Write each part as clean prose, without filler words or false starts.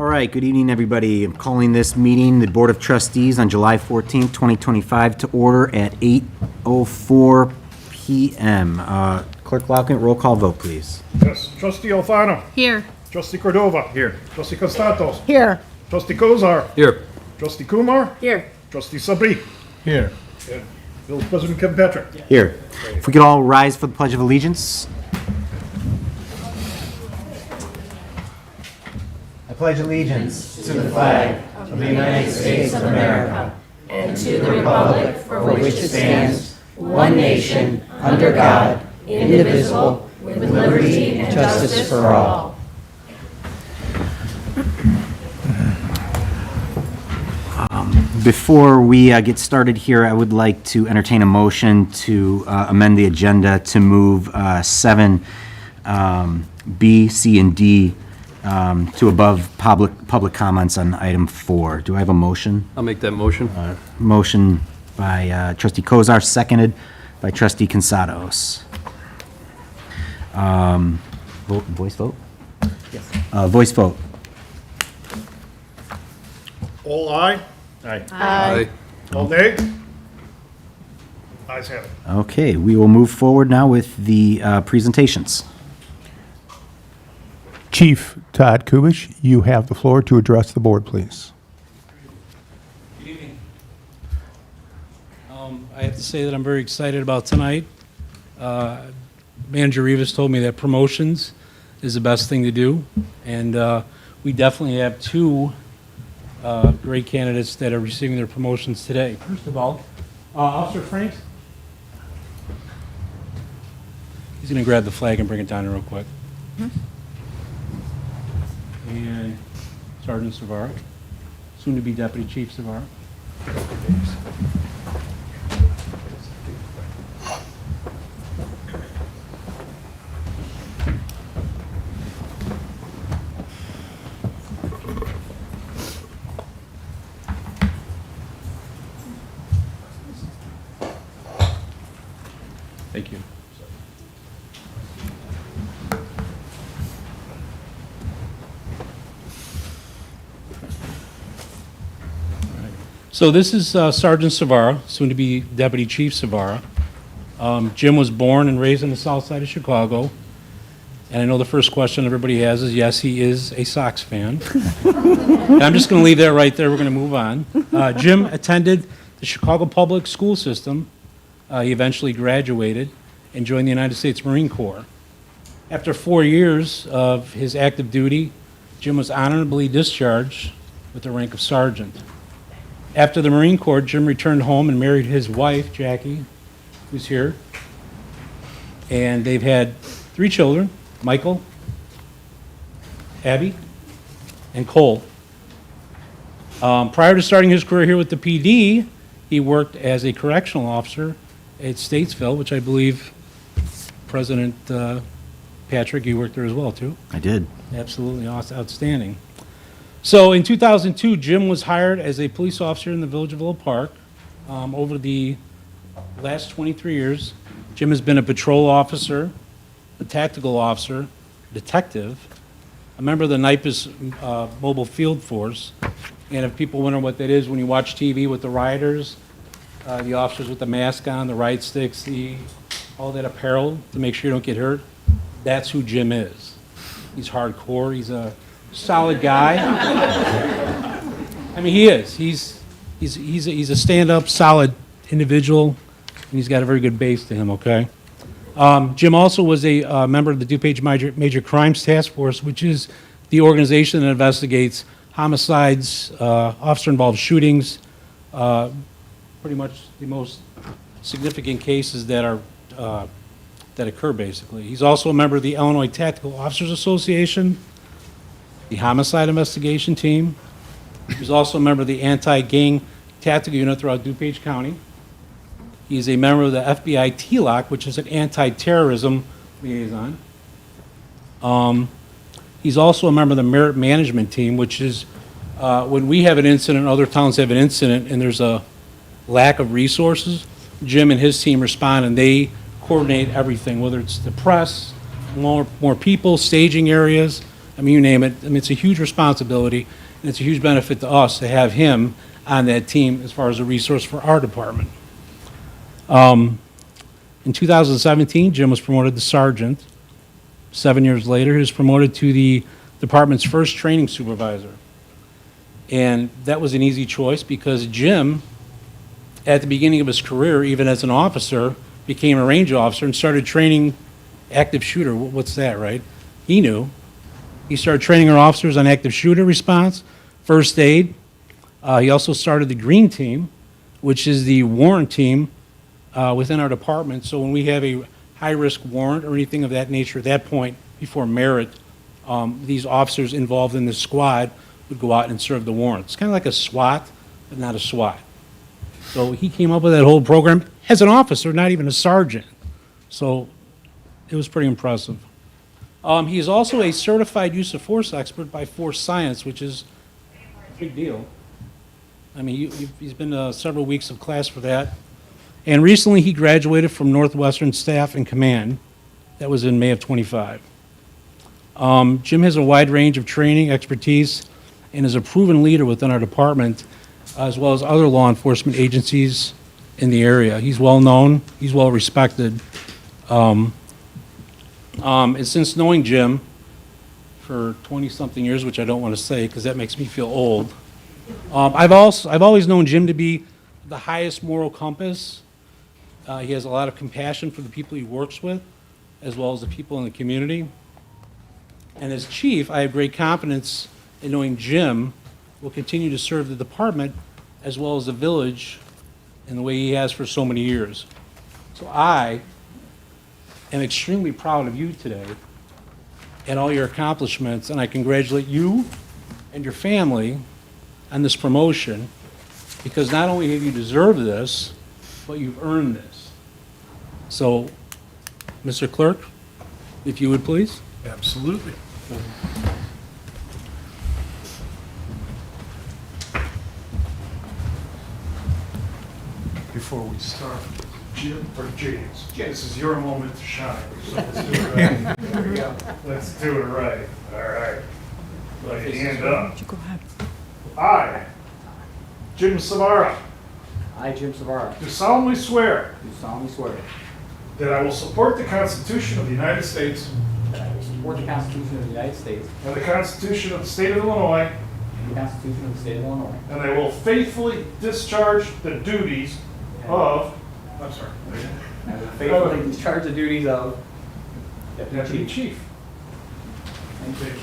All right, good evening, everybody. I'm calling this meeting, the Board of Trustees, on July 14th, 2025, to order at 8:04 p.m. Clerk Lockett, roll call vote, please. Yes, trustee Alfano. Here. Trustee Cordova. Here. Trustee Constantos. Here. Trustee Kozar. Here. Trustee Kumar. Here. Trustee Sabri. Here. And Village President Kevin Patrick. Here. If we could all rise for the Pledge of Allegiance. I pledge allegiance to the flag of the United States of America and to the republic for which it stands, one nation, under God, indivisible, with liberty and justice for all. Before we get started here, I would like to entertain a motion to amend the agenda to move 7, B, C, and D to above public comments on item 4. Do I have a motion? I'll make that motion. Motion by trustee Kozar, seconded by trustee Consados. Voice vote? Yes. Voice vote. All aye. Aye. All nay. Ayes have it. Okay, we will move forward now with the presentations. Chief Todd Kubish, you have the floor to address the board, please. Good evening. I have to say that I'm very excited about tonight. Manager Rivas told me that promotions is the best thing to do, and we definitely have two great candidates that are receiving their promotions today. First of all, Officer Franks. He's going to grab the flag and bring it down real quick. And Sergeant Savara, soon to be Deputy Chief Savara. Thank you. So this is Sergeant Savara, soon to be Deputy Chief Savara. Jim was born and raised on the south side of Chicago. And I know the first question everybody has is, yes, he is a Sox fan. And I'm just going to leave that right there. We're going to move on. Jim attended the Chicago Public School System. He eventually graduated and joined the United States Marine Corps. After 4 years of his active duty, Jim was honorably discharged with the rank of sergeant. After the Marine Corps, Jim returned home and married his wife, Jackie, who's here. And they've had 3 children, Michael, Abby, and Cole. Prior to starting his career here with the PD, he worked as a correctional officer at Statesville, which I believe President Patrick, you worked there as well, too? I did. Absolutely outstanding. So in 2002, Jim was hired as a police officer in the village of Villa Park. Over the last 23 years, Jim has been a patrol officer, a tactical officer, detective, a member of the NIPAS Mobile Field Force. And if people wonder what that is, when you watch TV with the rioters, the officers with the mask on, the riot sticks, all that apparel to make sure you don't get hurt, that's who Jim is. He's hardcore. He's a solid guy. I mean, he is. He's a stand-up, solid individual, and he's got a very good base to him, okay? Jim also was a member of the DuPage Major Crimes Task Force, which is the organization that investigates homicides, officer-involved shootings, pretty much the most significant cases that are that occur, basically. He's also a member of the Illinois Tactical Officers Association, the Homicide Investigation Team. He's also a member of the Anti-Gang Tactical Unit throughout DuPage County. He's a member of the FBI TLOC, which is an anti-terrorism liaison. He's also a member of the Merit Management Team, which is when we have an incident, other towns have an incident, and there's a lack of resources, Jim and his team respond, and they coordinate everything, whether it's the press, more people, staging areas, I mean, you name it. I mean, it's a huge responsibility, and it's a huge benefit to us to have him on that team as far as a resource for our department. In 2017, Jim was promoted to sergeant. 7 years later, he was promoted to the department's first training supervisor. And that was an easy choice because Jim, at the beginning of his career, even as an officer, became a range officer and started training active shooter. What's that, right? He knew. He started training our officers on active shooter response, first aid. He also started the Green Team, which is the warrant team within our department. So when we have a high-risk warrant or anything of that nature at that point, before merit, these officers involved in the squad would go out and serve the warrant. It's kind of like a SWAT, but not a SWAT. So he came up with that whole program as an officer, not even a sergeant. So it was pretty impressive. He is also a certified use of force expert by Force Science, which is a big deal. I mean, he's been to several weeks of class for that. And recently, he graduated from Northwestern Staff and Command. That was in May of '25. Jim has a wide range of training, expertise, and is a proven leader within our department, as well as other law enforcement agencies in the area. He's well-known, he's well-respected. And since knowing Jim for 20-something years, which I don't want to say because that makes me feel old, I've always known Jim to be the highest moral compass. He has a lot of compassion for the people he works with, as well as the people in the community. And as chief, I have great confidence in knowing Jim will continue to serve the department as well as the village in the way he has for so many years. So I am extremely proud of you today and all your accomplishments, and I congratulate you and your family on this promotion, because not only have you deserved this, but you've earned this. So, Mr. Clerk, if you would please. Absolutely. Before we start, Jim or James, this is your moment to shine. So let's do it right. There we go. Let's do it right. All right. Right hand up. I, Jim Savara, I, Jim Savara, do solemnly swear do solemnly swear that I will support the Constitution of the United States that I will support the Constitution of the United States and the Constitution of the State of Illinois, and the Constitution of the State of Illinois, and I will faithfully discharge the duties of, I'm sorry, and I will faithfully discharge the duties of Deputy Chief. Thank you.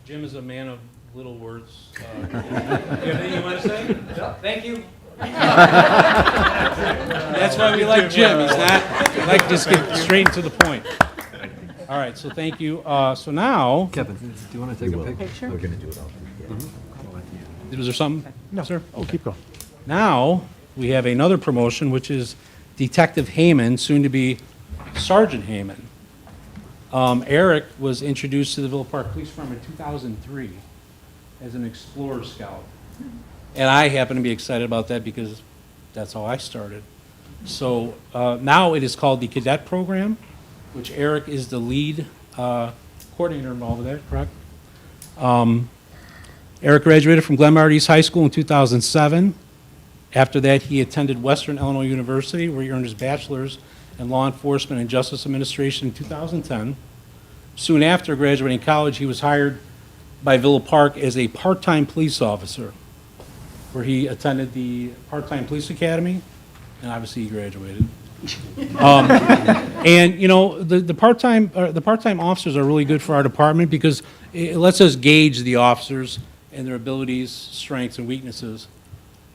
Jim is a man of little words. You have anything you want to say? No, thank you. That's why we like Jim. He's not, we like to just get straight to the point. All right, so thank you. So now, Kevin, do you want to take a picture? We're going to do it all. was there something? No, sir. Oh, keep going. Now, we have another promotion, which is Detective Heyman, soon to be Sergeant Heyman. Eric was introduced to the Villa Park Police Department in 2003 as an Explorer Scout. And I happen to be excited about that because that's how I started. So now it is called the Cadet Program, which Eric is the lead coordinator involved with that, correct? Eric graduated from Glenmar East High School in 2007. After that, he attended Western Illinois University, where he earned his bachelor's in law enforcement and justice administration in 2010. Soon after graduating college, he was hired by Villa Park as a part-time police officer, where he attended the part-time police academy, and obviously he graduated. And you know, the part-time officers are really good for our department because it lets us gauge the officers and their abilities, strengths, and weaknesses.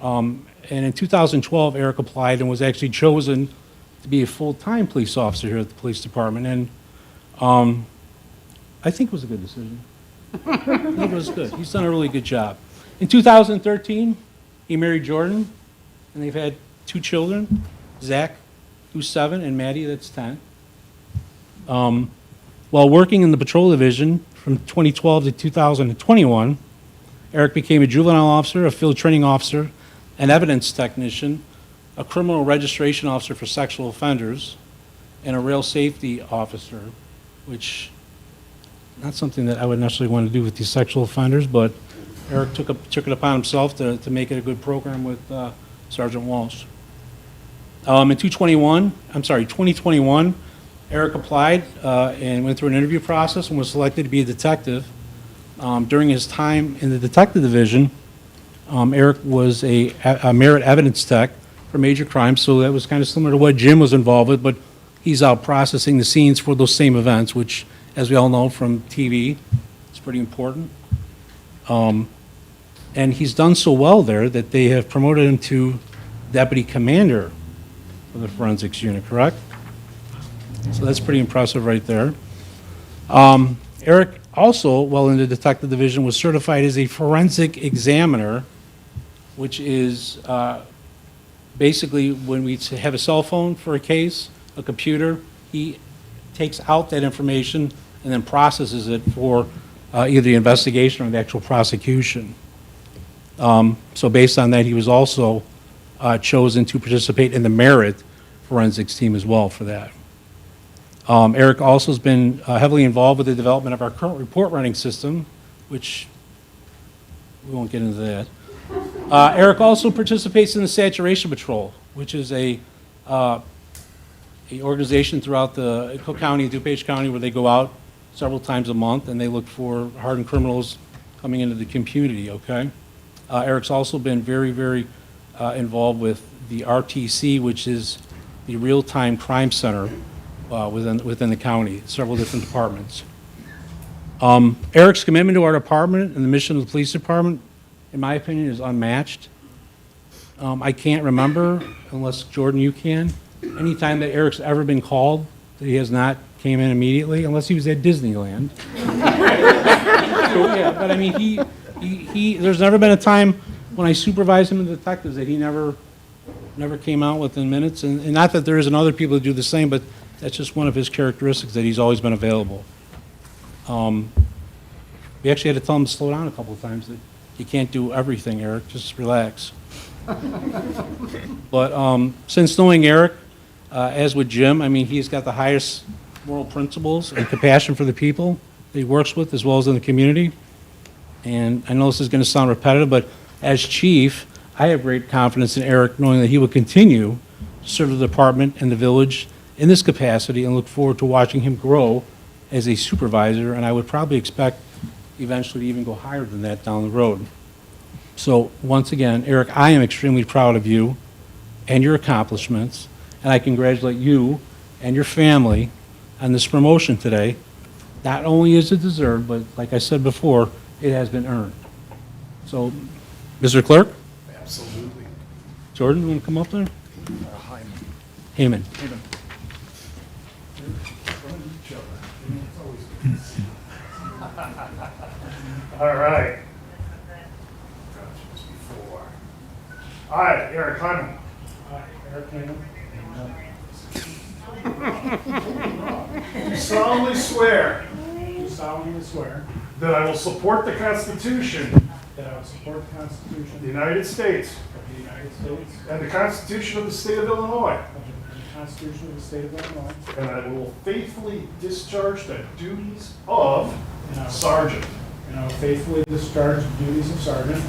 And in 2012, Eric applied and was actually chosen to be a full-time police officer here at the police department, and I think it was a good decision. I think it was good. He's done a really good job. In 2013, he married Jordan, and they've had 2 children, Zach, who's 7, and Maddie, that's 10. While working in the patrol division from 2012 to 2021, Eric became a juvenile officer, a field training officer, an evidence technician, a criminal registration officer for sexual offenders, and a rail safety officer, which not something that I would necessarily want to do with these sexual offenders, but Eric took it upon himself to make it a good program with Sergeant Walsh. In 2021, Eric applied and went through an interview process and was selected to be a detective. During his time in the detective division, Eric was a merit evidence tech for major crimes, so that was kind of similar to what Jim was involved with, but he's out processing the scenes for those same events, which, as we all know from TV, is pretty important. And he's done so well there that they have promoted him to deputy commander of the forensics unit, correct? So that's pretty impressive right there. Eric also, while in the detective division, was certified as a forensic examiner, which is basically when we have a cell phone for a case, a computer, he takes out that information and then processes it for either the investigation or the actual prosecution. So based on that, he was also chosen to participate in the merit forensics team as well for that. Eric also has been heavily involved with the development of our current report writing system, which we won't get into that. Eric also participates in the Saturation Patrol, which is a organization throughout the Cook County and DuPage County where they go out several times a month and they look for hardened criminals coming into the community, okay? Eric's also been very, very involved with the RTC, which is the Real-Time Crime Center within the county, several different departments. Eric's commitment to our department and the mission of the police department, in my opinion, is unmatched. I can't remember, unless Jordan, you can, any time that Eric's ever been called that he has not came in immediately, unless he was at Disneyland. So, yeah, but I mean, there's never been a time when I supervised him in detectives that he never came out within minutes. And not that there isn't other people that do the same, but that's just one of his characteristics, that he's always been available. We actually had to tell him to slow down a couple of times, that you can't do everything, Eric, just relax. But since knowing Eric, as with Jim, I mean, he's got the highest moral principles and compassion for the people that he works with, as well as in the community. And I know this is going to sound repetitive, but as chief, I have great confidence in Eric, knowing that he will continue to serve the department and the village in this capacity, and look forward to watching him grow as a supervisor, and I would probably expect eventually to even go higher than that down the road. So once again, Eric, I am extremely proud of you and your accomplishments, and I congratulate you and your family on this promotion today. Not only is it deserved, but like I said before, it has been earned. So, Mr. Clerk? Absolutely. Jordan, you want to come up there? Heyman. All right. All right, Eric Hyman. Eric Heyman. Do solemnly swear Do solemnly swear that I will support the Constitution that I will support the Constitution of the United States of the United States and the Constitution of the State of Illinois, and the Constitution of the State of Illinois, and I will faithfully discharge the duties of and I will- Sergeant. and I will faithfully discharge the duties of sergeant.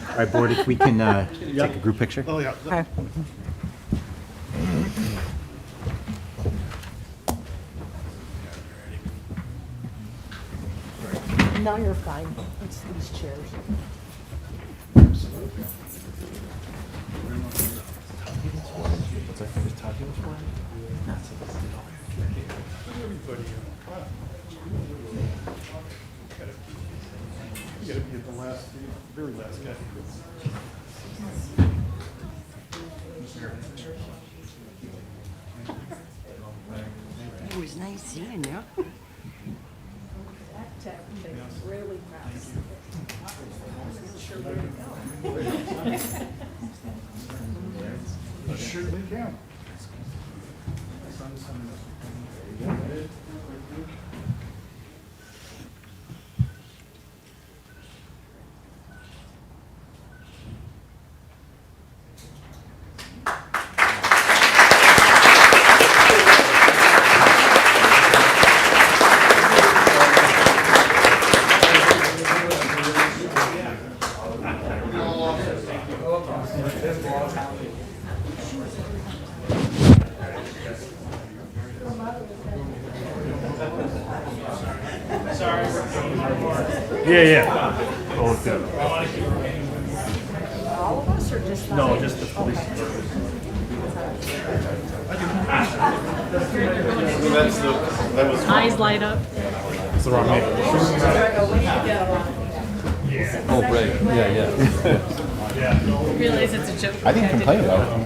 All right, board, if we can take a group picture. Oh, yeah. Okay. No, you're fine. It's these chairs. You gotta be at the last last, very last guy. It was nice seeing you. Really fast. Surely can. Yeah. All of them. All of us or just? No, just the police. Eyes light up. It's the wrong name. Oh, right, yeah. Realize it's a joke. I didn't complain about it.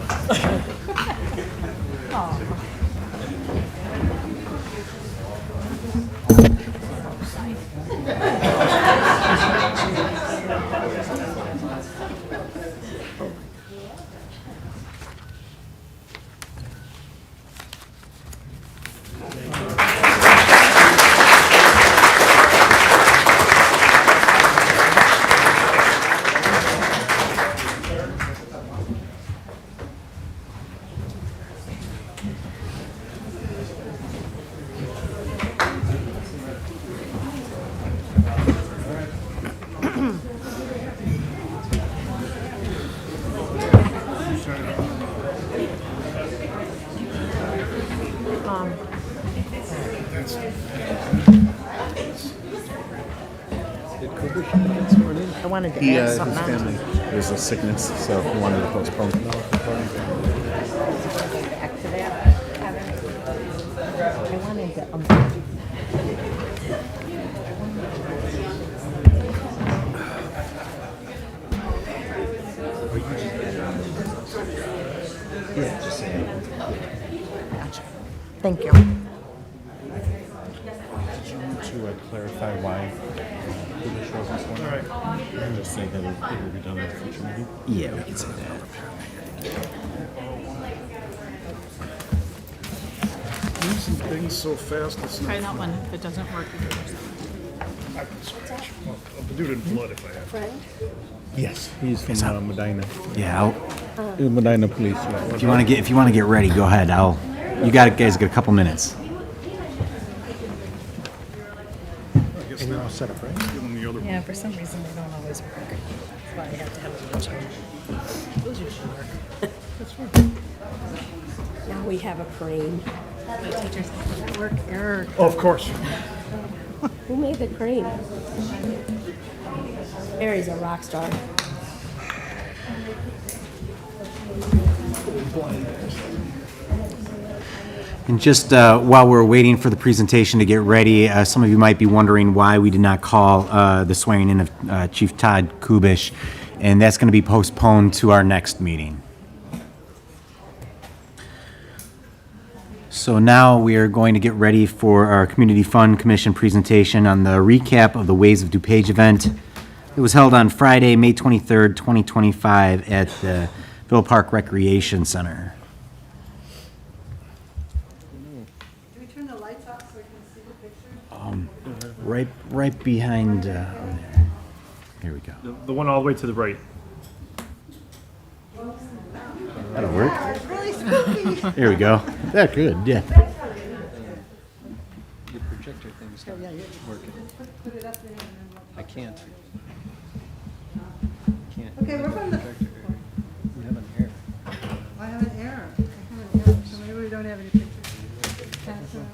I wanted to add something on. There's a sickness, so we wanted to postpone. Back to that. I wanted to, Yeah, just saying. thank you. To clarify why the show this one. All right. I'm just saying that it will be done at a future meeting. Yeah, we can say that. Using things so fast, it's not. Try that one. If it doesn't work, you can I can switch. Well, I'll do it in blood if I have to. Friend? Yes, he's from Medina. Yeah, I'll, Medina Police. if you want to get ready, go ahead. You guys got a couple minutes. I guess And you're now all set up, right? give them the other one. Yeah, for some reason they don't always work. That's why I have to have a wheelchair. Those usually work. Now we have a crane. My teachers have to work. Error. Oh, of course. Who made the crane? Mary's a rock star. And just while we're waiting for the presentation to get ready, some of you might be wondering why we did not call the swearing in of Chief Todd Kubish, and that's going to be postponed to our next meeting. So now we are going to get ready for our Community Fund Commission presentation on the recap of the Ways of DuPage event. It was held on Friday, May 23rd, 2025 at the Villa Park Recreation Center. Can we turn the lights off so we can see the picture? Right behind, here we go. The one all the way to the right. That'll work. It's really spooky. There we go. That good, yeah. Your projector thing's not working. Put it up there and then I can't. Okay, we're from the, We have an error. I have an error. So maybe we don't have any pictures.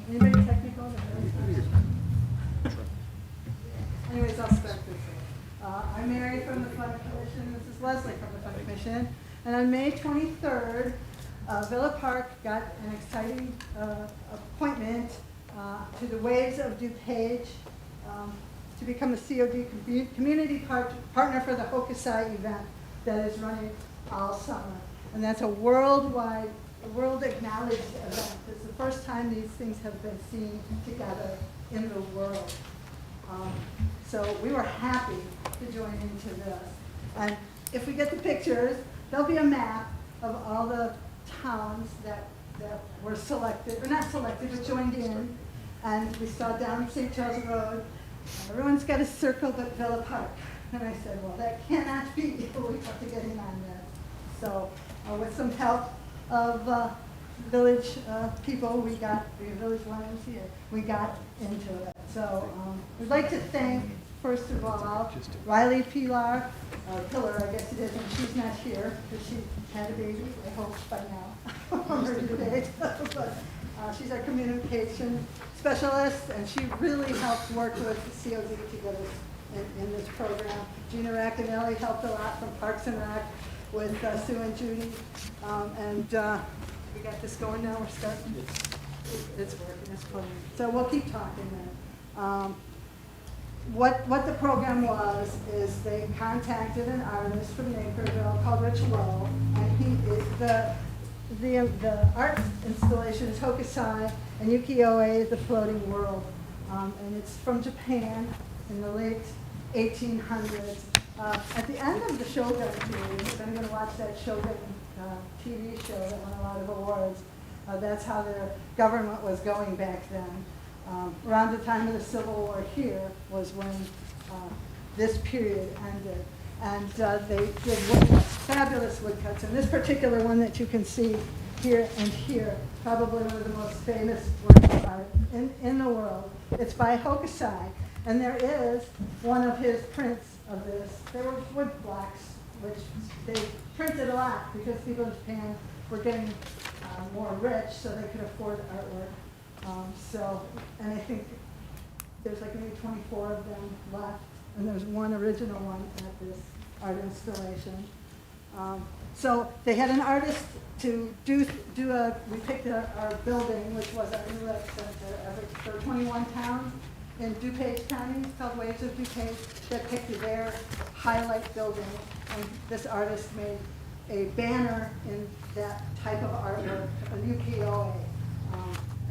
Anybody technical? Anyways, I'll start this. I'm Mary from the Fund Commission. This is Leslie from the Fund Commission. And on May 23rd, Villa Park got an exciting appointment to the Waves of DuPage to become a COD community partner for the Hokusai event that is running all summer. And that's a worldwide, world acknowledged event. It's the first time these things have been seen together in the world. So we were happy to join into this. And if we get the pictures, there'll be a map of all the towns that were selected, or not selected, but joined in. And we saw down St. Charles Road, everyone's got a circle but Villa Park. And I said, well, that cannot be, we have to get in on this. So with some help of village people, we got, village YMCA, we got into it. So we'd like to thank, first of all, Riley Pillar, I guess it is, and she's not here because she had a baby, I hope by now, on her due date. But she's our communication specialist, and she really helped work with the COD to get us in this program. Gina Raccanelli helped a lot from Parks and Rec with Sue and Judy, and we got this going now. We're starting. It's working. It's fun. So we'll keep talking then. What the program was is they contacted an artist from Naperville called Rich Lowe, and he is the art installation is Hokusai and Ukiyo-e, The Floating World, and it's from Japan in the late 1800s. At the end of the Shogun period, if I'm going to watch that Shogun TV show that won a lot of awards, that's how their government was going back then. Around the time of the Civil War here was when this period ended. And they did woodcuts, fabulous woodcuts. And this particular one that you can see here and here, probably one of the most famous works of art in the world. It's by Hokusai. And there is one of his prints of this. There were wood blocks, which they printed a lot because people in Japan were getting more rich, so they could afford artwork. And I think there's like maybe 24 of them left, and there's one original one at this art installation. So they had an artist to we picked our building, which was our new rec center, for 21 towns in DuPage County. It's called Waves of DuPage. That picked their highlight building, and this artist made a banner in that type of artwork, a ukiyo-e.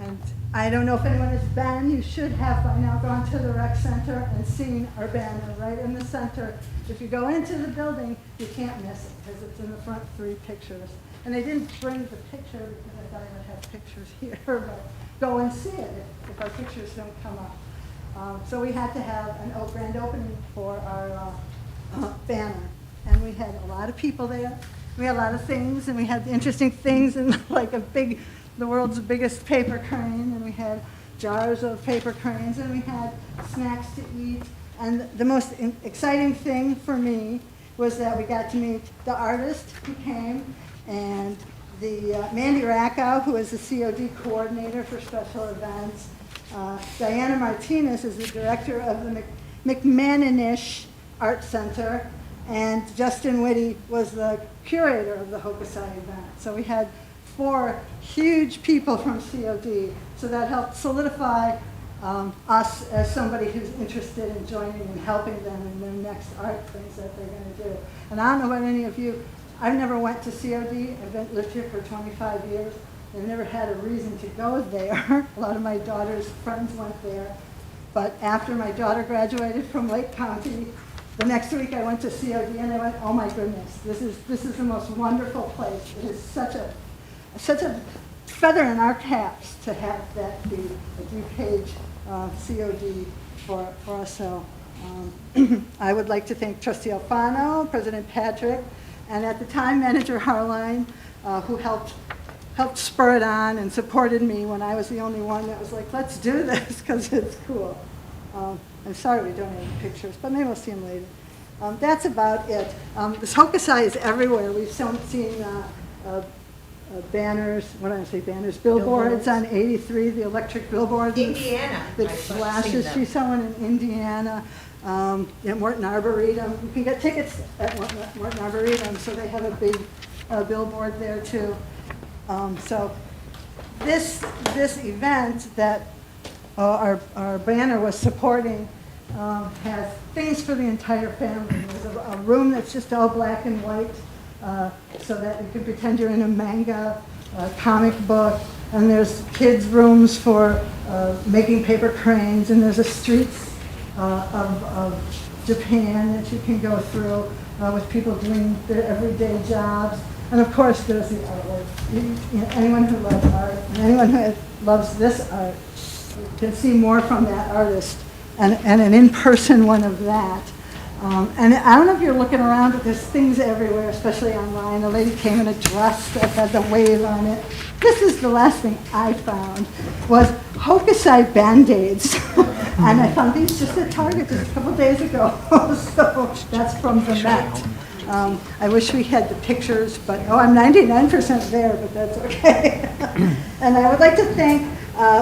And I don't know if anyone has been, you should have by now gone to the rec center and seen our banner right in the center. If you go into the building, you can't miss it because it's in the front 3 pictures. And they didn't bring the picture because I thought I would have pictures here, but go and see it if our pictures don't come up. So we had to have a grand opening for our banner. And we had a lot of people there. We had a lot of things, and we had interesting things, and like the world's biggest paper crane, and we had jars of paper cranes, and we had snacks to eat. And the most exciting thing for me was that we got to meet the artist who came, and the Mandy Rackow, who is the COD coordinator for special events. Diana Martinez is the director of the McManinish Art Center, and Justin Whitty was the curator of the Hokusai event. So we had 4 huge people from COD. So that helped solidify us as somebody who's interested in joining and helping them in their next art things that they're going to do. And I don't know about any of you, I've never went to COD. I've lived here for 25 years. I've never had a reason to go there. A lot of my daughter's friends went there. But after my daughter graduated from Lake County, the next week I went to COD and I went, oh my goodness, this is the most wonderful place. It is such a feather in our caps to have that be a DuPage COD for us. So I would like to thank Trustee Alfano, President Patrick, and at the time Manager Harline, who helped spur it on and supported me when I was the only one that was like, let's do this because it's cool. I'm sorry we don't have any pictures, but maybe we'll see them later. That's about it. This Hokusai is everywhere. We've seen banners, what did I say, banners? Billboards on 83, the electric billboards. Indiana. That I've flashes. seen She saw one in Indiana, at Morton Arboretum. You can get tickets at Morton Arboretum, so they have a big billboard there too. So this event that our banner was supporting has things for the entire family. There's a room that's just all black and white, so that you can pretend you're in a manga, comic book. And there's kids' rooms for making paper cranes, and there's a streets of Japan that you can go through with people doing their everyday jobs. And of course, there's the artwork. Anyone who loves art, and anyone who loves this art, can see more from that artist, and an in-person one of that. And I don't know if you're looking around, but there's things everywhere, especially online. A lady came in a dress that had the wave on it. This is the last thing I found, was Hokusai Band-Aids. And I found these just at Target just a couple days ago. So that's from the Met. I wish we had the pictures, but, I'm 99% there, but that's okay. And I would like to thank,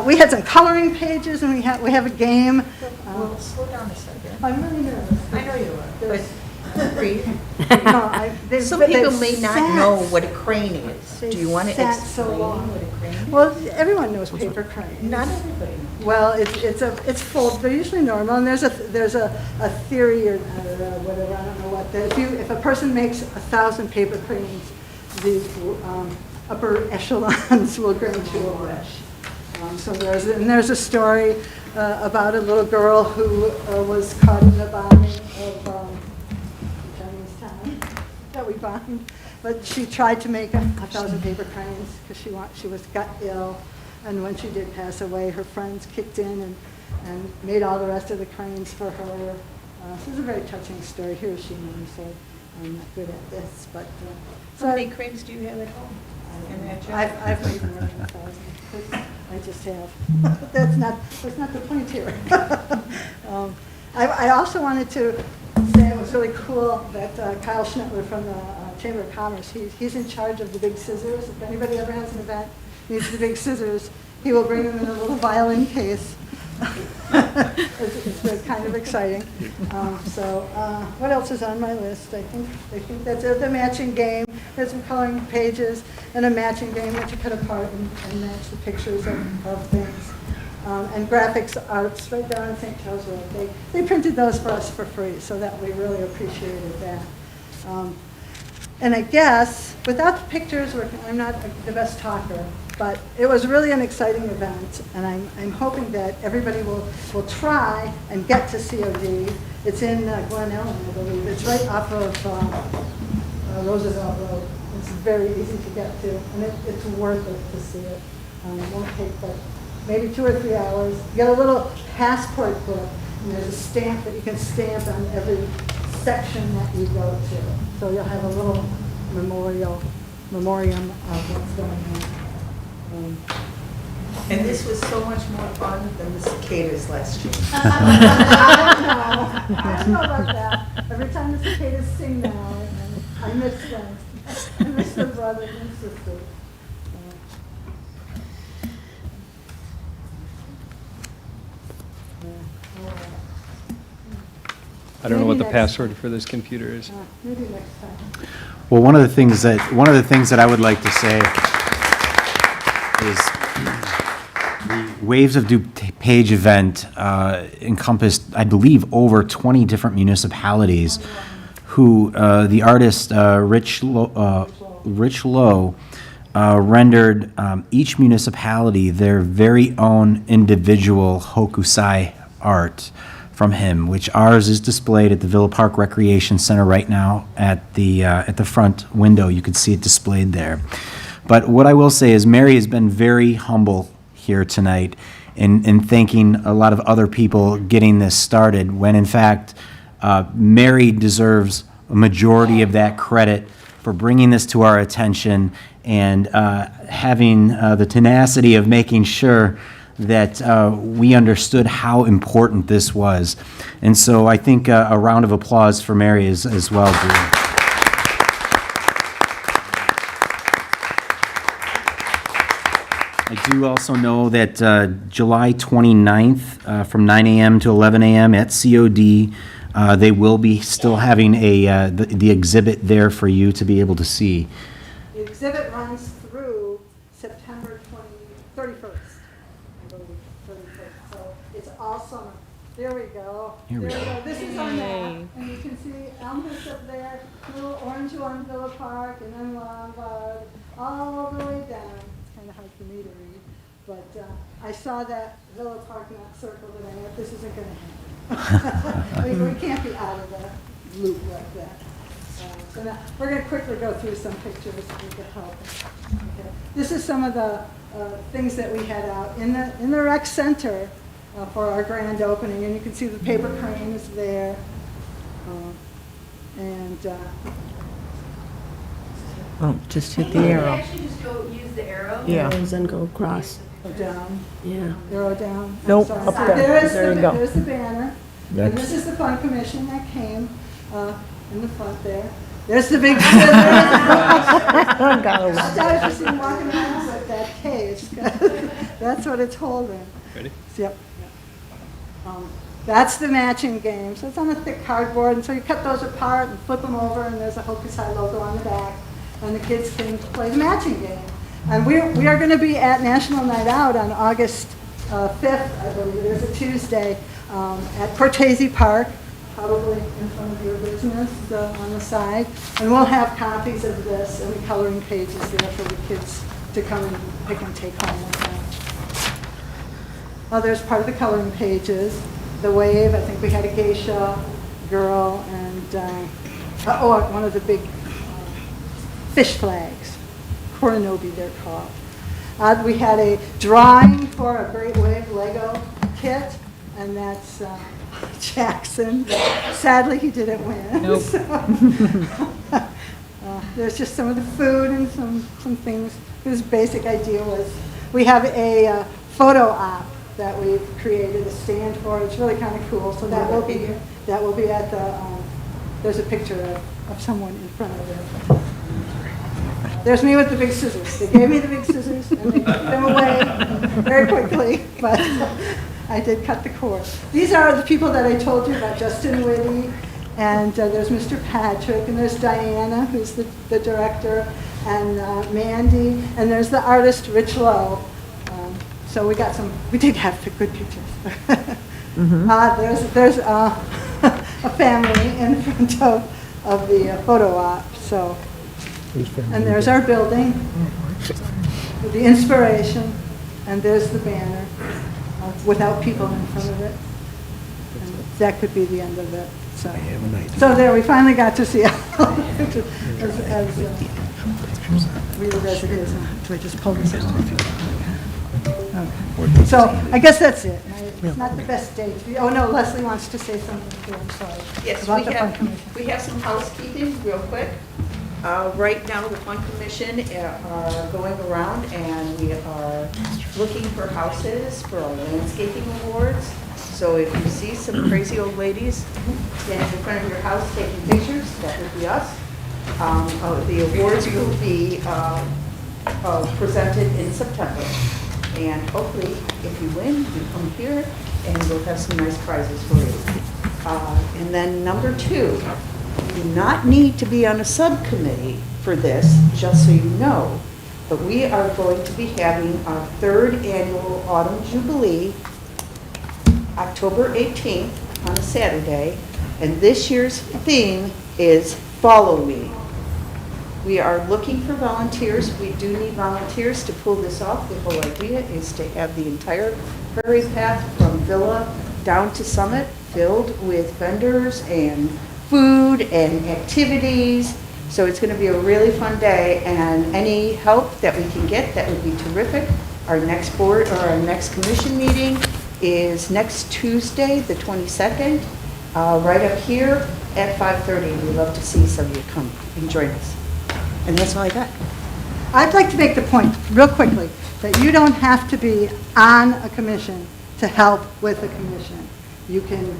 we had some coloring pages, and we have a game. Well, slow down a second. I'm really nervous. I know you are, but breathe. They've- Some people they've may not sat- know what a crane is. Do you want to sat so explain long. what a crane is? Well, everyone knows paper cranes. Not everybody knows. Well, it's full. They're usually normal, and there's a theory or whatever, I don't know what. That if a person makes 1,000 paper cranes, the upper echelons will grant you a wish. So there's a story about a little girl who was caught in the bombing of Chinese town that we bombed, but she tried to make 1,000 paper cranes because she got ill, and when she did pass away, her friends kicked in and made all the rest of the cranes for her. So it's a very touching story. Hiroshima, so I'm not good at this, but How many cranes do you have at home? And at your- I've made more than 1,000. I just have. That's not the point here. I also wanted to say it was really cool that Kyle Schnittler from the Chamber of Commerce, he's in charge of the big scissors. If anybody ever has an event, needs the big scissors, he will bring them in a little violin case. It's kind of exciting. What else is on my list? I think that's it. The matching game. There's some coloring pages and a matching game that you cut apart and match the pictures of things. And graphics arts right down in St. Charles Road. They printed those for us for free, so that we really appreciated that. And I guess, without the pictures, I'm not the best talker, but it was really an exciting event, and I'm hoping that everybody will try and get to COD. It's in Glen Ellen, I believe. It's right off of Roosevelt Road. It's very easy to get to, and it's worth it to see it. It won't take but maybe 2 or 3 hours. You get a little passport book, and there's a stamp that you can stamp on every section that you go to. So you'll have a little memoriam of what's going on. And this was so much more fun than the cicadas last year. I don't know about that. Every time the cicadas sing now, and I miss them. I miss their brothers and sisters. I don't know what the Maybe next- password for this computer is. Maybe next time. Well, one of the things that I would like to say is the Waves of DuPage event encompassed, I believe, over 20 different municipalities who the artist Rich Lowe rendered each municipality their very own individual hokusai art from him, which ours is displayed at the Villa Park Recreation Center right now at the front window. You can see it displayed there. But what I will say is Mary has been very humble here tonight in thanking a lot of other people getting this started, when in fact Mary deserves a majority of that credit for bringing this to our attention and having the tenacity of making sure that we understood how important this was. And so I think a round of applause for Mary as well, Drew. I do also know that July 29th from 9 a.m. to 11 a.m. at COD, they will be still having the exhibit there for you to be able to see. The exhibit runs through September 31st, I believe, 31st. So it's all summer. Here we go. Here we go. This is our map, and you can see Elmhurst up there, little orange one, Villa Park, and then Lombard, all the way down. It's kind of hard for me to read, but I saw that Villa Park not circled, and I thought, this isn't going to happen. We can't be out of the loop like that. So now, we're going to quickly go through some pictures if we can help. Okay. This is some of the things that we had out in the rec center for our grand opening, and you can see the paper cranes there. Oh, just hit the arrow. Actually, just go use the arrow. Yeah. Arrows and go across. Go down, Yeah. arrow down. I'm Nope, sorry. up there. There you go. There's the banner. And this is the fun commission that came in the front there. There's the big scissors. I started to see him walking around with that case. That's what it's holding. Ready? Yep. That's the matching game. So it's on a thick cardboard, and so you cut those apart and flip them over, and there's a Hokusai logo on the back, and the kids can play the matching game. And we are going to be at National Night Out on August 5th, I believe. There's a Tuesday at Cortese Park, probably in front of your business on the side. And we'll have copies of this and the coloring pages there for the kids to come and pick and take home with them. Oh, there's part of the coloring pages. The wave, I think we had a geisha girl, and one of the big fish flags, Korinobi they're called. We had a drawing for a Great Wave Lego kit, and that's Jackson. Sadly, he didn't win. Nope. So, there's just some of the food and some things. His basic idea was we have a photo op that we've created a stand for. It's really kind of cool. So that will be at the. There's a picture of someone in front of it. There's me with the big scissors. They gave me the big scissors and they took them away very quickly, but I did cut the cord. These are the people that I told you about, Justin Whitty, and there's Mr. Patrick, and there's Diana, who's the director, and Mandy, and there's the artist, Rich Lowe. So we did have good pictures. There's a family in front of the photo op, so. And there's our building, with the inspiration, and there's the banner, without people in front of it. And that could be the end of it, so there, we finally got to see all the pictures as real as it is. So I just pulled this out. Okay. So I guess that's it. It's not the best day to be, oh no, Leslie wants to say something too, I'm sorry. Yes, About the Fun Commission. we have some housekeeping real quick. Right now, the Fun Commission are going around and we are looking for houses for our landscaping awards. So if you see some crazy old ladies standing in front of your house taking pictures, that would be us. The awards will be presented in September. And hopefully, if you win, you come here and we'll have some nice prizes for you. And then number 2, you do not need to be on a subcommittee for this, just so you know. But we are going to be having our 3rd annual Autumn Jubilee, October 18th on a Saturday. And this year's theme is Follow Me. We are looking for volunteers. We do need volunteers to pull this off. The whole idea is to have the entire prairie path from Villa down to Summit filled with vendors and food and activities. So it's going to be a really fun day, and any help that we can get, that would be terrific. Our next board or our next commission meeting is next Tuesday, the 22nd, right up here at 5:30. We'd love to see some of you come and join us. And that's all I got. I'd like to make the point, real quickly, that you don't have to be on a commission to help with a commission. You can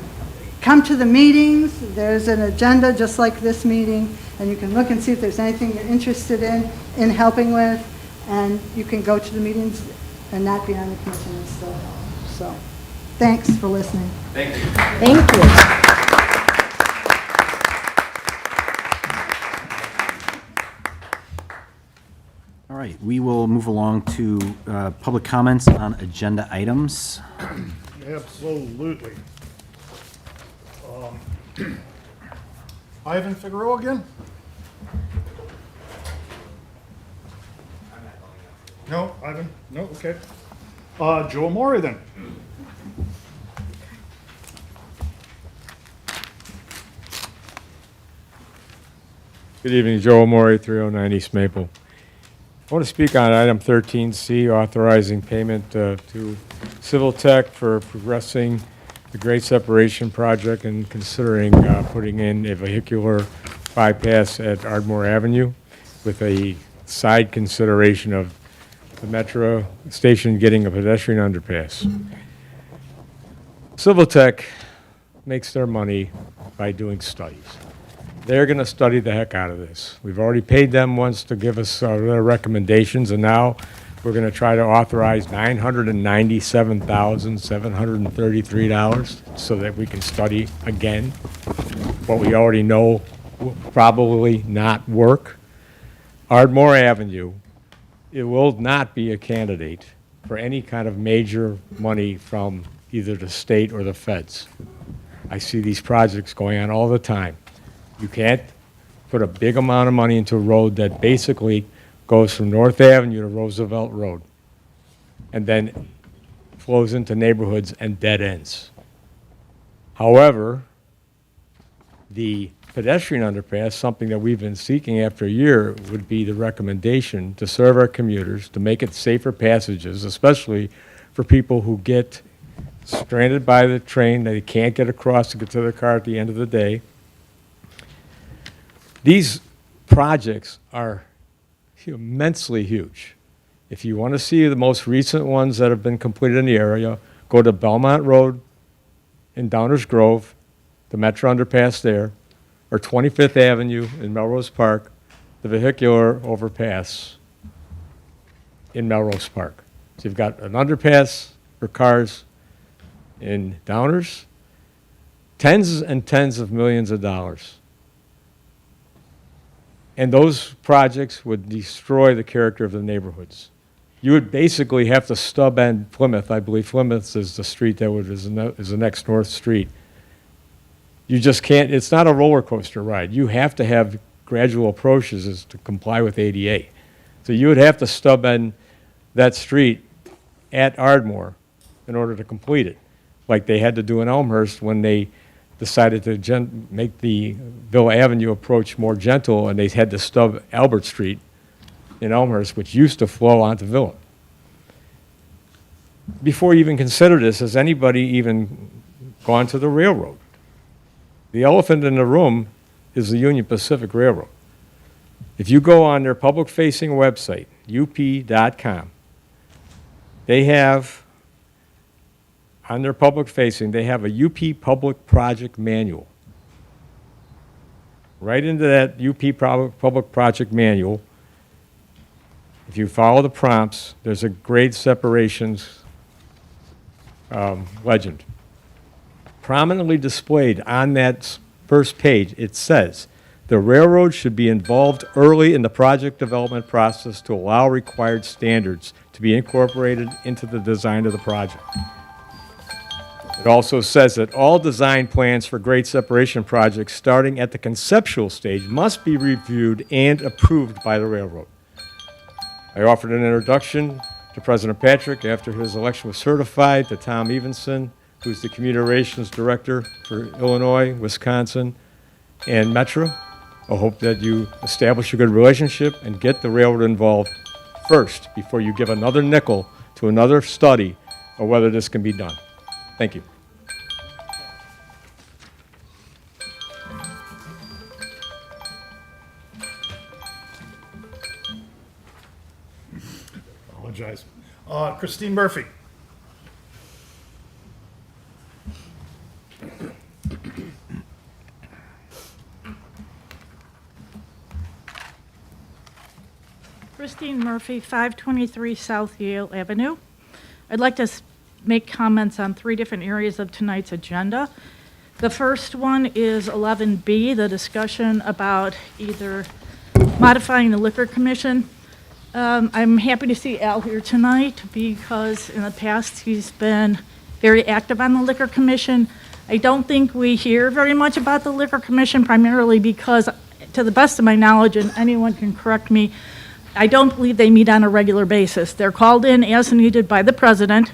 come to the meetings, there's an agenda just like this meeting, and you can look and see if there's anything you're interested in helping with, and you can go to the meetings and not be on the commission and still help. So, thanks for listening. Thank you. Thank you. All right, we will move along to public comments on agenda items. Absolutely. Ivan Figueroa again? No, Ivan? No, okay. Joe Maury then? Good evening, Joe Amore, 309 East Maple. I want to speak on item 13C, authorizing payment to Civil Tech for progressing the Great Separation Project and considering putting in a vehicular bypass at Ardmore Avenue with a side consideration of the Metro station getting a pedestrian underpass. Civil Tech makes their money by doing studies. They're going to study the heck out of this. We've already paid them once to give us their recommendations, and now we're going to try to authorize $997,733 so that we can study again what we already know will probably not work. Ardmore Avenue, it will not be a candidate for any kind of major money from either the state or the feds. I see these projects going on all the time. You can't put a big amount of money into a road that basically goes from North Avenue to Roosevelt Road and then flows into neighborhoods and dead ends. However, the pedestrian underpass, something that we've been seeking after a year, would be the recommendation to serve our commuters, to make it safer passages, especially for people who get stranded by the train, they can't get across to get to their car at the end of the day. These projects are immensely huge. If you want to see the most recent ones that have been completed in the area, go to Belmont Road in Downers Grove, the Metro underpass there, or 25th Avenue in Melrose Park, the vehicular overpass in Melrose Park. So you've got an underpass for cars in Downers, tens and tens of millions of dollars. And those projects would destroy the character of the neighborhoods. You would basically have to stub end Plymouth. I believe Plymouth is the street that is the next north street. You just can't, it's not a roller coaster ride. You have to have gradual approaches to comply with ADA. So you would have to stub end that street at Ardmore in order to complete it, like they had to do in Elmhurst when they decided to make the Villa Avenue approach more gentle, and they had to stub Albert Street in Elmhurst, which used to flow onto Villa. Before you even consider this, has anybody even gone to the railroad? The elephant in the room is the Union Pacific Railroad. If you go on their public-facing website, up.com, they have on their public-facing, they have a UP Public Project Manual. Right into that UP Public Project Manual, if you follow the prompts, there's a grade separations legend. Prominently displayed on that first page, it says, the railroad should be involved early in the project development process to allow required standards to be incorporated into the design of the project. It also says that all design plans for grade separation projects starting at the conceptual stage must be reviewed and approved by the railroad. I offered an introduction to President Patrick after his election was certified, to Tom Evenson, who's the Community Relations Director for Illinois, Wisconsin, and Metro. I hope that you establish a good relationship and get the railroad involved first before you give another nickel to another study of whether this can be done. Thank you. Apologize. Christine Murphy. Christine Murphy, 523 South Yale Avenue. I'd like to make comments on 3 different areas of tonight's agenda. The first one is 11B, the discussion about either modifying the Liquor Commission. I'm happy to see Al here tonight because in the past he's been very active on the Liquor Commission. I don't think we hear very much about the Liquor Commission, primarily because, to the best of my knowledge, and anyone can correct me, I don't believe they meet on a regular basis. They're called in as needed by the president.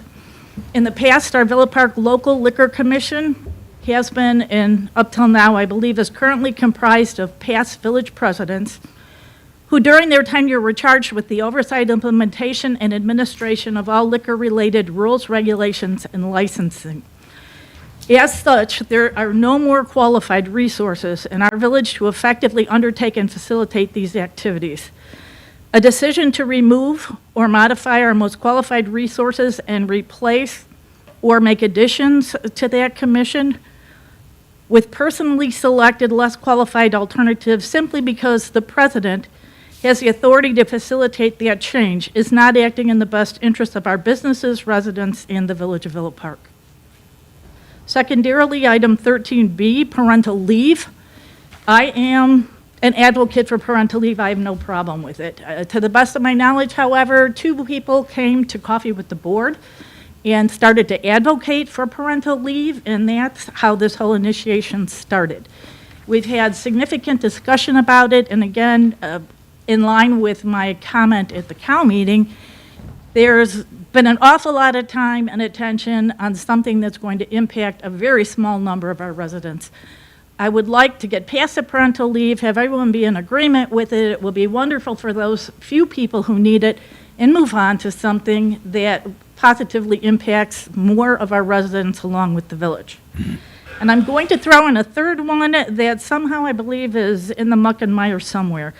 In the past, our Villa Park Local Liquor Commission has been, and up till now, I believe, is currently comprised of past village presidents who during their tenure were charged with the oversight, implementation, and administration of all liquor-related rules, regulations, and licensing. As such, there are no more qualified resources in our village to effectively undertake and facilitate these activities. A decision to remove or modify our most qualified resources and replace or make additions to that commission with personally selected, less qualified alternatives simply because the president has the authority to facilitate that change is not acting in the best interest of our businesses, residents, and the village of Villa Park. Secondarily, item 13B, parental leave. I am an advocate for parental leave. I have no problem with it. To the best of my knowledge, however, 2 people came to coffee with the board and started to advocate for parental leave, and that's how this whole initiation started. We've had significant discussion about it, and again, in line with my comment at the COW meeting, there's been an awful lot of time and attention on something that's going to impact a very small number of our residents. I would like to get past the parental leave, have everyone be in agreement with it. It will be wonderful for those few people who need it, and move on to something that positively impacts more of our residents along with the village. And I'm going to throw in a third one that somehow I believe is in the muck and mire somewhere.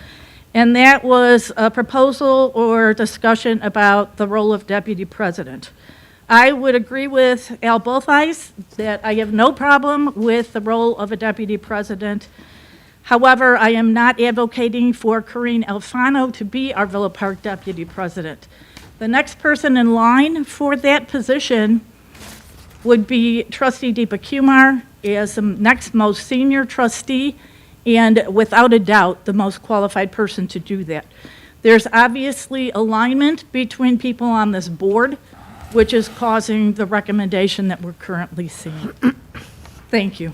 And that was a proposal or discussion about the role of deputy president. I would agree with Al Bothheis that I have no problem with the role of a deputy president. However, I am not advocating for Corinne Alfano to be our Villa Park deputy president. The next person in line for that position would be Trustee Deepa Kumar as the next most senior trustee, and without a doubt, the most qualified person to do that. There's obviously alignment between people on this board, which is causing the recommendation that we're currently seeing. Thank you.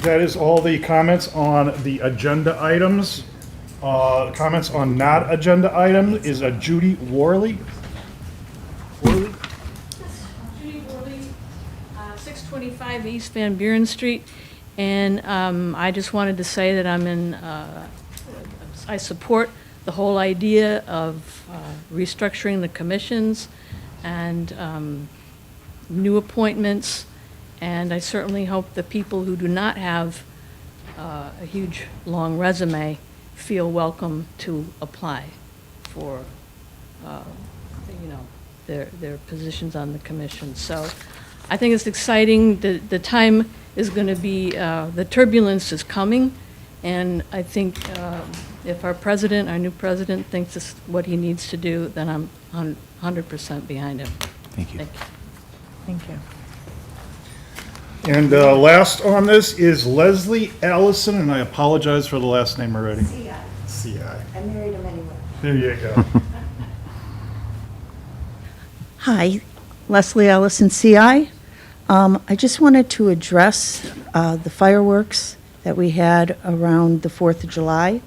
That is all the comments on the agenda items. Comments on not agenda items is Judy Worley. Judy Worley, 625 East Van Buren Street, and I just wanted to say that I support the whole idea of restructuring the commissions and new appointments, and I certainly hope the people who do not have a huge, long resume feel welcome to apply for, their positions on the commission. So I think it's exciting. The time is going to be, the turbulence is coming, and I think if our new president thinks it's what he needs to do, then I'm 100% behind him. Thank you. Thank you. And last on this is Leslie Allison, and I apologize for the last name already. CI. CI. I married him anyway. There you go. Hi, Leslie Ellison, CI. I just wanted to address the fireworks that we had around the 4th of July.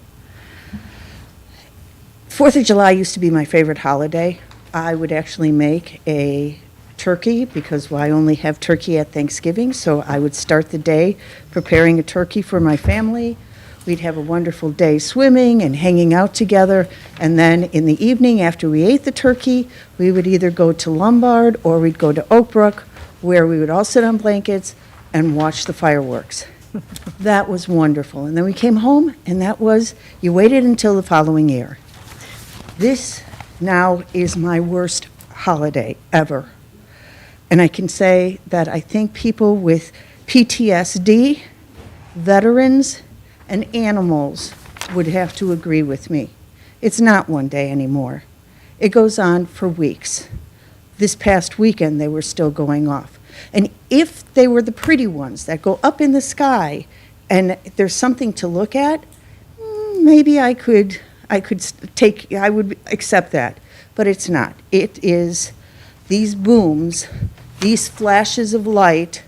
4th of July used to be my favorite holiday. I would actually make a turkey because I only have turkey at Thanksgiving, so I would start the day preparing a turkey for my family. We'd have a wonderful day swimming and hanging out together, and then in the evening after we ate the turkey, we would either go to Lombard or we'd go to Oak Brook, where we would all sit on blankets and watch the fireworks. That was wonderful. And then we came home, and you waited until the following year. This now is my worst holiday ever. And I can say that I think people with PTSD, veterans, and animals would have to agree with me. It's not one day anymore. It goes on for weeks. This past weekend, they were still going off. And if they were the pretty ones that go up in the sky and there's something to look at, maybe I would accept that, but it's not. It is these booms, these flashes of light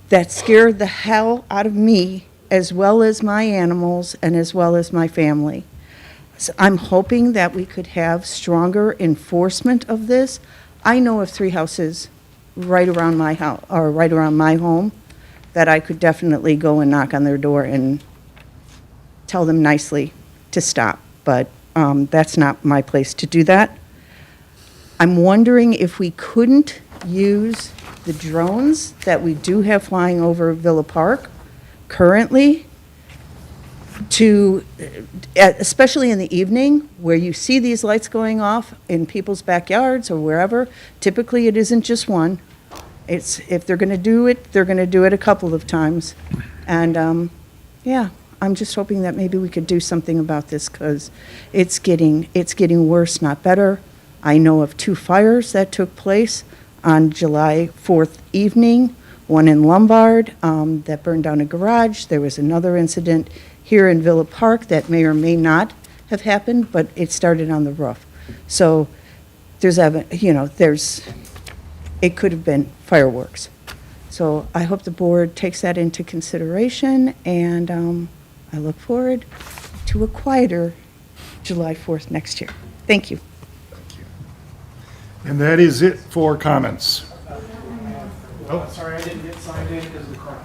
that scare the hell out of me, as well as my animals and as well as my family. So I'm hoping that we could have stronger enforcement of this. I know of 3 houses right around my house, or right around my home, that I could definitely go and knock on their door and tell them nicely to stop, but that's not my place to do that. I'm wondering if we couldn't use the drones that we do have flying over Villa Park currently to, especially in the evening, where you see these lights going off in people's backyards or wherever. Typically, it isn't just one. If they're going to do it, they're going to do it a couple of times. And, yeah, I'm just hoping that maybe we could do something about this, because it's getting worse, not better. I know of 2 fires that took place on July 4th evening, one in Lombard that burned down a garage. There was another incident here in Villa Park that may or may not have happened, but it started on the roof. So it could have been fireworks. So I hope the board takes that into consideration, and I look forward to a quieter July 4th next year. Thank you. And that is it for comments. Oh, sorry, I didn't get signed in because of the crowd.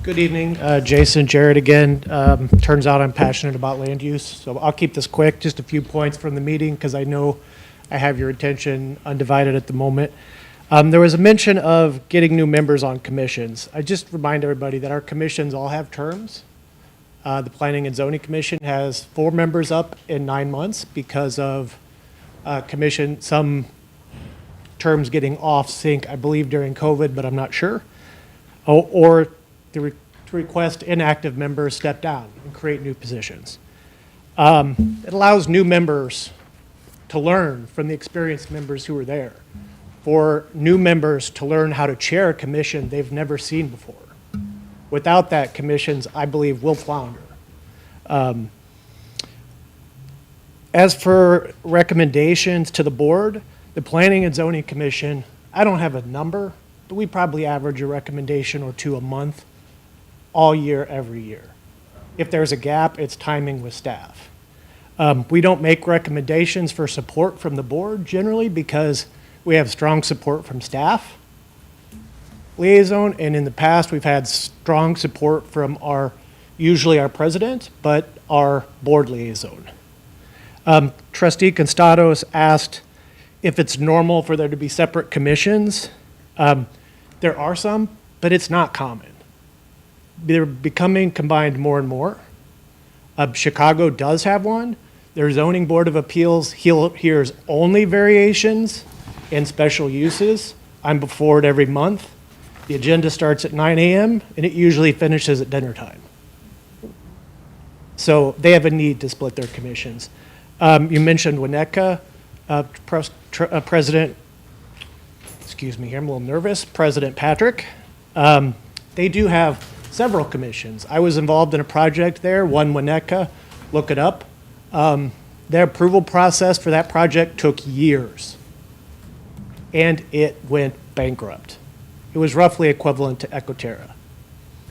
Good evening, Jason Jarrett again. Turns out I'm passionate about land use, so I'll keep this quick. Just a few points from the meeting, because I know I have your attention undivided at the moment. There was a mention of getting new members on commissions. I just remind everybody that our commissions all have terms. The Planning and Zoning Commission has 4 members up in 9 months because of some terms getting off sync, I believe during COVID, but I'm not sure. Or to request inactive members step down and create new positions. It allows new members to learn from the experienced members who are there. For new members to learn how to chair a commission they've never seen before. Without that, commissions, I believe, will flounder. As for recommendations to the board, the Planning and Zoning Commission, I don't have a number, but we probably average a recommendation or 2 a month, all year, every year. If there's a gap, it's timing with staff. We don't make recommendations for support from the board generally, because we have strong support from staff liaison, and in the past, we've had strong support from usually our president, but our board liaison. Trustee Constados asked if it's normal for there to be separate commissions. There are some, but it's not common. They're becoming combined more and more. Chicago does have one. Their zoning board of appeals hears only variations and special uses. I'm before it every month. The agenda starts at 9 a.m. and it usually finishes at dinner time. So they have a need to split their commissions. You mentioned Winnetka, President, excuse me here, I'm a little nervous, President Patrick. They do have several commissions. I was involved in a project there, One Winnetka, look it up. Their approval process for that project took years, and it went bankrupt. It was roughly equivalent to Ecoterra.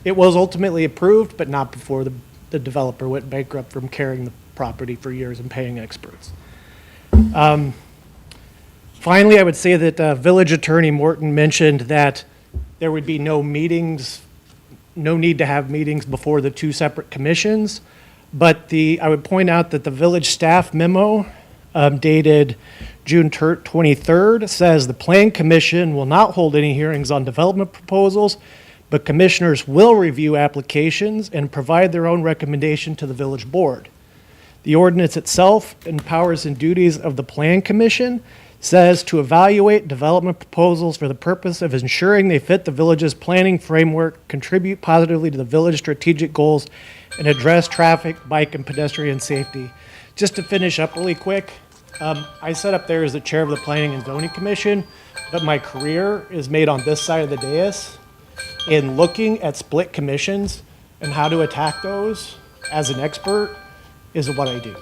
It was ultimately approved, but not before the developer went bankrupt from carrying the property for years and paying experts. Finally, I would say that Village Attorney Morton mentioned that there would be no meetings, no need to have meetings before the 2 separate commissions. But I would point out that the village staff memo dated June 23rd says the Plan Commission will not hold any hearings on development proposals, but commissioners will review applications and provide their own recommendation to the village board. The ordinance itself and powers and duties of the Plan Commission says to evaluate development proposals for the purpose of ensuring they fit the village's planning framework, contribute positively to the village strategic goals, and address traffic, bike, and pedestrian safety. Just to finish up really quick, I set up there as the chair of the Planning and Zoning Commission, but my career is made on this side of the dais. In looking at split commissions and how to attack those as an expert is what I do.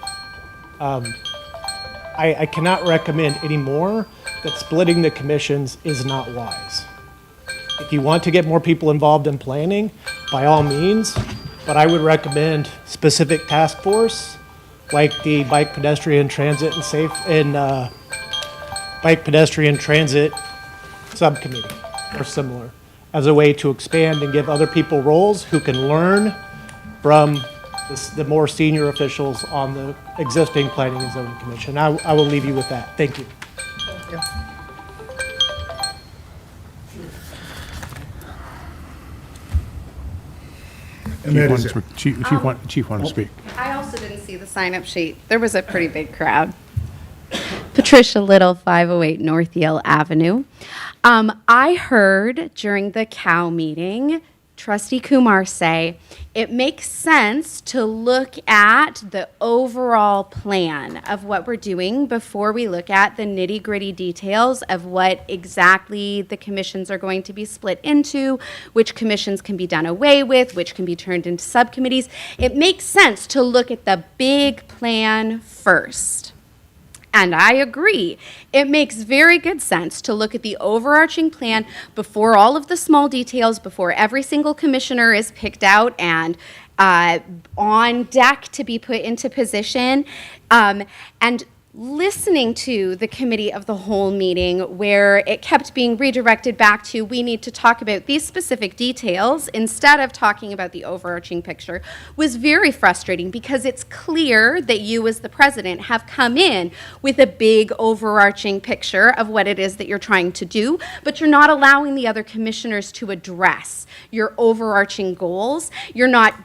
I cannot recommend anymore that splitting the commissions is not wise. If you want to get more people involved in planning, by all means, but I would recommend specific task force, like the Bike Pedestrian Transit and Bike Pedestrian Transit Subcommittee, or similar, as a way to expand and give other people roles who can learn from the more senior officials on the existing Planning and Zoning Commission. I will leave you with that. Thank you. And that is it. Chief wanted to speak. I also didn't see the sign-up sheet. There was a pretty big crowd. Patricia Little, 508 North Yale Avenue. I heard during the COW meeting, Trustee Kumar say, it makes sense to look at the overall plan of what we're doing before we look at the nitty-gritty details of what exactly the commissions are going to be split into, which commissions can be done away with, which can be turned into subcommittees. It makes sense to look at the big plan first. And I agree. It makes very good sense to look at the overarching plan before all of the small details, before every single commissioner is picked out and on deck to be put into position. And listening to the committee of the whole meeting where it kept being redirected back to we need to talk about these specific details instead of talking about the overarching picture was very frustrating, because it's clear that you as the president have come in with a big overarching picture of what it is that you're trying to do, but you're not allowing the other commissioners to address your overarching goals. You're not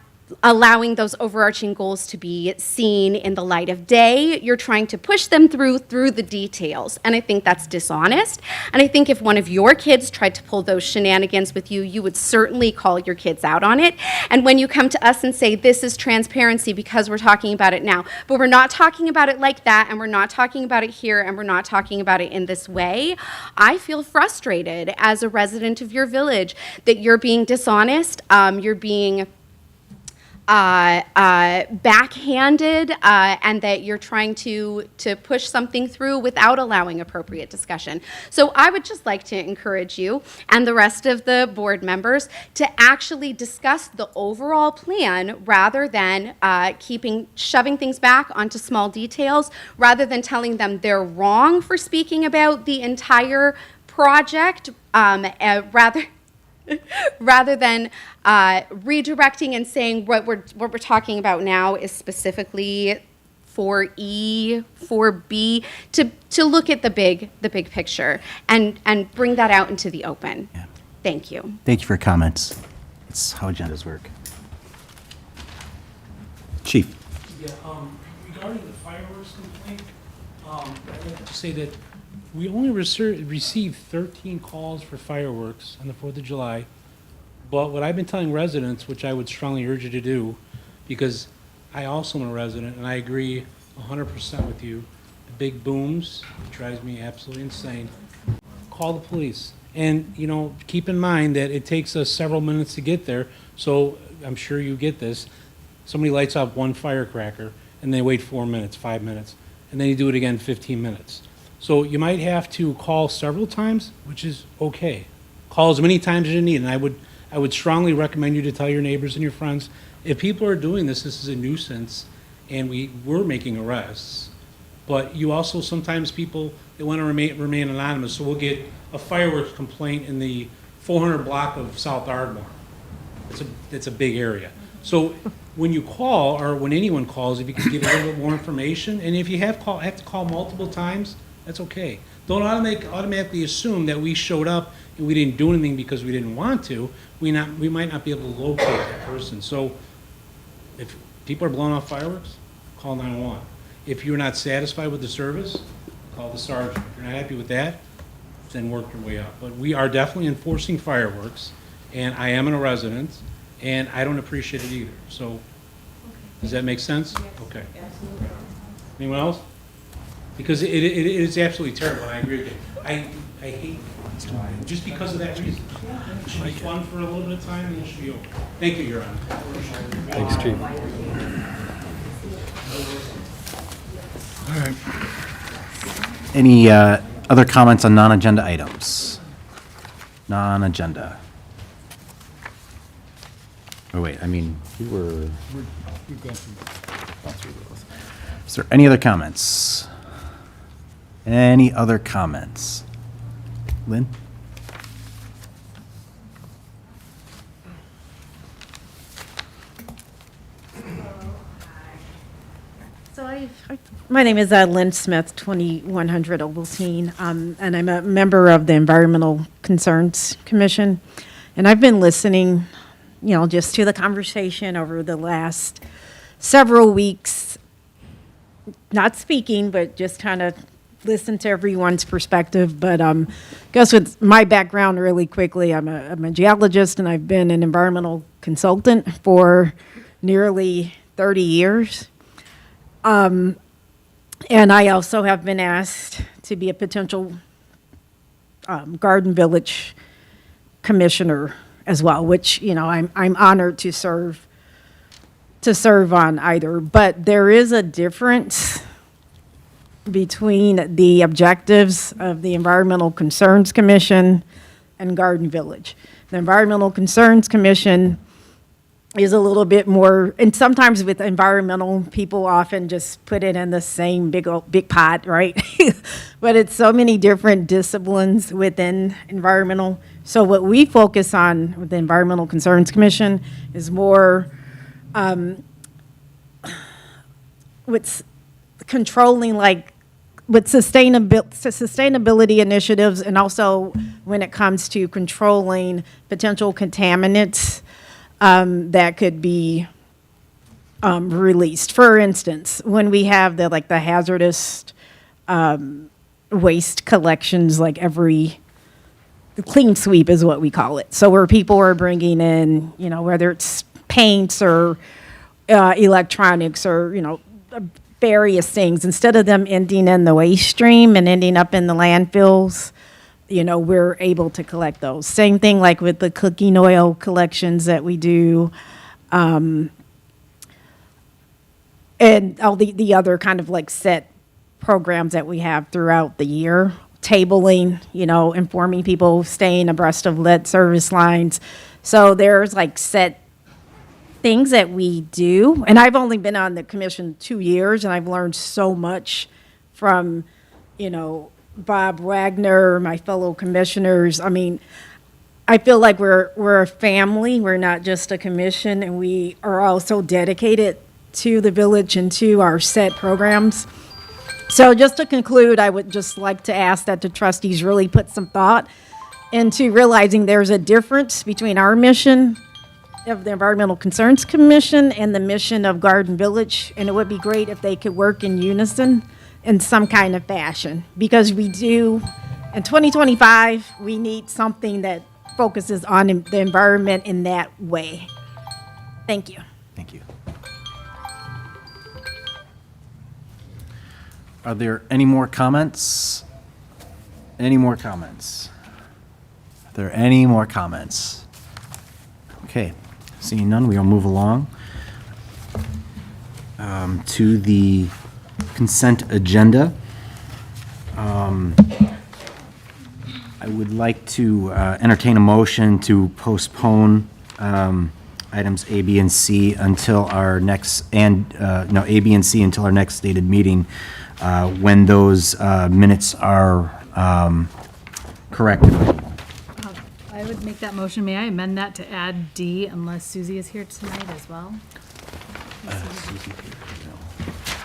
allowing those overarching goals to be seen in the light of day. You're trying to push them through the details. And I think that's dishonest. And I think if one of your kids tried to pull those shenanigans with you, you would certainly call your kids out on it. And when you come to us and say, this is transparency because we're talking about it now, but we're not talking about it like that, and we're not talking about it here, and we're not talking about it in this way, I feel frustrated as a resident of your village that you're being dishonest, you're being backhanded, and that you're trying to push something through without allowing appropriate discussion. So I would just like to encourage you and the rest of the board members to actually discuss the overall plan rather than shoving things back onto small details, rather than telling them they're wrong for speaking about the entire project, rather than redirecting and saying what we're talking about now is specifically for E, for B, to look at the big picture and bring that out into the open. Yeah. Thank you. Thank you for your comments. It's how agendas work. Chief. Yeah, regarding the fireworks complaint, I'd like to say that we only received 13 calls for fireworks on the 4th of July. But what I've been telling residents, which I would strongly urge you to do, because I also am a resident and I agree 100% with you, the big booms, it drives me absolutely insane. Call the police. And, keep in mind that it takes us several minutes to get there, so I'm sure you get this. Somebody lights off one firecracker and they wait 4 minutes, 5 minutes, and then you do it again 15 minutes. So you might have to call several times, which is okay. Call as many times as you need, and I would strongly recommend you to tell your neighbors and your friends, if people are doing this is a nuisance, and we're making arrests. But you also, sometimes people, they want to remain anonymous, so we'll get a fireworks complaint in the 400 block of South Ardmore. It's a big area. So when you call, or when anyone calls, if you can give a little bit more information, and if you have to call multiple times, that's okay. Don't automatically assume that we showed up and we didn't do anything because we didn't want to. We might not be able to locate that person. So if people are blowing off fireworks, call 911. If you're not satisfied with the service, call the sergeant. If you're not happy with that, then work your way up. But we are definitely enforcing fireworks, and I am a resident, and I don't appreciate it either. So does that make sense? Okay. Absolutely. Anyone else? because it is absolutely terrible, and I agree with you. I hate, just because of that reason. It should be fun for a little bit of time, and it should be over. Thank you, Your Honor. Thanks, Chief. Any other comments on non-agenda items? Non-agenda. Oh, wait, I mean, we were... We've gone through. Is there any other comments? Any other comments? Lynn? So my name is Lynn Smith, 2100 Ovaltine, and I'm a member of the Environmental Concerns Commission. And I've been listening, just to the conversation over the last several weeks, not speaking, but just kind of listen to everyone's perspective. But I guess with my background really quickly, I'm a geologist, and I've been an environmental consultant for nearly 30 years. And I also have been asked to be a potential Garden Village commissioner as well, which, I'm honored to serve on either. But there is a difference between the objectives of the Environmental Concerns Commission and Garden Village. The Environmental Concerns Commission is a little bit more, and sometimes with environmental, people often just put it in the same big pot, right? But it's so many different disciplines within environmental. So what we focus on with the Environmental Concerns Commission is more with controlling, like with sustainability initiatives, and also when it comes to controlling potential contaminants that could be released. For instance, when we have the hazardous waste collections, like the clean sweep is what we call it. So where people are bringing in, whether it's paints or electronics or, various things, instead of them ending in the waste stream and ending up in the landfills, we're able to collect those. Same thing like with the cooking oil collections that we do, and all the other kind of set programs that we have throughout the year. Tabling, informing people, staying abreast of lead service lines. So there's set things that we do. And I've only been on the commission 2 years, and I've learned so much from, Bob Wagner, my fellow commissioners. I mean, I feel like we're a family. We're not just a commission, and we are also dedicated to the village and to our set programs. So just to conclude, I would just like to ask that the trustees really put some thought into realizing there's a difference between our mission of the Environmental Concerns Commission and the mission of Garden Village, and it would be great if they could work in unison in some kind of fashion, because we do, in 2025, we need something that focuses on the environment in that way. Thank you. Thank you. Are there any more comments? Any more comments? Are there any more comments? Okay, seeing none, we will move along to the consent agenda. I would like to entertain a motion to postpone items A, B, and C until our next, A, B, and C until our next stated meeting, when those minutes are corrected. I would make that motion. May I amend that to add D unless Susie is here tonight as well?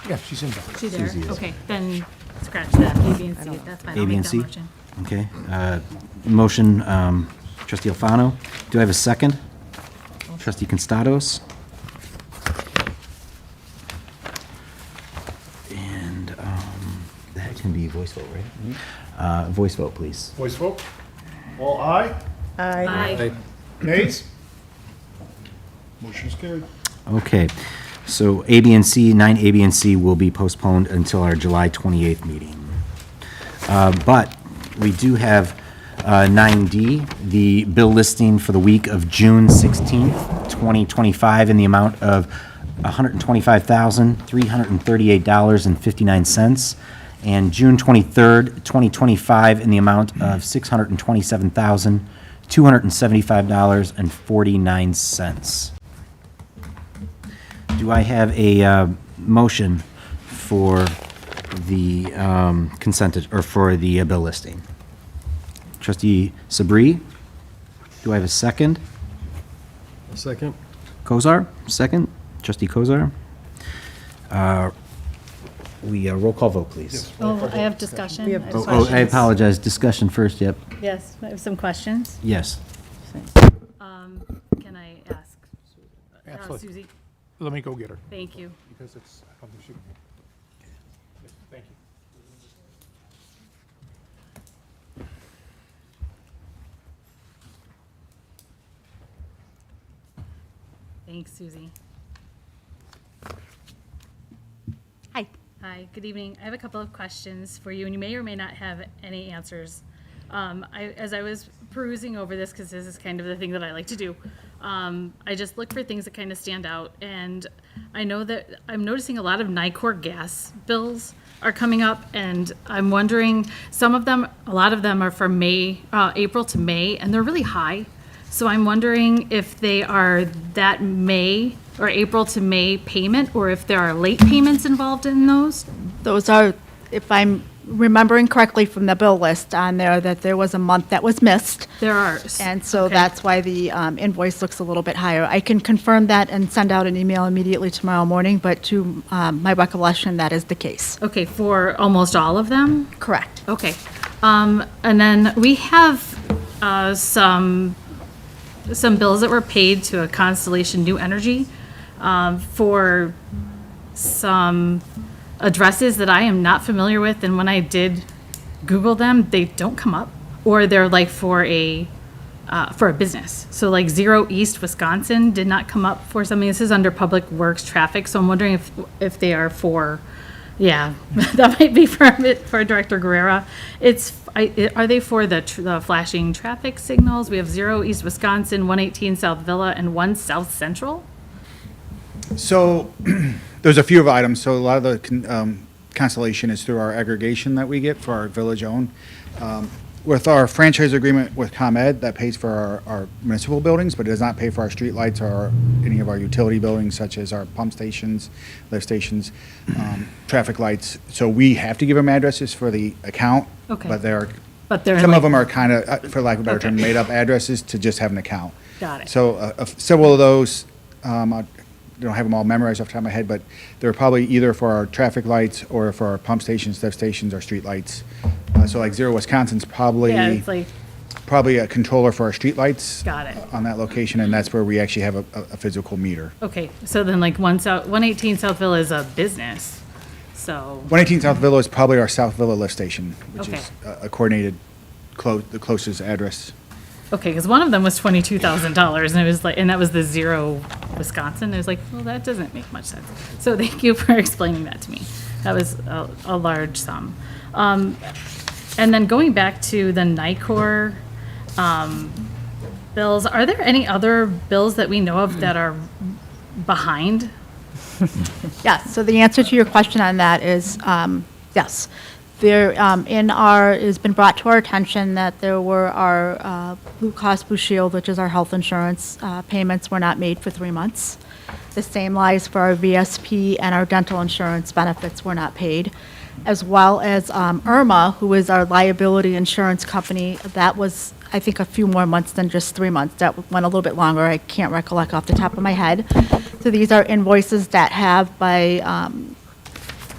Yeah, she's in there. She there? Susie is. Okay, then scratch that, A, B, and C. That's fine. A, I'll B, make and that C? motion. Okay. Motion, trustee Alfano. Do I have a second? Trustee Constados. And that can be voice vote, right? Voice vote, please. Voice vote? All aye? Aye. Nays? Motion is carried. Okay. So A, B, and C, 9A, B, and C will be postponed until our July 28th meeting. But we do have 9D, the bill listing for the week of June 16th, 2025, in the amount of $125,338.59, and June 23rd, 2025, in the amount of $627,275.49. Do I have a motion for the or for the bill listing? Trustee Sabri, do I have a second? A second. Kozar, second. Trustee Kozar. Roll call vote, please. Oh, I have discussion. I have Oh, I questions. apologize. Discussion first, yep. Yes, I have some questions. Yes. Can I ask? Absolutely. Susie, Let me go get her. thank you. Because it's, I don't think she can. Thank you. Thanks, Susie. Hi. Hi, good evening. I have a couple of questions for you, and you may or may not have any answers. As I was perusing over this, because this is kind of the thing that I like to do, I just look for things that kind of stand out. And I know that I'm noticing a lot of NICOR gas bills are coming up, and I'm wondering, a lot of them are from April to May, and they're really high. So I'm wondering if they are that May or April to May payment, or if there are late payments involved in those? Those are, if I'm remembering correctly from the bill list on there, that there was a month that was missed. There are. And so that's why the invoice looks a little bit higher. I can confirm that and send out an email immediately tomorrow morning, but to my recollection, that is the case. Okay, for almost all of them? Correct. Okay. And then we have some bills that were paid to a Constellation New Energy for some addresses that I am not familiar with, and when I did Google them, they don't come up, or they're like for a business. So like 0 East Wisconsin did not come up for something. This is under Public Works Traffic, so I'm wondering if they are for, yeah, that might be for Director Guerrera. Are they for the flashing traffic signals? We have 0 East Wisconsin, 118 South Villa, and 1 South Central. So there's a few of items. So a lot of the Constellation is through our aggregation that we get for our village owned. With our franchise agreement with ComEd, that pays for our municipal buildings, but it does not pay for our streetlights or any of our utility buildings, such as our pump stations, lift stations, traffic lights. So we have to give them addresses for the account, Okay. but they're some like- of them are kind of, for lack of a better term, Okay. made up addresses to just have an account. Got it. So several of those, I don't have them all memorized off the top of my head, but they're probably either for our traffic lights or for our pump stations, lift stations, or street lights. So like 0 Wisconsin's probably Yeah, it's like, probably a controller for our street lights got it. on that location, and that's where we actually have a physical meter. Okay, so then like 118 South Villa is a business, so. 118 South Villa is probably our South Villa lift station, which Okay. is a coordinated, the closest address. Okay, because one of them was $22,000, and it was like, and that was the 0 Wisconsin. I was like, well, that doesn't make much sense. So thank you for explaining that to me. That was a large sum. And then going back to the NICOR bills, are there any other bills that we know of that are behind? Yeah, so the answer to your question on that is yes. There, it's been brought to our attention that there were our Blue Cross Blue Shield, which is our health insurance, payments were not made for 3 months. The same lies for our VSP, and our dental insurance benefits were not paid, as well as IRMA, who is our liability insurance company. That was, I think, a few more months than just 3 months. That went a little bit longer. I can't recollect off the top of my head. So these are invoices that have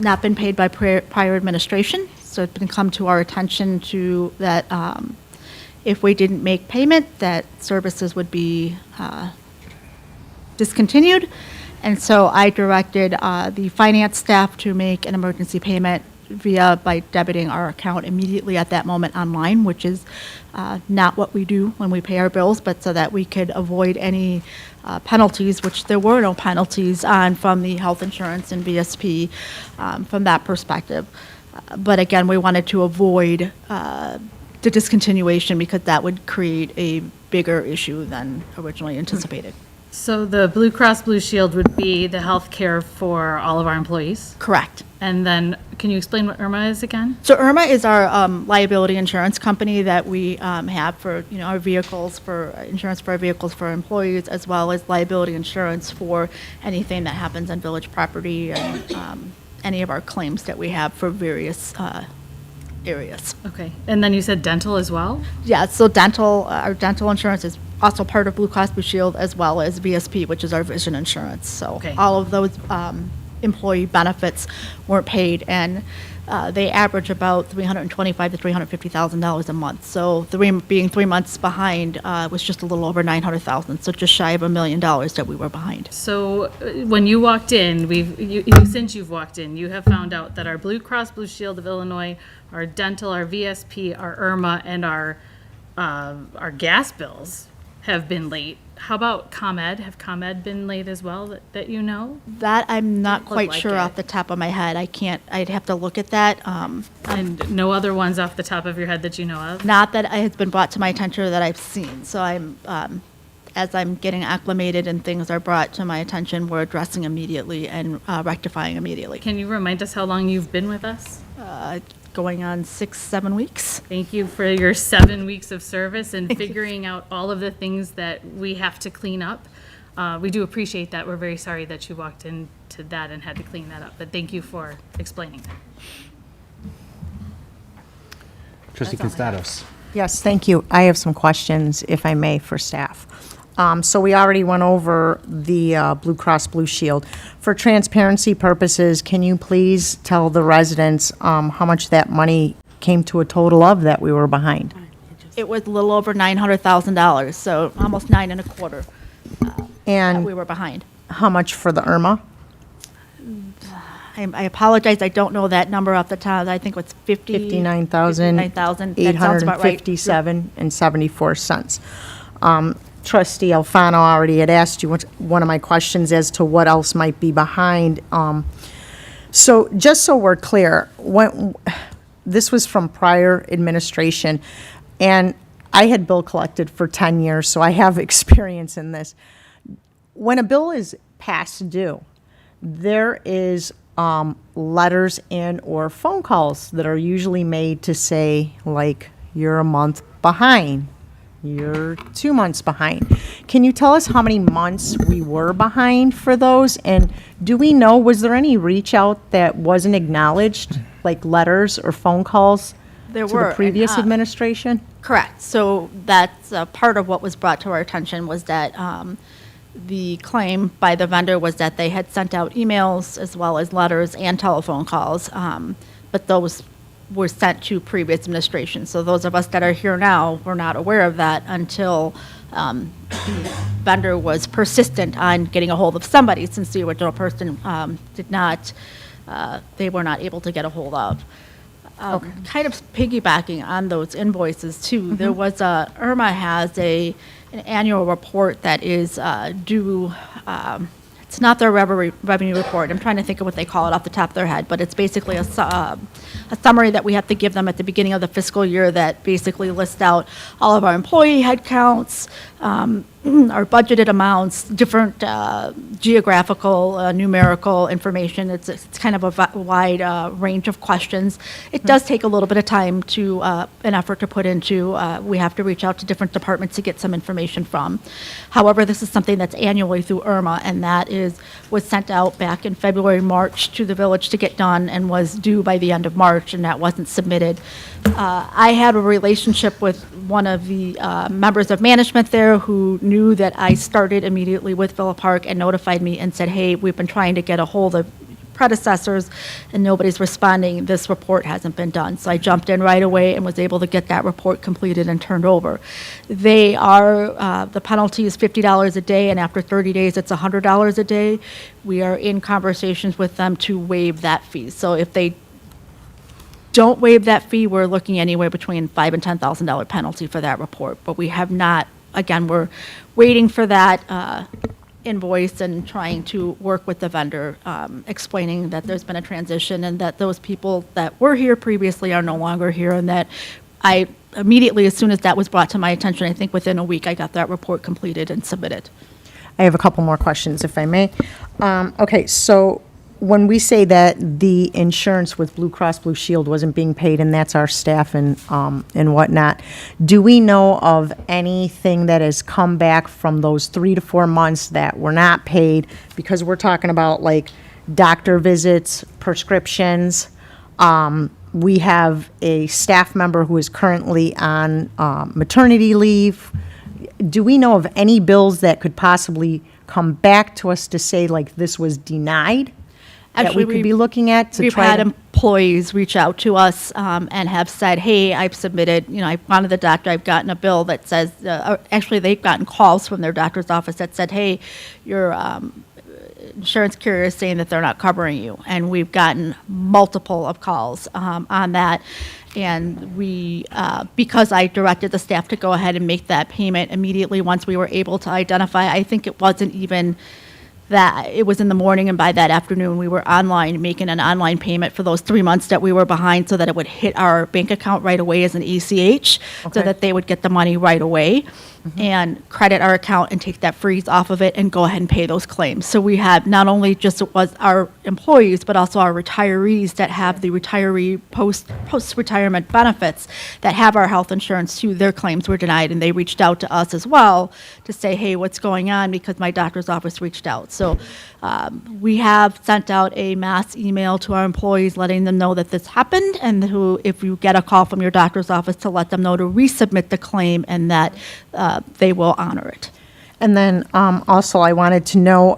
not been paid by prior administration. So it's been come to our attention that if we didn't make payment, that services would be discontinued. And so I directed the finance staff to make an emergency payment by debiting our account immediately at that moment online, which is not what we do when we pay our bills, but so that we could avoid any penalties, which there were no penalties on from the health insurance and VSP from that perspective. But again, we wanted to avoid the discontinuation because that would create a bigger issue than originally anticipated. So the Blue Cross Blue Shield would be the health care for all of our employees? Correct. And then, can you explain what IRMA is again? So IRMA is our liability insurance company that we have for, our vehicles, for insurance for our vehicles for our employees, as well as liability insurance for anything that happens on village property and any of our claims that we have for various areas. Okay. And then you said dental as well? Yeah, so our dental insurance is also part of Blue Cross Blue Shield, as well as VSP, which is our vision insurance. So Okay. all of those employee benefits weren't paid, and they average about $325,000 to $350,000 a month. So being 3 months behind was just a little over $900,000, so just shy of $1 million that we were behind. So when you walked in, since you've walked in, you have found out that our Blue Cross Blue Shield of Illinois, our dental, our VSP, our IRMA, and our gas bills have been late. How about ComEd? Have ComEd been late as well that you know? That I'm not Look quite like sure it. off the top of my head. I'd have to look at that. And no other ones off the top of your head that you know of? Not that it has been brought to my attention or that I've seen. So as I'm getting acclimated and things are brought to my attention, we're addressing immediately and rectifying immediately. Can you remind us how long you've been with us? Going on 6-7 weeks. Thank you for your 7 weeks of service and figuring out all of the things that we have to clean up. We do appreciate that. We're very sorry that you walked into that and had to clean that up, but thank you for explaining that. Trustee Constados. Yes, thank you. I have some questions, if I may, for staff. So we already went over the Blue Cross Blue Shield. For transparency purposes, can you please tell the residents how much that money came to a total of that we were behind? It was a little over $900,000, so almost 9.25 that And we were behind. how much for the IRMA? I apologize, I don't know that number off the top. I think it's $59,000. That sounds about right. $59,857.74. Trustee Alfano already had asked you one of my questions as to what else might be behind. So just so we're clear, this was from prior administration, and I had bill collected for 10 years, so I have experience in this. When a bill is past due, there is letters and or phone calls that are usually made to say, like, you're a month behind, you're 2 months behind. Can you tell us how many months we were behind for those? And do we know, was there any reach out that wasn't acknowledged, like letters or phone calls There to were, the previous and, administration? Correct. So that's part of what was brought to our attention was that the claim by the vendor was that they had sent out emails as well as letters and telephone calls, but those were sent to previous administration. So those of us that are here now were not aware of that until the vendor was persistent on getting a hold of somebody, since the original person they were not able to get a hold of. Kind of piggybacking on those invoices too, there was IRMA has an annual report that is due. It's not their revenue report. I'm trying to think of what they call it off the top of their head, but it's basically a summary that we have to give them at the beginning of the fiscal year that basically lists out all of our employee headcounts, our budgeted amounts, different geographical, numerical information. It's kind of a wide range of questions. It does take a little bit of time to, an effort to put into. We have to reach out to different departments to get some information from. However, this is something that's annually through IRMA, and that was sent out back in February, March to the village to get done and was due by the end of March, and that wasn't submitted. I had a relationship with one of the members of management there who knew that I started immediately with Villa Park and notified me and said, hey, we've been trying to get a hold of predecessors and nobody's responding. This report hasn't been done. So I jumped in right away and was able to get that report completed and turned over. They are, the penalty is $50 a day, and after 30 days, it's $100 a day. We are in conversations with them to waive that fee. So if they don't waive that fee, we're looking anywhere between $5,000 and $10,000 penalty for that report. But we have not, again, we're waiting for that invoice and trying to work with the vendor, explaining that there's been a transition and that those people that were here previously are no longer here, and that I immediately, as soon as that was brought to my attention, I think within a week, I got that report completed and submitted. I have a couple more questions, if I may. Okay, so when we say that the insurance with Blue Cross Blue Shield wasn't being paid, and that's our staff and whatnot, do we know of anything that has come back from those 3 to 4 months that were not paid? Because we're talking about like doctor visits, prescriptions. We have a staff member who is currently on maternity leave. Do we know of any bills that could possibly come back to us to say like this was denied? That we could be looking at to we've try had to... employees reach out to us and have said, hey, I've submitted, I've gone to the doctor, I've gotten a bill that says, actually, they've gotten calls from their doctor's office that said, hey, your insurance carrier is saying that they're not covering you. And we've gotten multiple of calls on that. And we, because I directed the staff to go ahead and make that payment immediately once we were able to identify, I think it wasn't even that, it was in the morning, and by that afternoon, we were online, making an online payment for those 3 months that we were behind so that it would hit our bank account right away as an ACH, so Okay. that they would get the money right away and credit our account and take that freeze off of it and go ahead and pay those claims. So we have not only just was our employees, but also our retirees that have the retiree post-retirement benefits that have our health insurance too. Their claims were denied, and they reached out to us as well to say, hey, what's going on? Because my doctor's office reached out. So we have sent out a mass email to our employees letting them know that this happened, and who, if you get a call from your doctor's office, to let them know to resubmit the claim and that they will honor it. And then also I wanted to know,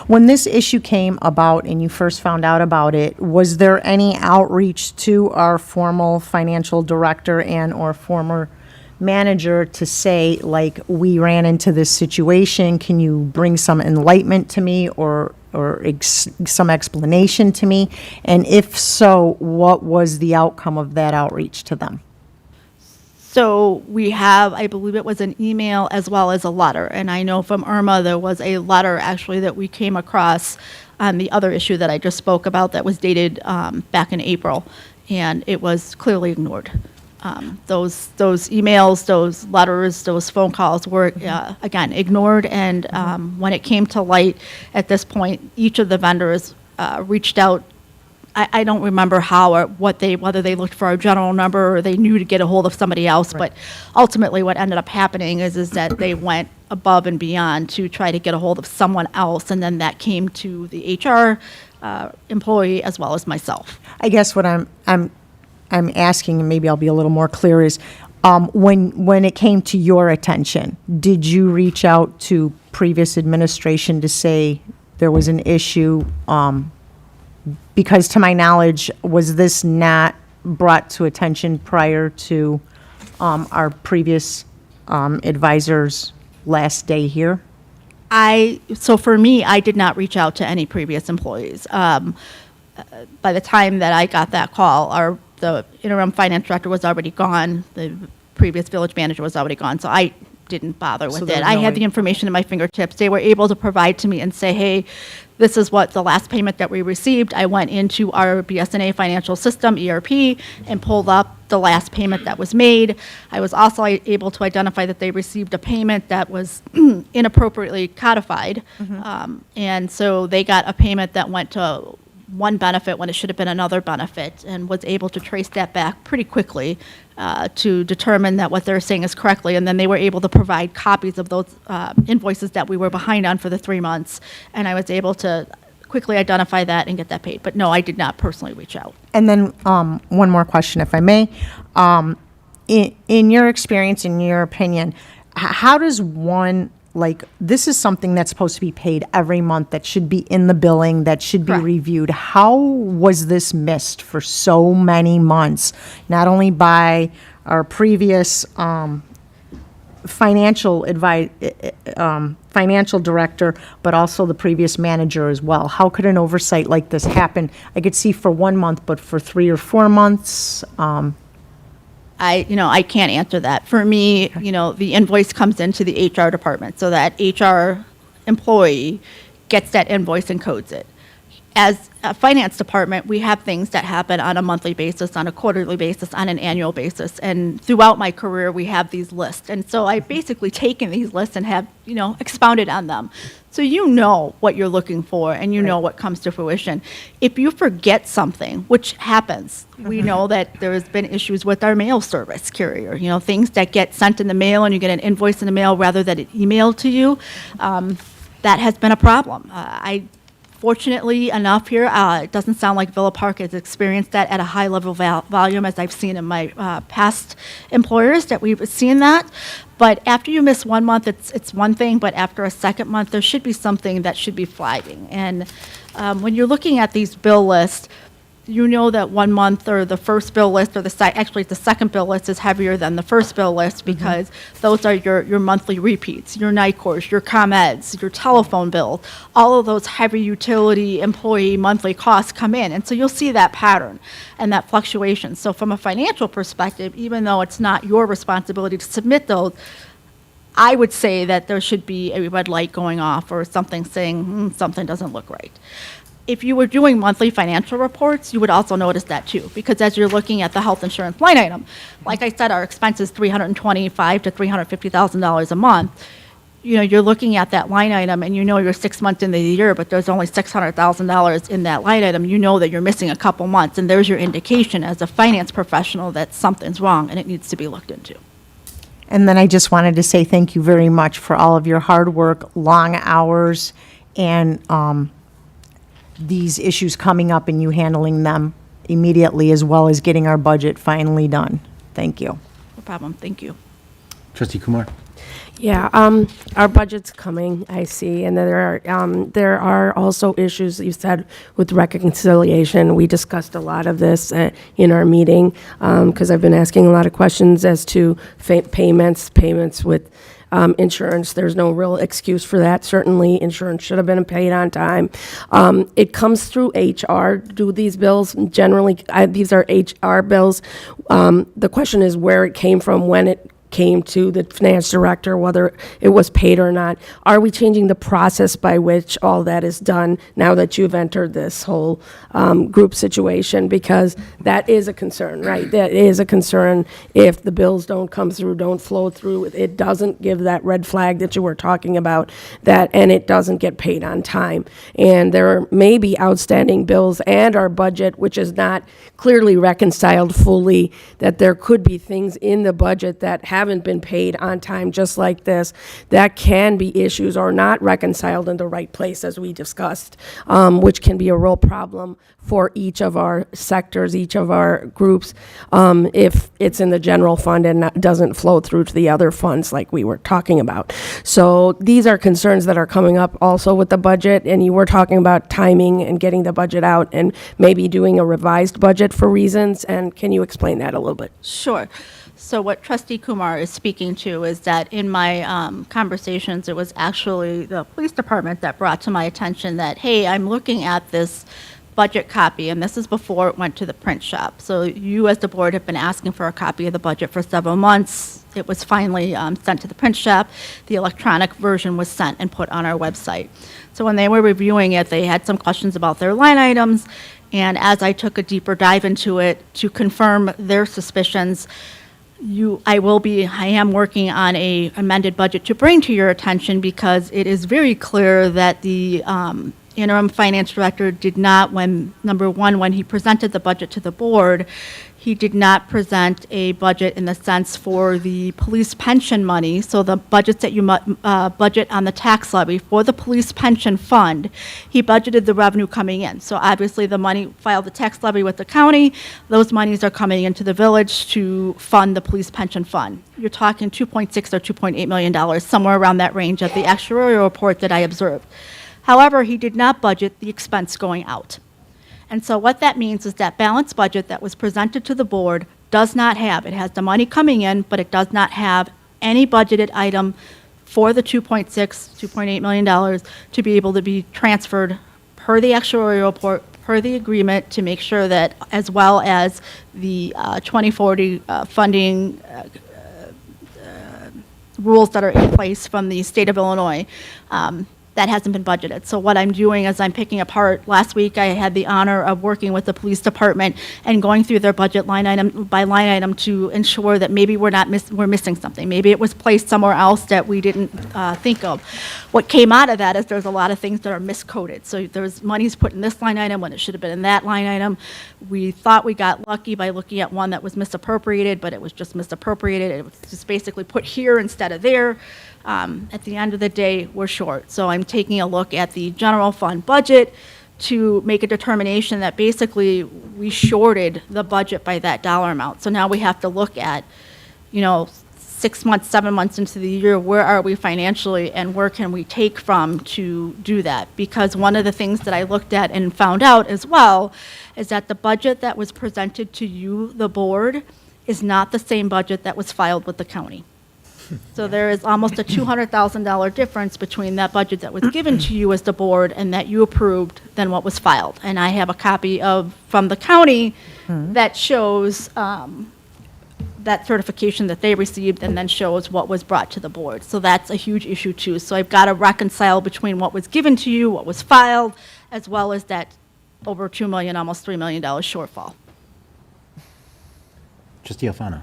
when this issue came about and you first found out about it, was there any outreach to our formal financial director and or former manager to say, like, we ran into this situation, can you bring some enlightenment to me or some explanation to me? And if so, what was the outcome of that outreach to them? So we have, I believe it was an email as well as a letter. And I know from Irma, there was a letter actually that we came across on the other issue that I just spoke about that was dated back in April. And it was clearly ignored. Those emails, those letters, those phone calls were, again, ignored. And when it came to light at this point, each of the vendors reached out. I don't remember how or whether they looked for our general number or they knew to get a hold of somebody else. Right. But ultimately what ended up happening is that they went above and beyond to try to get a hold of someone else. And then that came to the HR employee as well as myself. I guess what I'm asking, and maybe I'll be a little more clear, is when it came to your attention, did you reach out to previous administration to say there was an issue? Because to my knowledge, was this not brought to attention prior to our previous advisor's last day here? So for me, I did not reach out to any previous employees. By the time that I got that call, the interim finance director was already gone. The previous village manager was already gone. So I didn't bother with it. I had the information at my fingertips. They were able to provide to me and say, hey, this is what the last payment that we received. I went into our BSNA financial system, ERP, and pulled up the last payment that was made. I was also able to identify that they received a payment that was inappropriately codified. And so they got a payment that went to one benefit when it should have been another benefit, and was able to trace that back pretty quickly to determine that what they're saying is correctly. And then they were able to provide copies of those invoices that we were behind on for the 3 months. And I was able to quickly identify that and get that paid. But no, I did not personally reach out. And then one more question, if I may. In your experience, in your opinion, how does one, like, this is something that's supposed to be paid every month, that should be in the billing, that should be reviewed. How was this missed for so many months, not only by our previous financial director, but also the previous manager as well. How could an oversight like this happen? I could see for 1 month, but for 3 or 4 months? I can't answer that. For me, the invoice comes into the HR department, so that HR employee gets that invoice and codes it. As a finance department, we have things that happen on a monthly basis, on a quarterly basis, on an annual basis. And throughout my career, we have these lists. And so I've basically taken these lists and have, expounded on them. So you know what you're looking for and you know what comes to fruition. If you forget something, which happens, we know that there's been issues with our mail service carrier, things that get sent in the mail and you get an invoice in the mail rather than it emailed to you. That has been a problem. Fortunately enough here, it doesn't sound like Villa Park has experienced that at a high level volume as I've seen in my past employers that we've seen that. But after you miss 1 month, it's one thing, but after a second month, there should be something that should be flagging. And when you're looking at these bill lists, you know that 1 month or the first bill list or the second bill list is heavier than the first bill list because those are your monthly repeats, your NICORs, your ComEds, your telephone bill, all of those heavy utility employee monthly costs come in. And so you'll see that pattern and that fluctuation. So from a financial perspective, even though it's not your responsibility to submit those, I would say that there should be a red light going off or something saying something doesn't look right. If you were doing monthly financial reports, you would also notice that too, because as you're looking at the health insurance line item, like I said, our expense is $325,000 to $350,000 a month. You're looking at that line item and you're 6 months into the year, but there's only $600,000 in that line item. You know that you're missing a couple months, and there's your indication as a finance professional that something's wrong and it needs to be looked into. And then I just wanted to say thank you very much for all of your hard work, long hours, and these issues coming up and you handling them immediately, as well as getting our budget finally done. Thank you. No problem. Thank you. Trustee Kumar? Yeah, our budget's coming, I see, and there are also issues you said with reconciliation. We discussed a lot of this in our meeting because I've been asking a lot of questions as to payments with insurance. There's no real excuse for that. Certainly, insurance should have been paid on time. It comes through HR. Do these bills generally? These are HR bills. The question is where it came from, when it came to the finance director, whether it was paid or not. Are we changing the process by which all that is done now that you've entered this whole group situation? Because that is a concern, right? That is a concern if the bills don't come through, don't flow through. It doesn't give that red flag that you were talking about, and it doesn't get paid on time. And there may be outstanding bills and our budget, which is not clearly reconciled fully, that there could be things in the budget that haven't been paid on time, just like this, that can be issues or not reconciled in the right place, as we discussed, which can be a real problem for each of our sectors, each of our groups, if it's in the general fund and doesn't flow through to the other funds like we were talking about. So these are concerns that are coming up also with the budget, and you were talking about timing and getting the budget out and maybe doing a revised budget for reasons, and can you explain that a little bit? Sure. So what Trustee Kumar is speaking to is that in my conversations, it was actually the police department that brought to my attention that, hey, I'm looking at this budget copy, and this is before it went to the print shop. So you as the board have been asking for a copy of the budget for several months. It was finally sent to the print shop. The electronic version was sent and put on our website. So when they were reviewing it, they had some questions about their line items, and as I took a deeper dive into it to confirm their suspicions, I am working on a amended budget to bring to your attention, because it is very clear that the interim finance director did not, when he presented the budget to the board, he did not present a budget in the sense for the police pension money. So the budgets that you budget on the tax levy for the police pension fund, he budgeted the revenue coming in. So obviously the money filed the tax levy with the county, those monies are coming into the village to fund the police pension fund. You're talking $2.6 or $2.8 million, somewhere around that range of the actuarial report that I observed. However, he did not budget the expense going out. And so what that means is that balanced budget that was presented to the board does not have, it has the money coming in, but it does not have any budgeted item for the $2.8 million to be able to be transferred per the actuarial report, per the agreement, to make sure that, as well as the 2040 funding rules that are in place from the state of Illinois, that hasn't been budgeted. So what I'm doing is I'm picking apart. Last week, I had the honor of working with the police department and going through their budget line item by line item to ensure that maybe we're missing something. Maybe it was placed somewhere else that we didn't think of. What came out of that is there's a lot of things that are miscoded. So there's monies put in this line item when it should have been in that line item. We thought we got lucky by looking at one that was misappropriated, but it was just misappropriated. It was just basically put here instead of there. At the end of the day, we're short. So I'm taking a look at the general fund budget to make a determination that basically we shorted the budget by that dollar amount. So now we have to look at, 6 months, 7 months into the year, where are we financially and where can we take from to do that? Because one of the things that I looked at and found out as well is that the budget that was presented to you, the board, is not the same budget that was filed with the county. So there is almost a $200,000 difference between that budget that was given to you as the board and that you approved than what was filed. And I have a copy from the county that shows that certification that they received and then shows what was brought to the board. So that's a huge issue too. So I've got to reconcile between what was given to you, what was filed, as well as that over $2 million, almost $3 million shortfall. Trustee Alfano.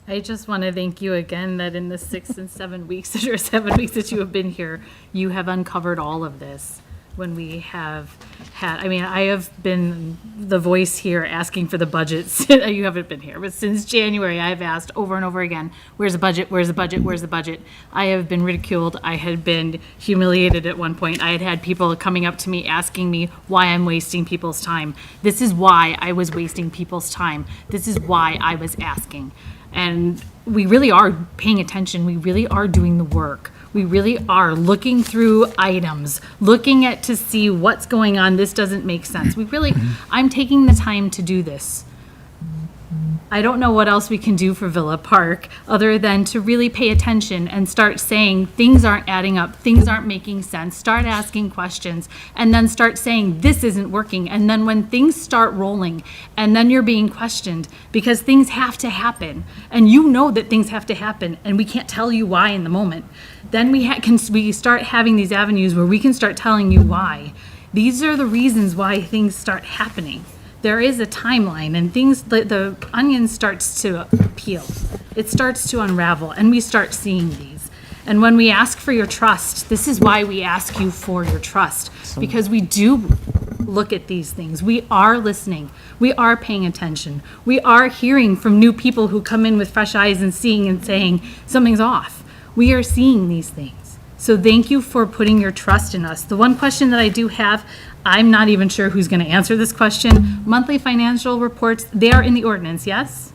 I just want to thank you again that in the 6 and 7 weeks, or 7 weeks that you have been here, you have uncovered all of this. When we have had, I have been the voice here asking for the budget. You haven't been here, but since January, I've asked over and over again, where's the budget, where's the budget, where's the budget? I have been ridiculed. I had been humiliated at one point. I had had people coming up to me asking me why I'm wasting people's time. This is why I was wasting people's time. This is why I was asking. And we really are paying attention. We really are doing the work. We really are looking through items, looking at to see what's going on. This doesn't make sense. I'm taking the time to do this. I don't know what else we can do for Villa Park other than to really pay attention and start saying things aren't adding up, things aren't making sense, start asking questions, and then start saying this isn't working. And then when things start rolling and then you're being questioned because things have to happen and you know that things have to happen and we can't tell you why in the moment, then we start having these avenues where we can start telling you why. These are the reasons why things start happening. There is a timeline and things, the onion starts to peel. It starts to unravel and we start seeing these. And when we ask for your trust, this is why we ask you for your trust, because we do look at these things. We are listening. We are paying attention. We are hearing from new people who come in with fresh eyes and seeing and saying something's off. We are seeing these things. So thank you for putting your trust in us. The one question that I do have, I'm not even sure who's going to answer this question. Monthly financial reports, they are in the ordinance, yes?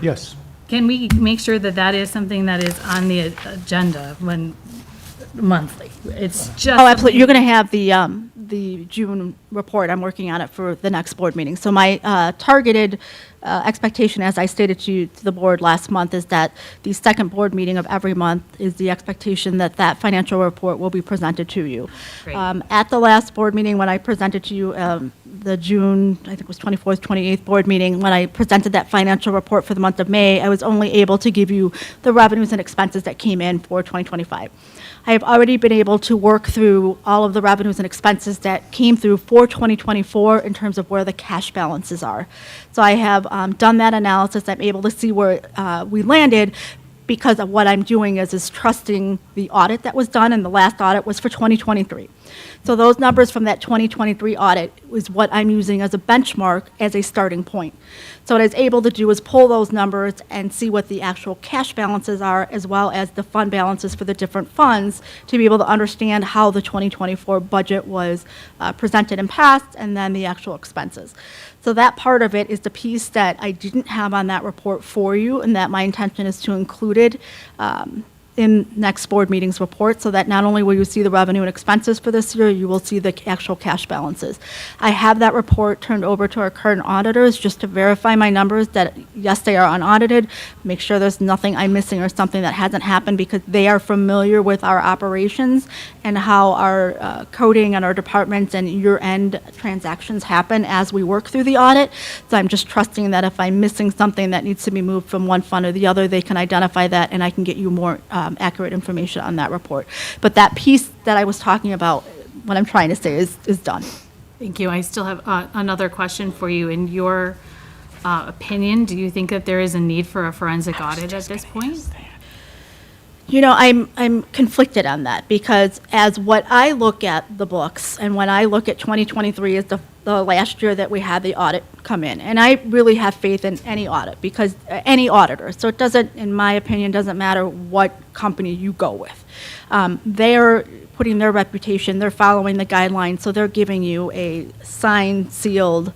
Yes. Can we make sure that that is something that is on the agenda when monthly? It's just. Oh, absolutely. You're going to have the June report. I'm working on it for the next board meeting. So my targeted expectation, as I stated to the board last month, is that the second board meeting of every month is the expectation that that financial report will be presented to you. Great. At the last board meeting, when I presented to you the June, I think it was 24th, 28th board meeting, when I presented that financial report for the month of May, I was only able to give you the revenues and expenses that came in for 2025. I have already been able to work through all of the revenues and expenses that came through for 2024 in terms of where the cash balances are. So I have done that analysis. I'm able to see where we landed, because of what I'm doing is trusting the audit that was done, and the last audit was for 2023. So those numbers from that 2023 audit is what I'm using as a benchmark, as a starting point. So what I was able to do is pull those numbers and see what the actual cash balances are, as well as the fund balances for the different funds, to be able to understand how the 2024 budget was presented and passed, and then the actual expenses. So that part of it is the piece that I didn't have on that report for you, and that my intention is to include it in next board meeting's report, so that not only will you see the revenue and expenses for this year, you will see the actual cash balances. I have that report turned over to our current auditors just to verify my numbers that, yes, they are unaudited, make sure there's nothing I'm missing or something that hasn't happened, because they are familiar with our operations and how our coding and our departments and year-end transactions happen as we work through the audit. So I'm just trusting that if I'm missing something that needs to be moved from one fund or the other, they can identify that, and I can get you more accurate information on that report. But that piece that I was talking about, what I'm trying to say is done. Thank you. I still have another question for you. In your opinion, do you think that there is a need for a forensic audit at this point? You know, I'm conflicted on that, because as what I look at the books, and when I look at 2023 as the last year that we had the audit come in, and I really have faith in any audit, because any auditor, so it doesn't, in my opinion, doesn't matter what company you go with. They're putting their reputation, they're following the guidelines, so they're giving you a signed, sealed,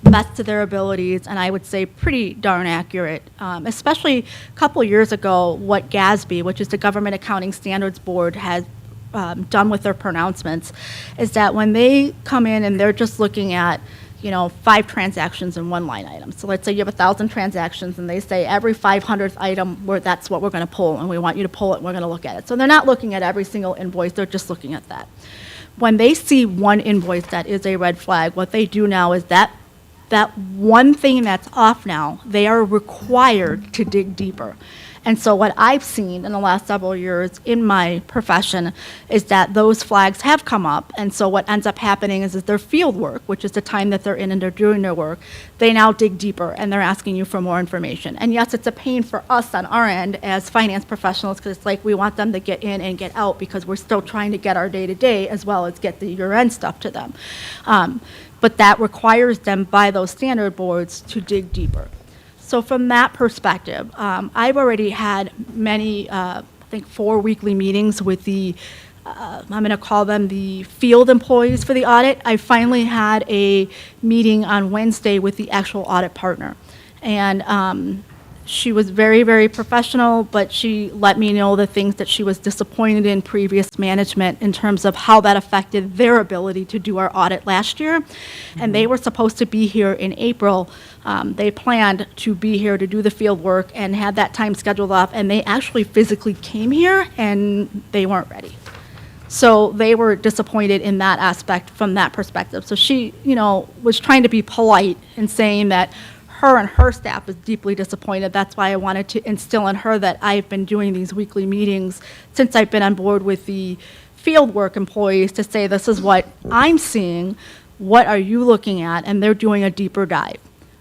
best to their abilities, and I would say pretty darn accurate. Especially a couple years ago, what GASB, which is the Government Accounting Standards Board, has done with their pronouncements, is that when they come in and they're just looking at, 5 transactions in one line item. So let's say you have 1,000 transactions, and they say every 500th item, that's what we're going to pull, and we want you to pull it, and we're going to look at it. So they're not looking at every single invoice, they're just looking at that. When they see one invoice that is a red flag, what they do now is that one thing that's off now, they are required to dig deeper. And so what I've seen in the last several years in my profession is that those flags have come up. And so what ends up happening is their field work, which is the time that they're in and they're doing their work, they now dig deeper and they're asking you for more information. And yes, it's a pain for us on our end as finance professionals, because it's like we want them to get in and get out, because we're still trying to get our day-to-day as well as get the year-end stuff to them. But that requires them by those standard boards to dig deeper. So from that perspective, I've already had many, I think 4 weekly meetings with the, I'm going to call them the field employees for the audit. I finally had a meeting on Wednesday with the actual audit partner. And she was very, very professional, but she let me know the things that she was disappointed in previous management in terms of how that affected their ability to do our audit last year. And they were supposed to be here in April. They planned to be here to do the field work and had that time scheduled off, and they actually physically came here and they weren't ready. So they were disappointed in that aspect from that perspective. So she, was trying to be polite and saying that her and her staff is deeply disappointed. That's why I wanted to instill in her that I've been doing these weekly meetings since I've been on board with the fieldwork employees to say, this is what I'm seeing, what are you looking at, and they're doing a deeper dive.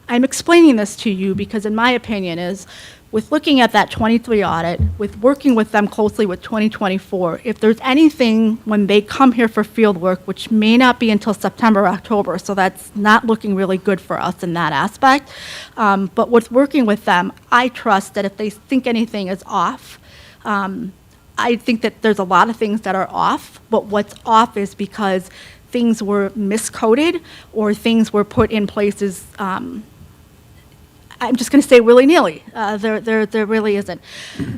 I'm explaining this to you because in my opinion is, with looking at that 23 audit, with working with them closely with 2024, if there's anything when they come here for field work, which may not be until September, October, so that's not looking really good for us in that aspect. But with working with them, I trust that if they think anything is off, I think that there's a lot of things that are off, but what's off is because things were miscoded or things were put in places, I'm just going to say willy-nilly. There really isn't.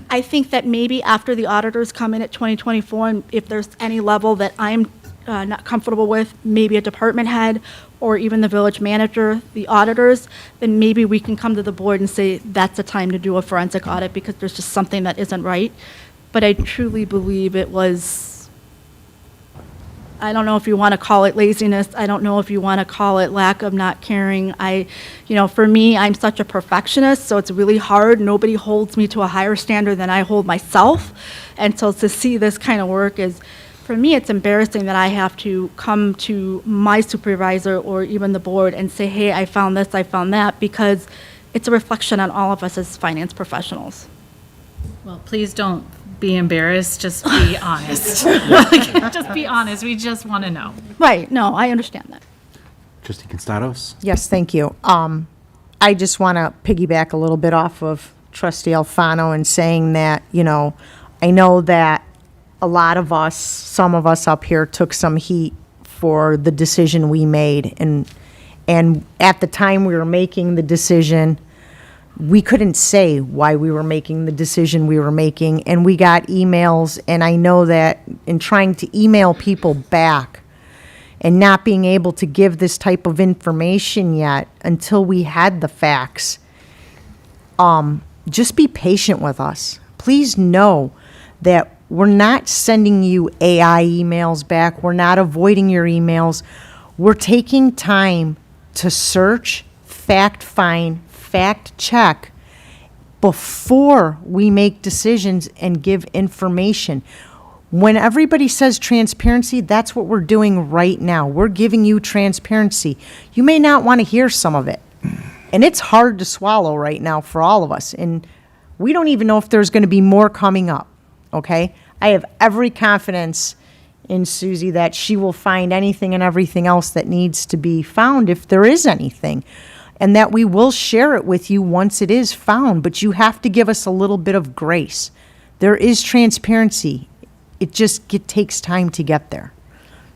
I think that maybe after the auditors come in at 2024, and if there's any level that I'm not comfortable with, maybe a department head or even the village manager, the auditors, then maybe we can come to the board and say that's the time to do a forensic audit because there's just something that isn't right. But I truly believe it was, I don't know if you want to call it laziness. I don't know if you want to call it lack of not caring. For me, I'm such a perfectionist, so it's really hard. Nobody holds me to a higher standard than I hold myself. And so to see this kind of work is, for me, it's embarrassing that I have to come to my supervisor or even the board and say, hey, I found this, I found that, because it's a reflection on all of us as finance professionals. Well, please don't be embarrassed, just be honest. Just be honest, we just want to know. Right, no, I understand that. Trustee Constados? Yes, thank you. I just want to piggyback a little bit off of Trustee Alfano and saying that, I know that a lot of us, some of us up here took some heat for the decision we made. And at the time we were making the decision, we couldn't say why we were making the decision we were making, and we got emails, and I know that in trying to email people back and not being able to give this type of information yet until we had the facts, just be patient with us. Please know that we're not sending you AI emails back. We're not avoiding your emails. We're taking time to search, fact find, fact check before we make decisions and give information. When everybody says transparency, that's what we're doing right now. We're giving you transparency. You may not want to hear some of it. And it's hard to swallow right now for all of us. And we don't even know if there's going to be more coming up, okay? I have every confidence in Susie that she will find anything and everything else that needs to be found if there is anything. And that we will share it with you once it is found, but you have to give us a little bit of grace. There is transparency. It takes time to get there.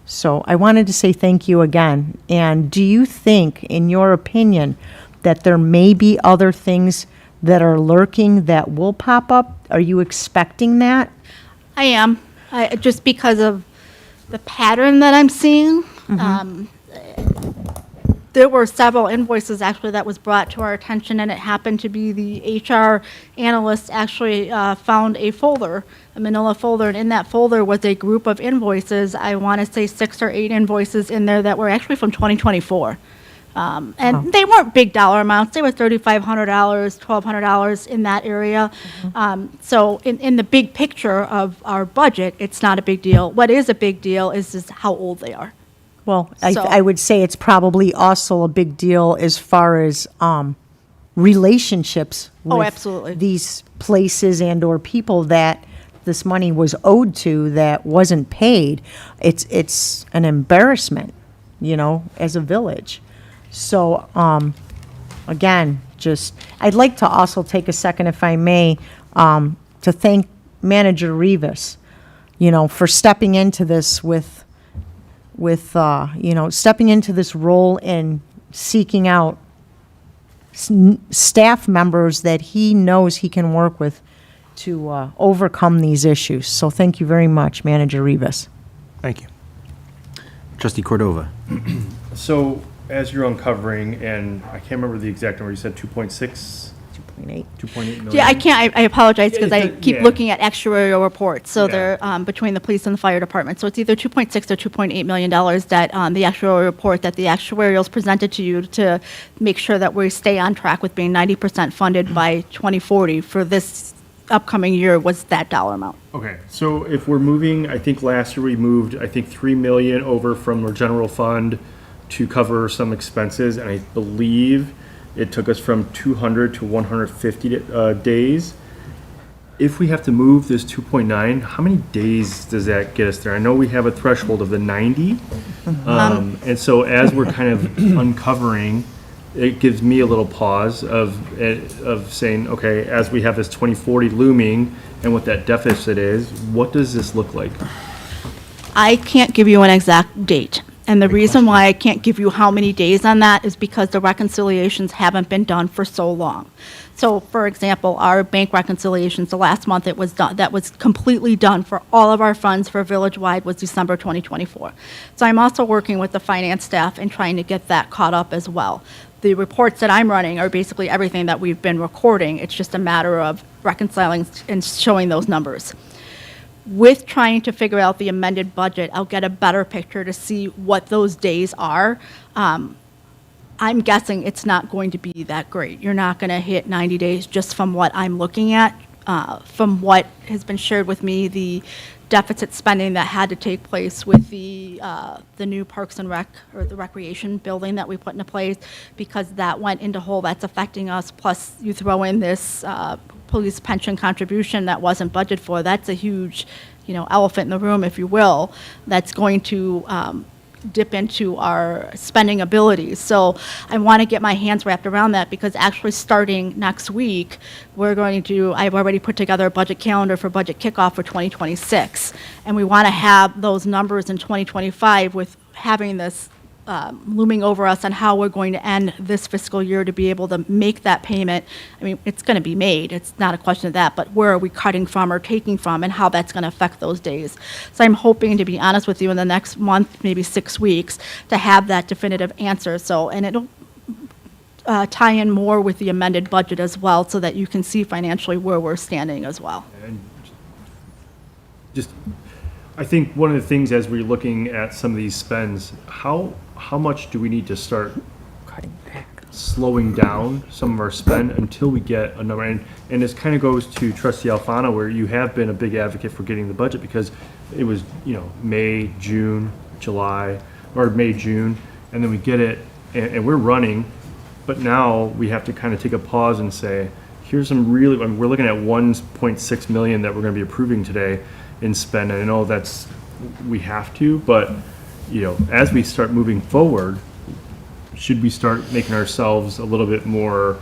So I wanted to say thank you again. And do you think, in your opinion, that there may be other things that are lurking that will pop up? Are you expecting that? I am, just because of the pattern that I'm seeing. There were several invoices actually that was brought to our attention, and it happened to be the HR analyst actually found a folder, a manila folder, and in that folder was a group of invoices. I want to say 6 or 8 invoices in there that were actually from 2024. And they weren't big dollar amounts. They were $3,500, $1,200 in that area. So in the big picture of our budget, it's not a big deal. What is a big deal is how old they are. Well, So- I would say it's probably also a big deal as far as relationships Oh, with absolutely. these places and/or people that this money was owed to that wasn't paid. It's an embarrassment, as a village. So, again, I'd like to also take a second, if I may, to thank Manager Rivas, for stepping into this stepping into this role and seeking out staff members that he knows he can work with to overcome these issues. So thank you very much, Manager Rivas. Thank you. Trustee Cordova. So, as you're uncovering, and I can't remember the exact number, you said 2.6? 2.8. 2.8 million? Yeah, I apologize because I keep Yeah. looking at actuarial reports. So Yeah. they're between the police and the fire department. So it's either 2.6 or $2.8 million that the actuarial report that the actuarials presented to you to make sure that we stay on track with being 90% funded by 2040 for this upcoming year was that dollar amount. Okay, so if we're moving, I think last year we moved, I think 3 million over from our general fund to cover some expenses, and I believe it took us from 200 to 150 days. If we have to move this 2.9, how many days does that get us there? I know we have a threshold of the 90, and so as we're kind of uncovering, it gives me a little pause of saying, okay, as we have this 2040 looming and what that deficit is, what does this look like? I can't give you an exact date. And the reason why I can't give you how many days on that is because the reconciliations haven't been done for so long. So, for example, our bank reconciliations, the last month it was done, that was completely done for all of our funds for village-wide was December 2024. So I'm also working with the finance staff and trying to get that caught up as well. The reports that I'm running are basically everything that we've been recording. It's just a matter of reconciling and showing those numbers. With trying to figure out the amended budget, I'll get a better picture to see what those days are. I'm guessing it's not going to be that great. You're not going to hit 90 days just from what I'm looking at. From what has been shared with me, the deficit spending that had to take place with the new Parks and Rec, or the recreation building that we put into place, because that went into hole, that's affecting us, plus you throw in this police pension contribution that wasn't budgeted for, that's a huge, elephant in the room, if you will, that's going to dip into our spending abilities. So I want to get my hands wrapped around that, because actually starting next week, I've already put together a budget calendar for budget kickoff for 2026. And we want to have those numbers in 2025 with having this looming over us on how we're going to end this fiscal year to be able to make that payment. I mean, it's going to be made. It's not a question of that, but where are we cutting from or taking from and how that's going to affect those days. So I'm hoping, to be honest with you, in the next month, maybe 6 weeks, to have that definitive answer. So, and it'll tie in more with the amended budget as well, so that you can see financially where we're standing as well. And just, I think one of the things as we're looking at some of these spends, how much do we need to start slowing down some of our spend until we get a number? And this kind of goes to Trustee Alfano, where you have been a big advocate for getting the budget, because it was, May, June, July, or May, June, and then we get it, and we're running, but now we have to kind of take a pause and say, here's some really, we're looking at 1.6 million that we're going to be approving today in spend. And I know we have to, but, as we start moving forward, should we start making ourselves a little bit more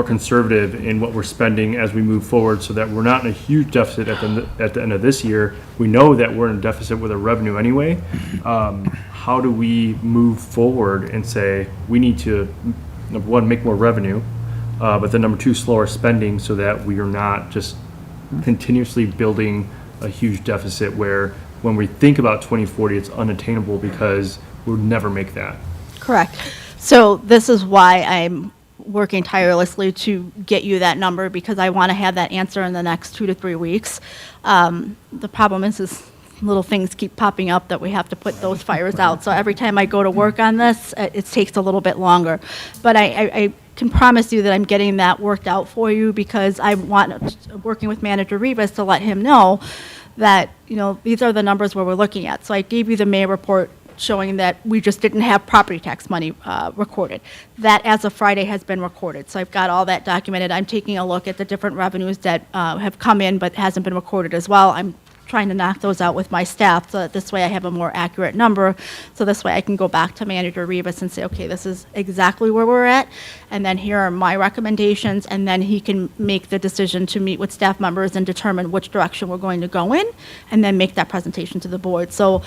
conservative in what we're spending as we move forward, so that we're not in a huge deficit at the end of this year? We know that we're in a deficit with our revenue anyway. How do we move forward and say we need to, number one, make more revenue, but then number two, slow our spending, so that we are not just continuously building a huge deficit where when we think about 2040, it's unattainable because we'll never make that. Correct. So this is why I'm working tirelessly to get you that number, because I want to have that answer in the next 2 to 3 weeks. The problem is little things keep popping up that we have to put those fires out. So every time I go to work on this, it takes a little bit longer. But I can promise you that I'm getting that worked out for you, because I want, working with Manager Rivas, to let him know that, these are the numbers where we're looking at. So I gave you the May report showing that we just didn't have property tax money recorded. That, as of Friday, has been recorded. So I've got all that documented. I'm taking a look at the different revenues that have come in but hasn't been recorded as well. I'm trying to knock those out with my staff, so that this way I have a more accurate number. So this way I can go back to Manager Rivas and say, okay, this is exactly where we're at, and then here are my recommendations, and then he can make the decision to meet with staff members and determine which direction we're going to go in, and then make that presentation to the board. So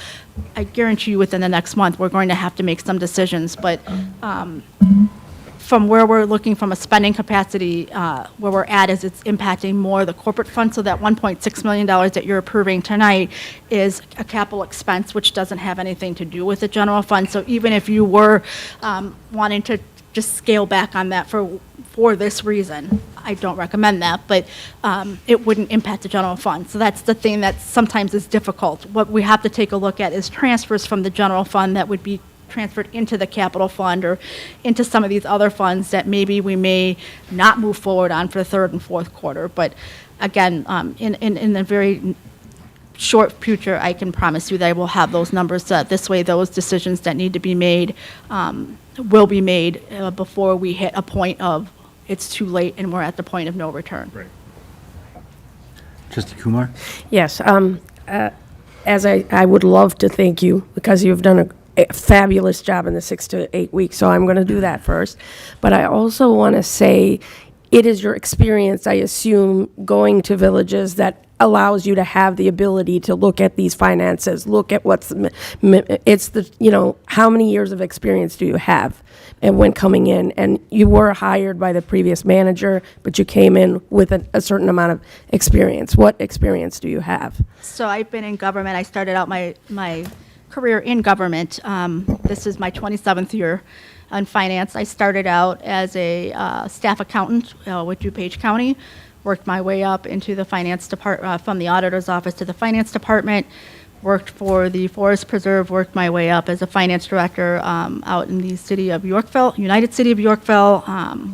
I guarantee you within the next month, we're going to have to make some decisions, but from where we're looking from a spending capacity, where we're at is it's impacting more the corporate fund. So that $1.6 million that you're approving tonight is a capital expense, which doesn't have anything to do with the general fund. So even if you were wanting to just scale back on that for this reason, I don't recommend that, but it wouldn't impact the general fund. So that's the thing that sometimes is difficult. What we have to take a look at is transfers from the general fund that would be transferred into the capital fund or into some of these other funds that maybe we may not move forward on for the third and fourth quarter. But again, in the very short future, I can promise you that I will have those numbers set. This way, those decisions that need to be made will be made before we hit a point of it's too late and we're at the point of no return. Right. Trustee Kumar? Yes, as I would love to thank you, because you've done a fabulous job in the 6 to 8 weeks, so I'm going to do that first. But I also want to say, it is your experience, I assume, going to villages that allows you to have the ability to look at these finances, look at what's, it's the, how many years of experience do you have? And when coming in, and you were hired by the previous manager, but you came in with a certain amount of experience. What experience do you have? So I've been in government. I started out my career in government. This is my 27th year in finance. I started out as a staff accountant with DuPage County, worked my way up into the finance department, from the auditor's office to the finance department, worked for the Forest Preserve, worked my way up as a finance director out in the city of Yorkville, United City of Yorkville,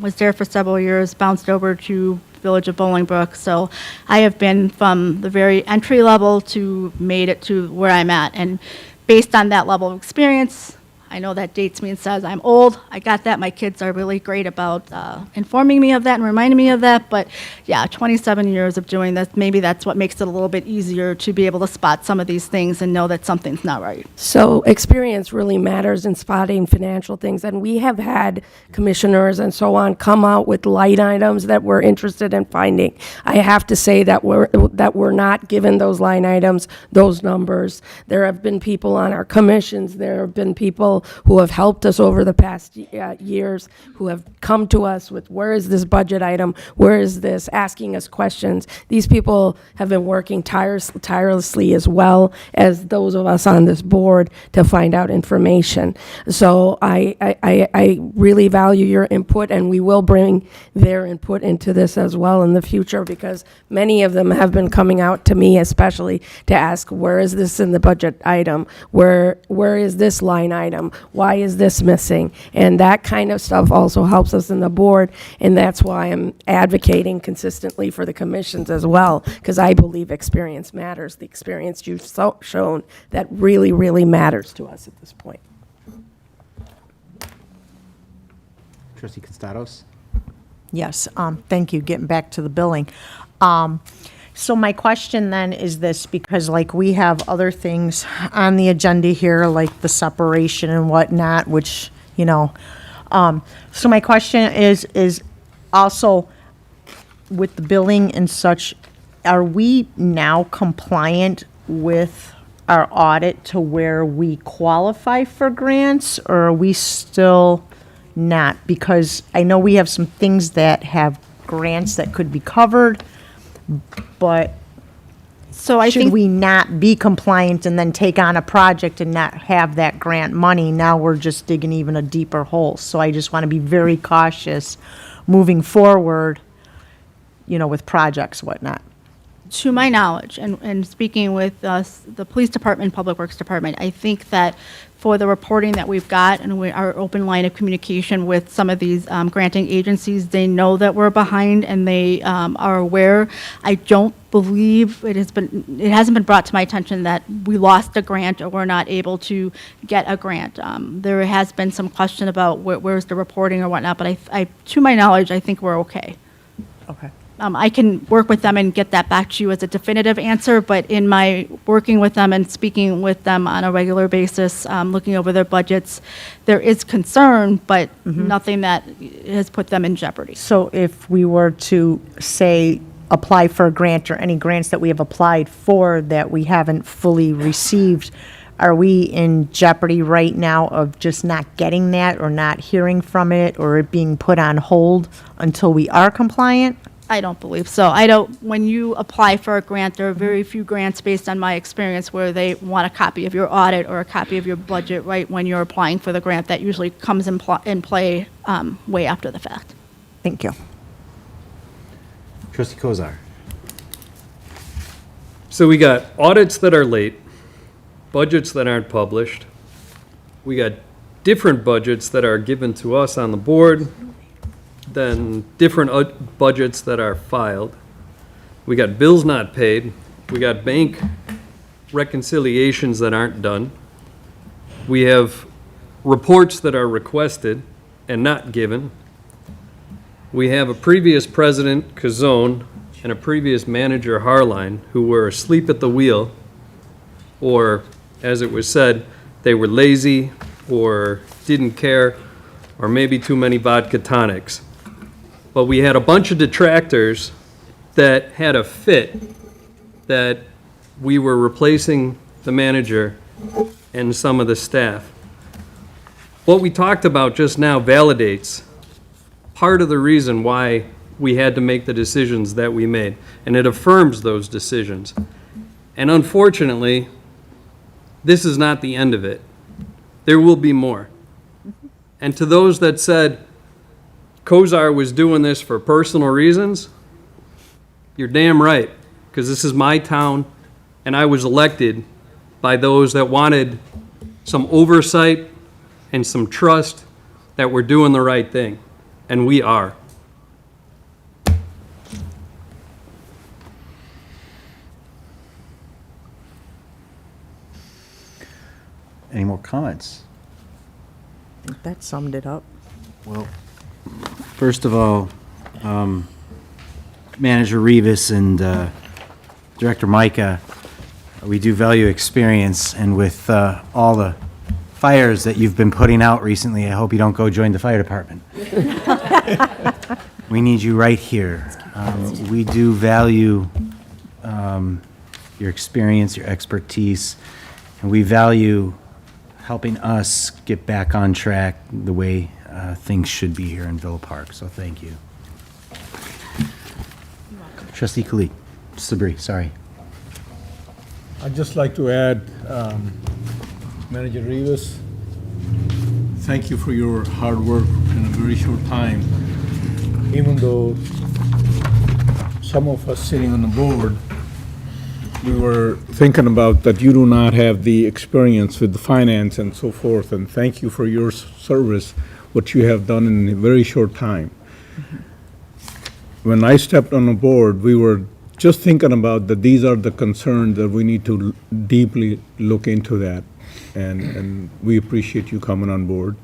was there for several years, bounced over to Village of Bolingbrook. So I have been from the very entry level to made it to where I'm at. And based on that level of experience, I know that dates me and says I'm old. I got that. My kids are really great about informing me of that and reminding me of that. But yeah, 27 years of doing this, maybe that's what makes it a little bit easier to be able to spot some of these things and know that something's not right. So experience really matters in spotting financial things, and we have had commissioners and so on come out with line items that we're interested in finding. I have to say that we're not given those line items, those numbers. There have been people on our commissions, there have been people who have helped us over the past years who have come to us with, where is this budget item, where is this, asking us questions. These people have been working tirelessly as well as those of us on this board to find out information. So I really value your input, and we will bring their input into this as well in the future, because many of them have been coming out to me especially to ask, where is this in the budget item? Where is this line item? Why is this missing? And that kind of stuff also helps us in the board, and that's why I'm advocating consistently for the commissions as well, because I believe experience matters. The experience you've shown, that really, really matters to us at this point. Trustee Constados? Yes, thank you. Getting back to the billing. So my question then is this, because like we have other things on the agenda here, like the separation and whatnot, which, you know, so my question is also with the billing and such, are we now compliant with our audit to where we qualify for grants, or are we still not? Because I know we have some things that have grants that could be covered, but so should we not be compliant and then take on a project and not have that grant money? Now we're just digging even a deeper hole. So I just want to be very cautious moving forward, you know, with projects, whatnot. To my knowledge, and speaking with the Police Department, Public Works Department, I think that for the reporting that we've got and our open line of communication with some of these granting agencies, they know that we're behind and they are aware. I don't believe it hasn't been brought to my attention that we lost a grant or we're not able to get a grant. There has been some question about where's the reporting or whatnot, but to my knowledge, I think we're okay. Okay. I can work with them and get that back to you as a definitive answer, but in my working with them and speaking with them on a regular basis, looking over their budgets, there is concern, but nothing that has put them in jeopardy. So if we were to, say, apply for a grant, or any grants that we have applied for that we haven't fully received, are we in jeopardy right now of just not getting that, or not hearing from it, or it being put on hold until we are compliant? I don't believe so. When you apply for a grant, there are very few grants, based on my experience, where they want a copy of your audit or a copy of your budget right when you're applying for the grant. That usually comes in play way after the fact. Thank you. Trustee Kozar? So we got audits that are late, budgets that aren't published. We got different budgets that are given to us on the board than different budgets that are filed. We got bills not paid. We got bank reconciliations that aren't done. We have reports that are requested and not given. We have a previous president, Cazone, and a previous manager, Harline, who were asleep at the wheel, or, as it was said, they were lazy or didn't care, or maybe too many vodka tonics. But we had a bunch of detractors that had a fit that we were replacing the manager and some of the staff. What we talked about just now validates part of the reason why we had to make the decisions that we made, and it affirms those decisions. And unfortunately, this is not the end of it. There will be more. And to those that said Kozar was doing this for personal reasons, you're damn right, because this is my town, and I was elected by those that wanted some oversight and some trust that we're doing the right thing, and we are. Any more comments? I think that summed it up. Well, first of all, Manager Rivas and Director Micah, we do value experience, and with all the fires that you've been putting out recently, I hope you don't go join the fire department. We need you right here. We do value your experience, your expertise, and we value helping us get back on track the way things should be here in Villa Park, so thank you. Trustee Khalid, Sabri, sorry. I'd just like to add, Manager Rivas, thank you for your hard work in a very short time. Even though some of us sitting on the board, we were thinking about that you do not have the experience with the finance and so forth, and thank you for your service, what you have done in a very short time. When I stepped on the board, we were just thinking about that these are the concerns that we need to deeply look into that, and we appreciate you coming on board.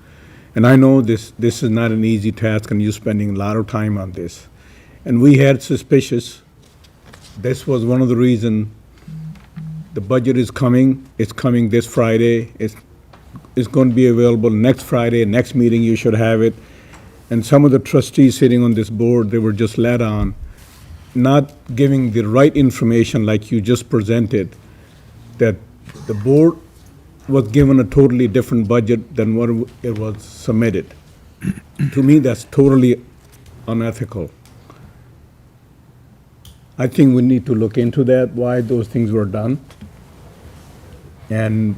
And I know this is not an easy task, and you're spending a lot of time on this. And we had suspicious. This was one of the reasons the budget is coming. It's coming this Friday. It's going to be available next Friday. Next meeting, you should have it. And some of the trustees sitting on this board, they were just led on, not giving the right information like you just presented, that the board was given a totally different budget than what it was submitted. To me, that's totally unethical. I think we need to look into that, why those things were done. And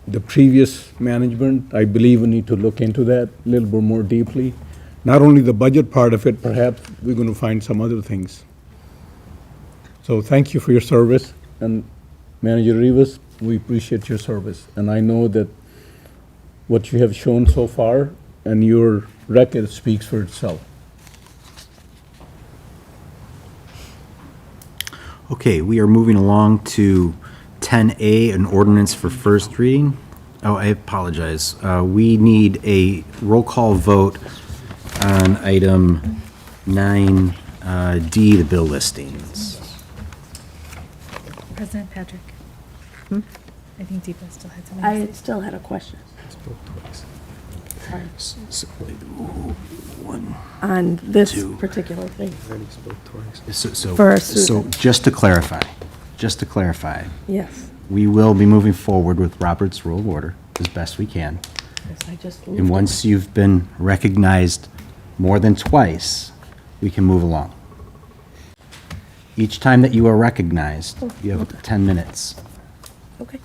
the previous management, I believe we need to look into that a little bit more deeply. Not only the budget part of it, perhaps we're going to find some other things. So thank you for your service, and Manager Rivas, we appreciate your service. And I know that what you have shown so far and your record speaks for itself. Okay, we are moving along to 10A, an ordinance for first reading. Oh, I apologize. We need a roll call vote on item 9D, the bill listings. President Patrick. I think Deepa still had something. I still had a question. On this particular thing. For So Susan. just to clarify, Yes. we will be moving forward with Robert's Rule of Order as best we can. Yes, I just And moved once you've been recognized more than twice, we can move along. Each time that you are recognized, you have 10 minutes. Okay.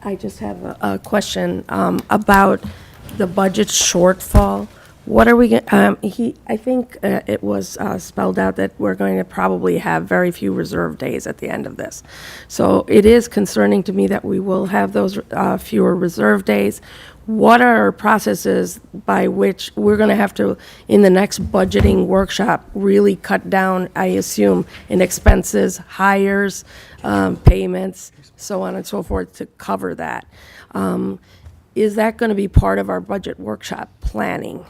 I just have a question about the budget shortfall. What are we, I think it was spelled out that we're going to probably have very few reserve days at the end of this. So it is concerning to me that we will have those fewer reserve days. What are our processes by which we're going to have to, in the next budgeting workshop, really cut down, I assume, in expenses, hires, payments, so on and so forth, to cover that? Is that going to be part of our budget workshop planning?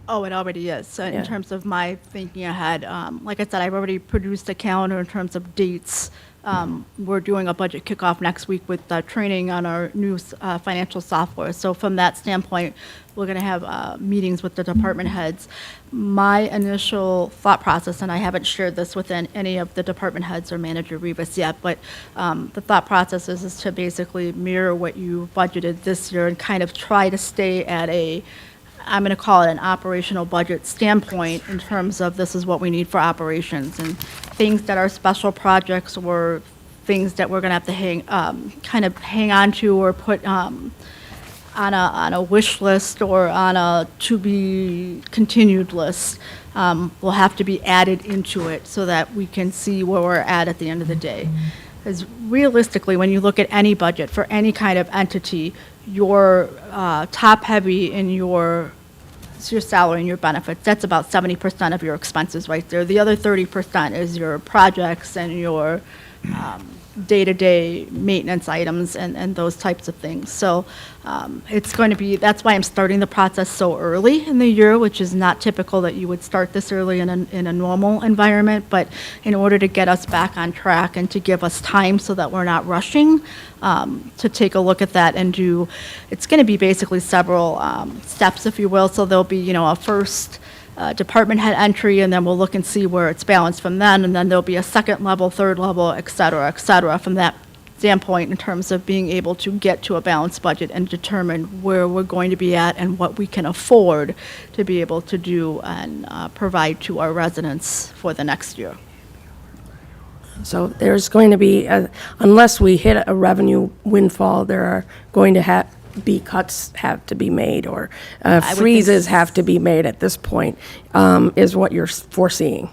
Oh, it already is. So in terms of my thinking ahead, like I said, I've already produced a calendar in terms of dates. We're doing a budget kickoff next week with training on our new financial software. So from that standpoint, we're going to have meetings with the department heads. My initial thought process, and I haven't shared this with any of the department heads or Manager Rivas yet, but the thought process is to basically mirror what you budgeted this year and kind of try to stay at I'm going to call it an operational budget standpoint in terms of this is what we need for operations, and things that are special projects or things that we're going to have to hang on to or put on a wish list or on a to be continued list will have to be added into it so that we can see where we're at the end of the day. Because realistically, when you look at any budget for any kind of entity, you're top-heavy in your salary and your benefits. That's about 70% of your expenses right there. The other 30% is your projects and your day-to-day maintenance items and those types of things. So it's going to be, that's why I'm starting the process so early in the year, which is not typical that you would start this early in a normal environment, but in order to get us back on track and to give us time so that we're not rushing, to take a look at that and do, it's going to be basically several steps, if you will. So there'll be, a first department head entry, and then we'll look and see where it's balanced from then, and then there'll be a second level, third level, et cetera, from that standpoint in terms of being able to get to a balanced budget and determine where we're going to be at and what we can afford to be able to do and provide to our residents for the next year. So there's going to be, unless we hit a revenue windfall, there are going to be cuts have to be made, or freezes have to be made at this point, is what you're foreseeing.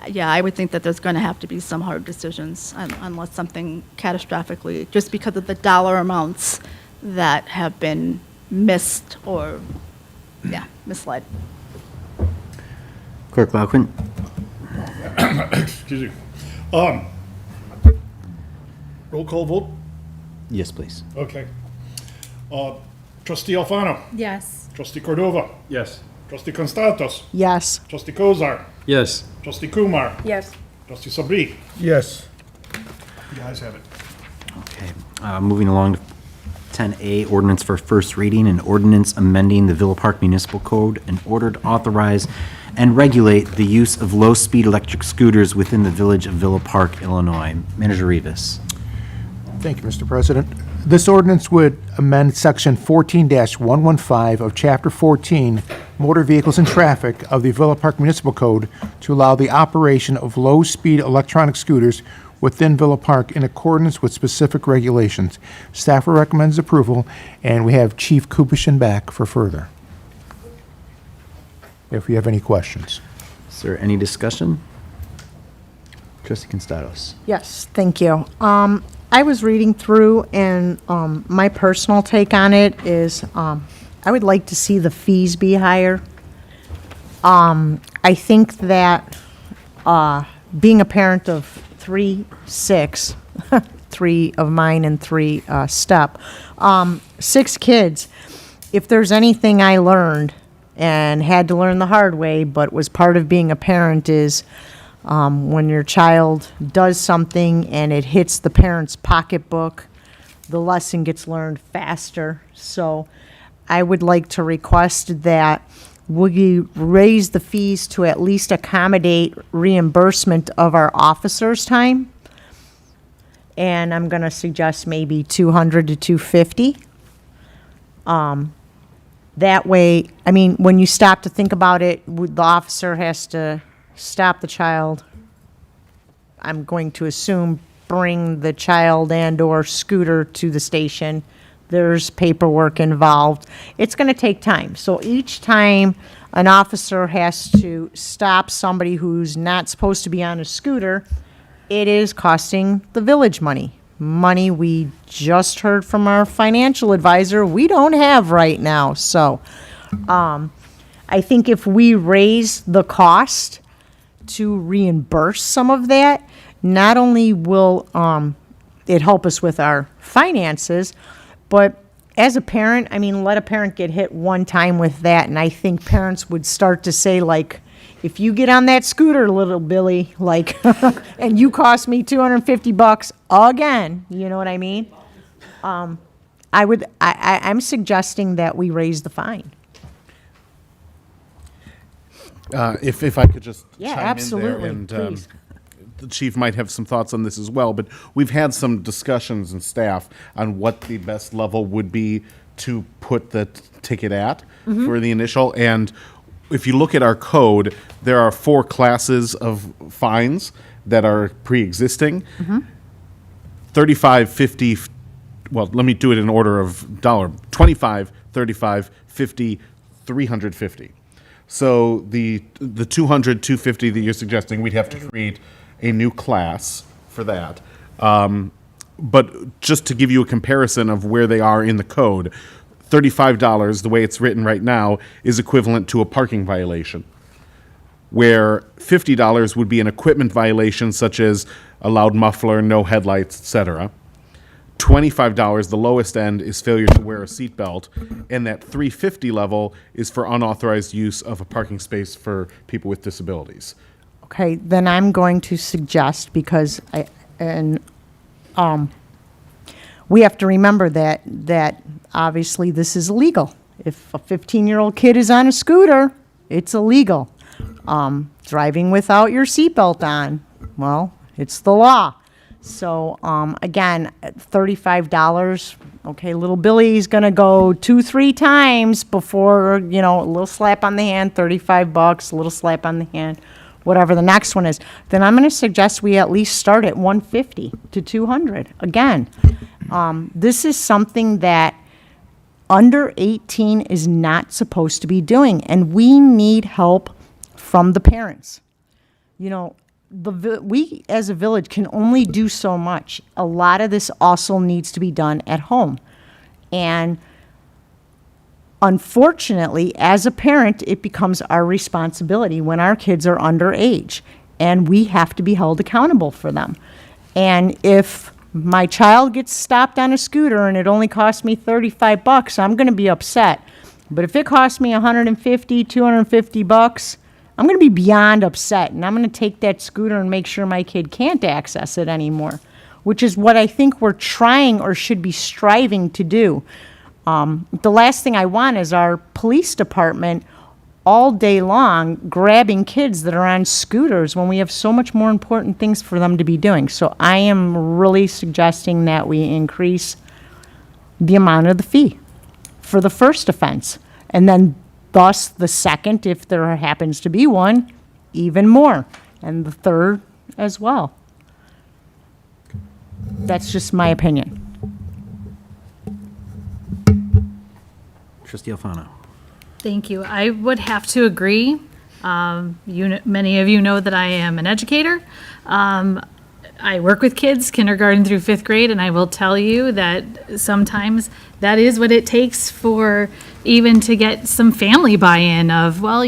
Yeah, I would think that there's going to have to be some hard decisions unless something catastrophically, just because of the dollar amounts that have been missed or, misled. Clerk Blaukman. Excuse me. Roll call vote? Yes, please. Okay. Trustee Alfano. Yes. Trustee Cordova. Yes. Trustee Constantos. Yes. Trustee Kozar. Yes. Trustee Kumar. Yes. Trustee Sabri. Yes. You guys have it. Okay, moving along to 10A, ordinance for first reading, an ordinance amending the Villa Park Municipal Code in order to authorize and regulate the use of low-speed electric scooters within the village of Villa Park, Illinois. Manager Rivas. Thank you, Mr. President. This ordinance would amend Section 14-115 of Chapter 14, Motor Vehicles and Traffic of the Villa Park Municipal Code to allow the operation of low-speed electronic scooters within Villa Park in accordance with specific regulations. Staff recommends approval, and we have Chief Kubishin back for further, if you have any questions. Is there any discussion? Trustee Constados. Yes, thank you. I was reading through, and my personal take on it is I would like to see the fees be higher. I think that being a parent of 3 of mine and 3 step, 6 kids, if there's anything I learned and had to learn the hard way, but was part of being a parent, is when your child does something and it hits the parent's pocketbook, the lesson gets learned faster. So I would like to request that we raise the fees to at least accommodate reimbursement of our officers' time. And I'm going to suggest maybe $200 to $250. That way, I mean, when you stop to think about it, the officer has to stop the child. I'm going to assume bring the child and/or scooter to the station. There's paperwork involved. It's going to take time. So each time an officer has to stop somebody who's not supposed to be on a scooter, it is costing the village money. Money we just heard from our financial advisor we don't have right now. So I think if we raise the cost to reimburse some of that, not only will it help us with our finances, but as a parent, I mean, let a parent get hit one time with that, and I think parents would start to say, like, if you get on that scooter, little Billy, like, and you cost me $250 again, you know what I mean? I'm suggesting that we raise the fine. If I could just Yeah, chime absolutely, in there, and please. the chief might have some thoughts on this as well, but we've had some discussions in staff on what the best level would be to put the ticket at Mhm. for the initial. And if you look at our code, there are 4 classes of fines that are pre-existing. Mhm. 35, 50, well, let me do it in order of dollar. 25, 35, 50, 350. So the 200, 250 that you're suggesting, we'd have to create a new class for that. But just to give you a comparison of where they are in the code, $35, the way it's written right now, is equivalent to a parking violation. where $50 would be an equipment violation such as a loud muffler, no headlights, etc. $25, the lowest end, is failure to wear a seatbelt, and that $350 level is for unauthorized use of a parking space for people with disabilities. Okay, then I'm going to suggest, because we have to remember that obviously this is illegal. If a 15-year-old kid is on a scooter, it's illegal. Driving without your seatbelt on, well, it's the law. So, again, at $35, okay, little Billy's gonna go 2-3 times before, a little slap on the hand, $35, a little slap on the hand, whatever the next one is. Then I'm gonna suggest we at least start at $150 to $200. Again, this is something that under 18 is not supposed to be doing, and we need help from the parents. We as a village can only do so much. A lot of this also needs to be done at home. And unfortunately, as a parent, it becomes our responsibility when our kids are underage, and we have to be held accountable for them. And if my child gets stopped on a scooter and it only costs me $35, I'm going to be upset. But if it costs me $150, $250, I'm going to be beyond upset, and I'm going to take that scooter and make sure my kid can't access it anymore, which is what I think we're trying or should be striving to do. The last thing I want is our police department all day long grabbing kids that are on scooters when we have so much more important things for them to be doing. So I am really suggesting that we increase the amount of the fee for the first offense, and then thus the second, if there happens to be one, even more, and the third as well. That's just my opinion. Trustee Alfano. Thank you. I would have to agree. Many of you know that I am an educator. I work with kids, kindergarten through 5th grade, and I will tell you that sometimes that is what it takes for even to get some family buy-in of, well,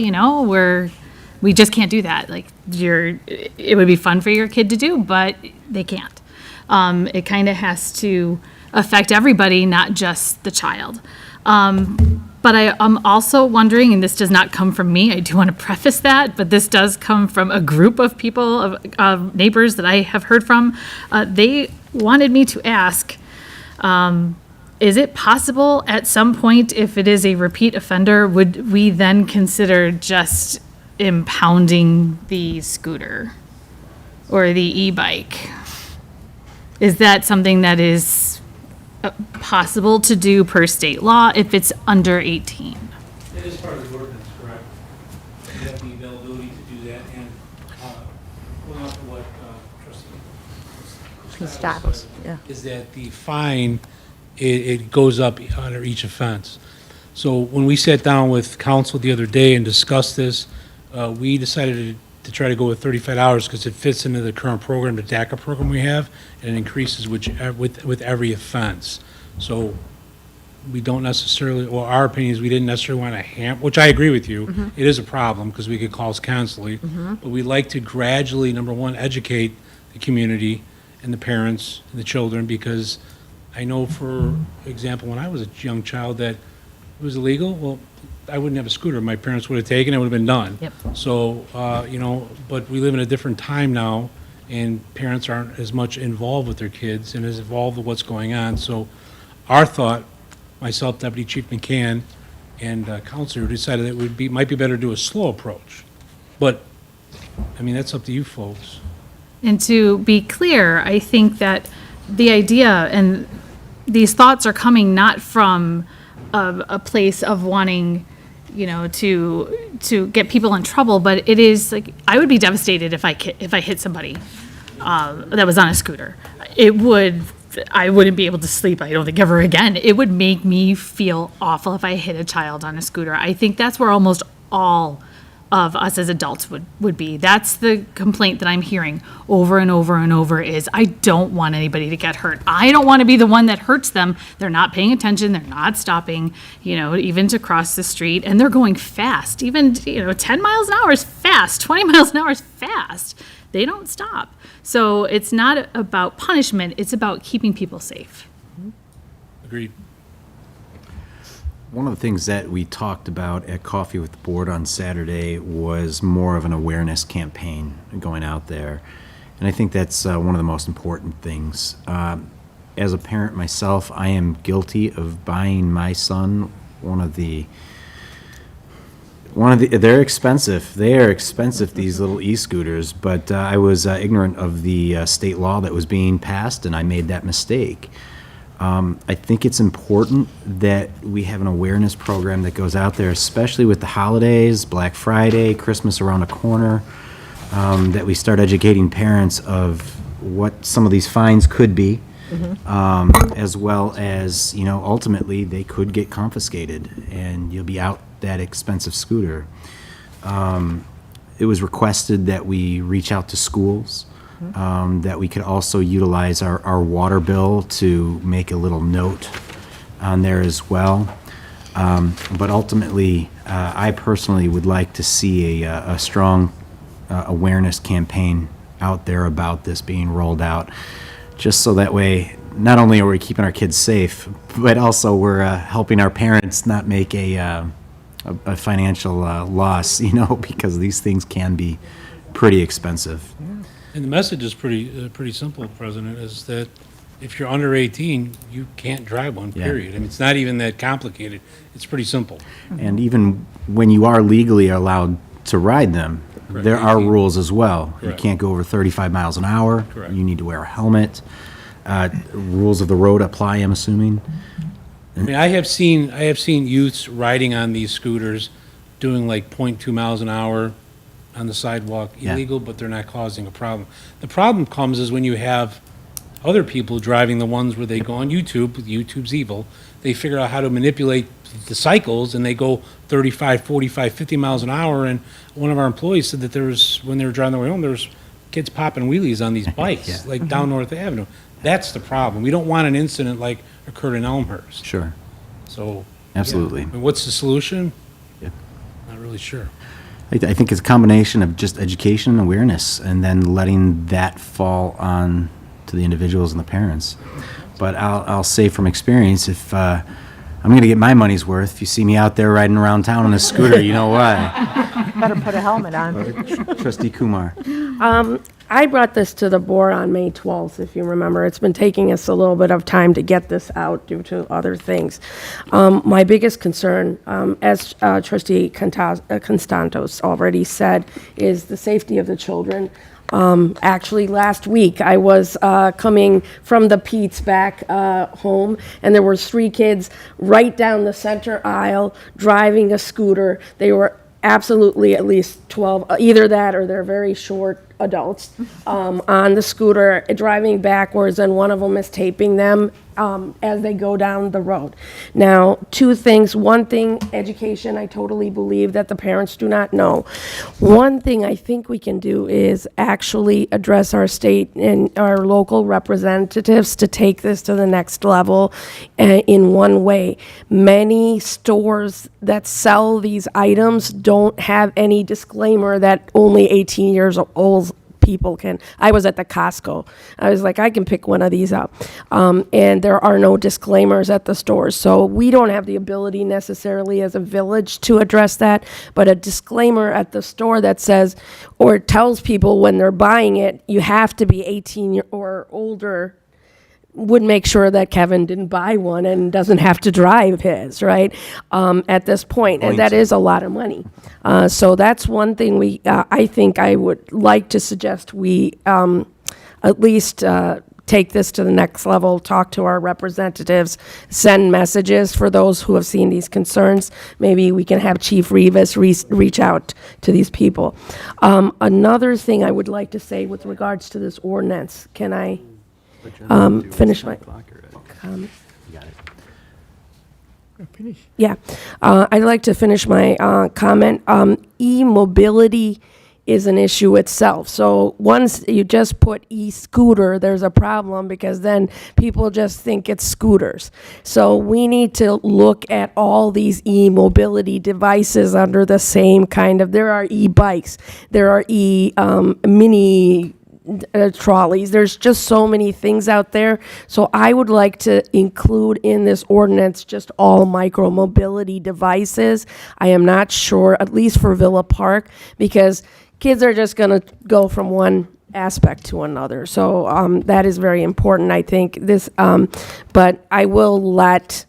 we just can't do that. Like, it would be fun for your kid to do, but they can't. It kind of has to affect everybody, not just the child. But I'm also wondering, and this does not come from me, I do want to preface that, but this does come from a group of people, of neighbors that I have heard from. They wanted me to ask, is it possible at some point, if it is a repeat offender, would we then consider just impounding the scooter or the e-bike? Is that something that is possible to do per state law if it's under 18? It is part of the ordinance, correct? You have the availability to do that, and going off of what trustee Stop. said, is that the fine, it goes up under each offense. So when we sat down with council the other day and discussed this, we decided to try to go with $35 because it fits into the current program, the DACA program we have, and it increases with every offense. So we don't necessarily, well, our opinion is we didn't necessarily want to which I agree with you. Mm-hmm. It is a problem because we get calls constantly. Mhm. But we like to gradually, number one, educate the community and the parents and the children, because I know, for example, when I was a young child, that it was illegal. Well, I wouldn't have a scooter. My parents would have taken it, would have been done. Yep. So, but we live in a different time now, and parents aren't as much involved with their kids and as involved with what's going on. So our thought, myself, Deputy Chief McCann, and Counselor decided that it might be better to do a slow approach. But, I mean, that's up to you folks. And to be clear, I think that the idea and these thoughts are coming not from a place of wanting, to get people in trouble, but it is like, I would be devastated if I hit somebody that was on a scooter. I wouldn't be able to sleep, I don't think, ever again. It would make me feel awful if I hit a child on a scooter. I think that's where almost all of us as adults would be. That's the complaint that I'm hearing over and over and over is, I don't want anybody to get hurt. I don't want to be the one that hurts them. They're not paying attention. They're not stopping, even to cross the street, and they're going fast. Even, 10 miles an hour is fast. 20 miles an hour is fast. They don't stop. So it's not about punishment. It's about keeping people safe. Agreed. One of the things that we talked about at Coffee with the Board on Saturday was more of an awareness campaign going out there. And I think that's one of the most important things. As a parent myself, I am guilty of buying my son they're expensive. They are expensive, these little e-scooters, but I was ignorant of the state law that was being passed, and I made that mistake. I think it's important that we have an awareness program that goes out there, especially with the holidays, Black Friday, Christmas around the corner, that we start educating parents of what some of these fines could be, as well as, ultimately they could get confiscated and you'll be out that expensive scooter. It was requested that we reach out to schools, that we could also utilize our water bill to make a little note on there as well. But ultimately, I personally would like to see a strong awareness campaign out there about this being rolled out, just so that way, not only are we keeping our kids safe, but also we're helping our parents not make a financial loss, because these things can be pretty expensive. And the message is pretty simple, President, is that if you're under 18, you can't drive one, Yeah. period. I mean, it's not even that complicated. It's pretty simple. And even when you are legally allowed to ride them, Correct. there are rules as well. You Correct. can't go over 35 miles an hour. Correct. You need to wear a helmet. Rules of the road apply, I'm assuming. I mean, I have seen youths riding on these scooters doing like 0.2 miles an hour on the sidewalk, Yeah. illegal, but they're not causing a problem. The problem comes is when you have other people driving the ones where they go on YouTube, YouTube's evil, they figure out how to manipulate the cycles and they go 35, 45, 50 miles an hour. And one of our employees said that when they were driving their way home, there was kids popping wheelies on these bikes, Yeah. like down North Avenue. That's the problem. We don't want an incident like occurred in Elmhurst. Sure. So. Absolutely. Yeah. I mean, what's the solution? Yeah. Not really sure. I think it's a combination of just education and awareness, and then letting that fall on to the individuals and the parents. But I'll say from experience, if I'm going to get my money's worth, if you see me out there riding around town on a scooter, you know why. Better put a helmet on. Trustee Kumar. I brought this to the board on May 12th, if you remember. It's been taking us a little bit of time to get this out due to other things. My biggest concern, as Trustee Constantos already said, is the safety of the children. Actually, last week, I was coming from the Pete's back home, and there were 3 kids right down the center aisle driving a scooter. They were absolutely at least 12, either that or they're very short adults, on the scooter, driving backwards, and one of them is taping them as they go down the road. Now, 2 things. One thing, education, I totally believe that the parents do not know. One thing I think we can do is actually address our state and our local representatives to take this to the next level in one way. Many stores that sell these items don't have any disclaimer that only 18 years old people can. I was at the Costco. I was like, I can pick one of these up. And there are no disclaimers at the stores. So we don't have the ability necessarily as a village to address that, but a disclaimer at the store that says, or tells people when they're buying it, you have to be 18 or older, would make sure that Kevin didn't buy one and doesn't have to drive his, right, at this point. And that is a lot of money. So that's one thing I think I would like to suggest we at least take this to the next level, talk to our representatives, send messages for those who have seen these concerns. Maybe we can have Chief Rivas reach out to these people. Another thing I would like to say with regards to this ordinance, can I finish my comment? Yeah, I'd like to finish my comment. e-mobility is an issue itself. So once you just put e-scooter, there's a problem because then people just think it's scooters. So we need to look at all these e-mobility devices under the same kind of, there are e-bikes, there are mini trolleys. There's just so many things out there. So I would like to include in this ordinance just all micro-mobility devices. I am not sure, at least for Villa Park, because kids are just going to go from one aspect to another. So that is very important, I think. But I will let,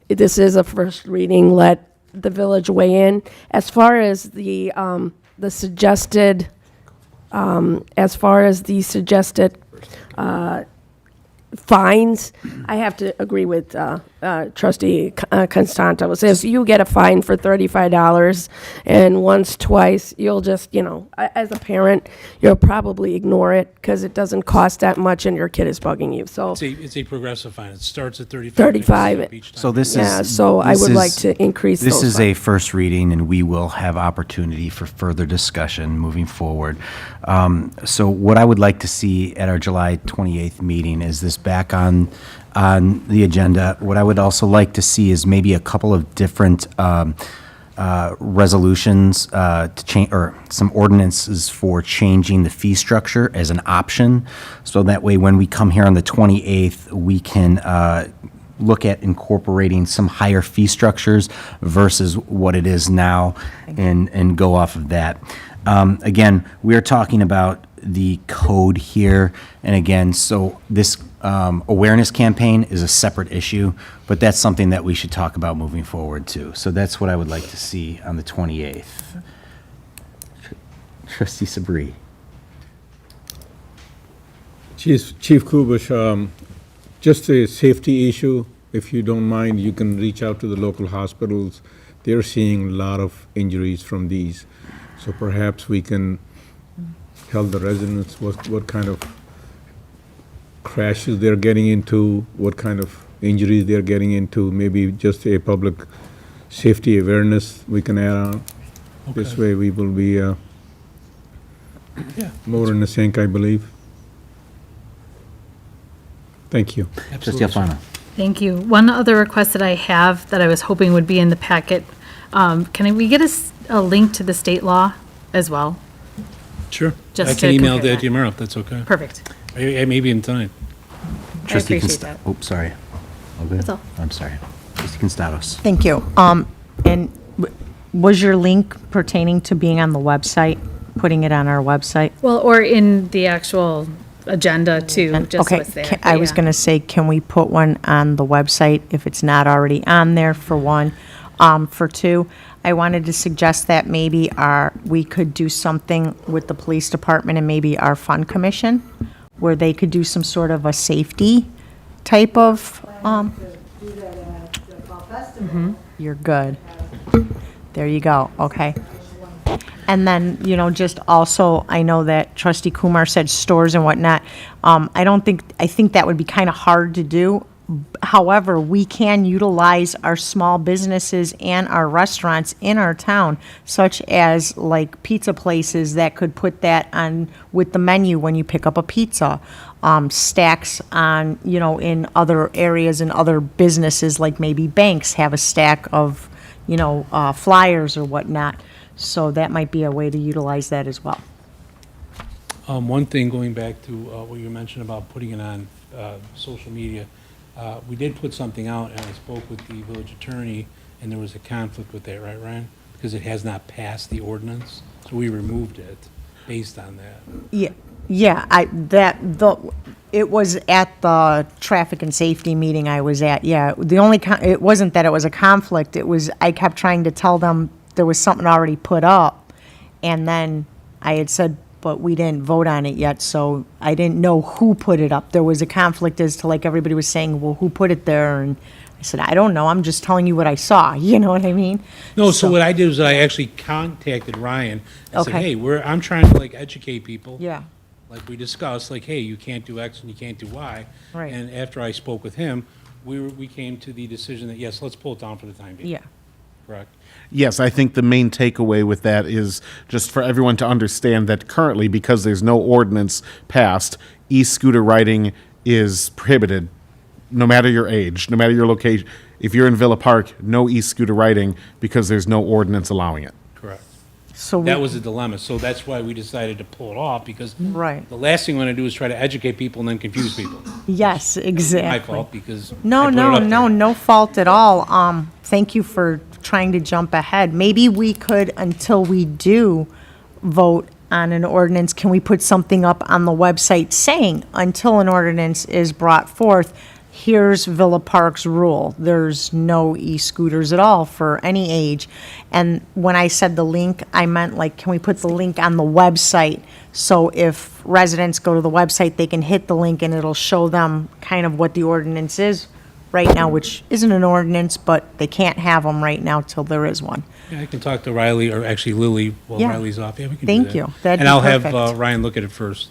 this is a first reading, let the village weigh in. As far as the suggested fines, I have to agree with Trustee Constanto. If you get a fine for $35 and once, twice, you'll just, as a parent, you'll probably ignore it because it doesn't cost that much and your kid is bugging you. So It's a progressive fine. It starts at 35. 35. Each time. So this is. Yeah, so I would like to increase This those is a first reading, and we will have opportunity for further discussion moving forward. So what I would like to see at our July 28th meeting is this back on the agenda. What I would also like to see is maybe a couple of different resolutions to change, or some ordinances for changing the fee structure as an option. So that way, when we come here on the 28th, we can look at incorporating some higher fee structures versus what it is now and go off of that. Again, we're talking about the code here. And again, so this awareness campaign is a separate issue, but that's something that we should talk about moving forward too. So that's what I would like to see on the 28th. Trustee Sabri. Chief Kubish, just a safety issue. If you don't mind, you can reach out to the local hospitals. They're seeing a lot of injuries from these. So perhaps we can tell the residents what kind of crashes they're getting into, what kind of injuries they're getting into, maybe just a public safety awareness we can add on. This way we will be more in the sync, I believe. Thank you. Trustee Alfano. Thank you. One other request that I have that I was hoping would be in the packet, can we get a link to the state law as well? Sure. Just I to can email compare that to you tomorrow, if that's okay. Perfect. Maybe in tonight. Trustee appreciate that. Oh, sorry. All good? That's all. I'm sorry. Trustee Constados. Thank you. And was your link pertaining to being on the website, putting it on our website? Well, or in the actual agenda too, just so Okay, it's there. I was Yeah. going to say, can we put one on the website if it's not already on there, for one? For two, I wanted to suggest that maybe we could do something with the police department and maybe our fund commission, where they could do some sort of a safety type of, You're good. There you go, okay. And then, just also, I know that Trustee Kumar said stores and whatnot. I think that would be kind of hard to do. However, we can utilize our small businesses and our restaurants in our town, such as like pizza places that could put that on with the menu when you pick up a pizza. Stacks on, in other areas and other businesses, like maybe banks have a stack of, flyers or whatnot. So that might be a way to utilize that as well. One thing, going back to what you mentioned about putting it on social media, we did put something out, and I spoke with the village attorney, and there was a conflict with that, right, Ryan? Because it has not passed the ordinance, so we removed it based on that. It was at the traffic and safety meeting I was at, yeah. It wasn't that it was a conflict, I kept trying to tell them there was something already put up, and then I had said, but we didn't vote on it yet, so I didn't know who put it up. There was a conflict as to, like, everybody was saying, well, who put it there? And I said, I don't know, I'm just telling you what I saw, you know what I mean? No, so what I did was I actually contacted Ryan and said, Okay. hey, I'm trying to educate people. Yeah. Like we discussed, hey, you can't do X and you can't do Y. Right. And after I spoke with him, we came to the decision that, yes, let's pull it down for the time being. Yeah. correct? Yes, I think the main takeaway with that is just for everyone to understand that currently, because there's no ordinance passed, e-scooter riding is prohibited, no matter your age, no matter your location. If you're in Villa Park, no e-scooter riding because there's no ordinance allowing it. Correct. So That was a dilemma, so that's why we decided to pull it off, because Right. the last thing we want to do is try to educate people and then confuse people. Yes, exactly. My fault, because. No, I put it no, up no, there. no fault at all. Thank you for trying to jump ahead. Maybe we could, until we do vote on an ordinance, can we put something up on the website saying, until an ordinance is brought forth, here's Villa Park's rule. There's no e-scooters at all for any age. And when I said the link, I meant like, can we put the link on the website? So if residents go to the website, they can hit the link and it'll show them kind of what the ordinance is right now, which isn't an ordinance, but they can't have them right now till there is one. Yeah, I can talk to Riley, or actually Lily, while Yeah. Riley's off. Yeah, we can do Thank that. you. That'd And be I'll have perfect. Ryan look at it first.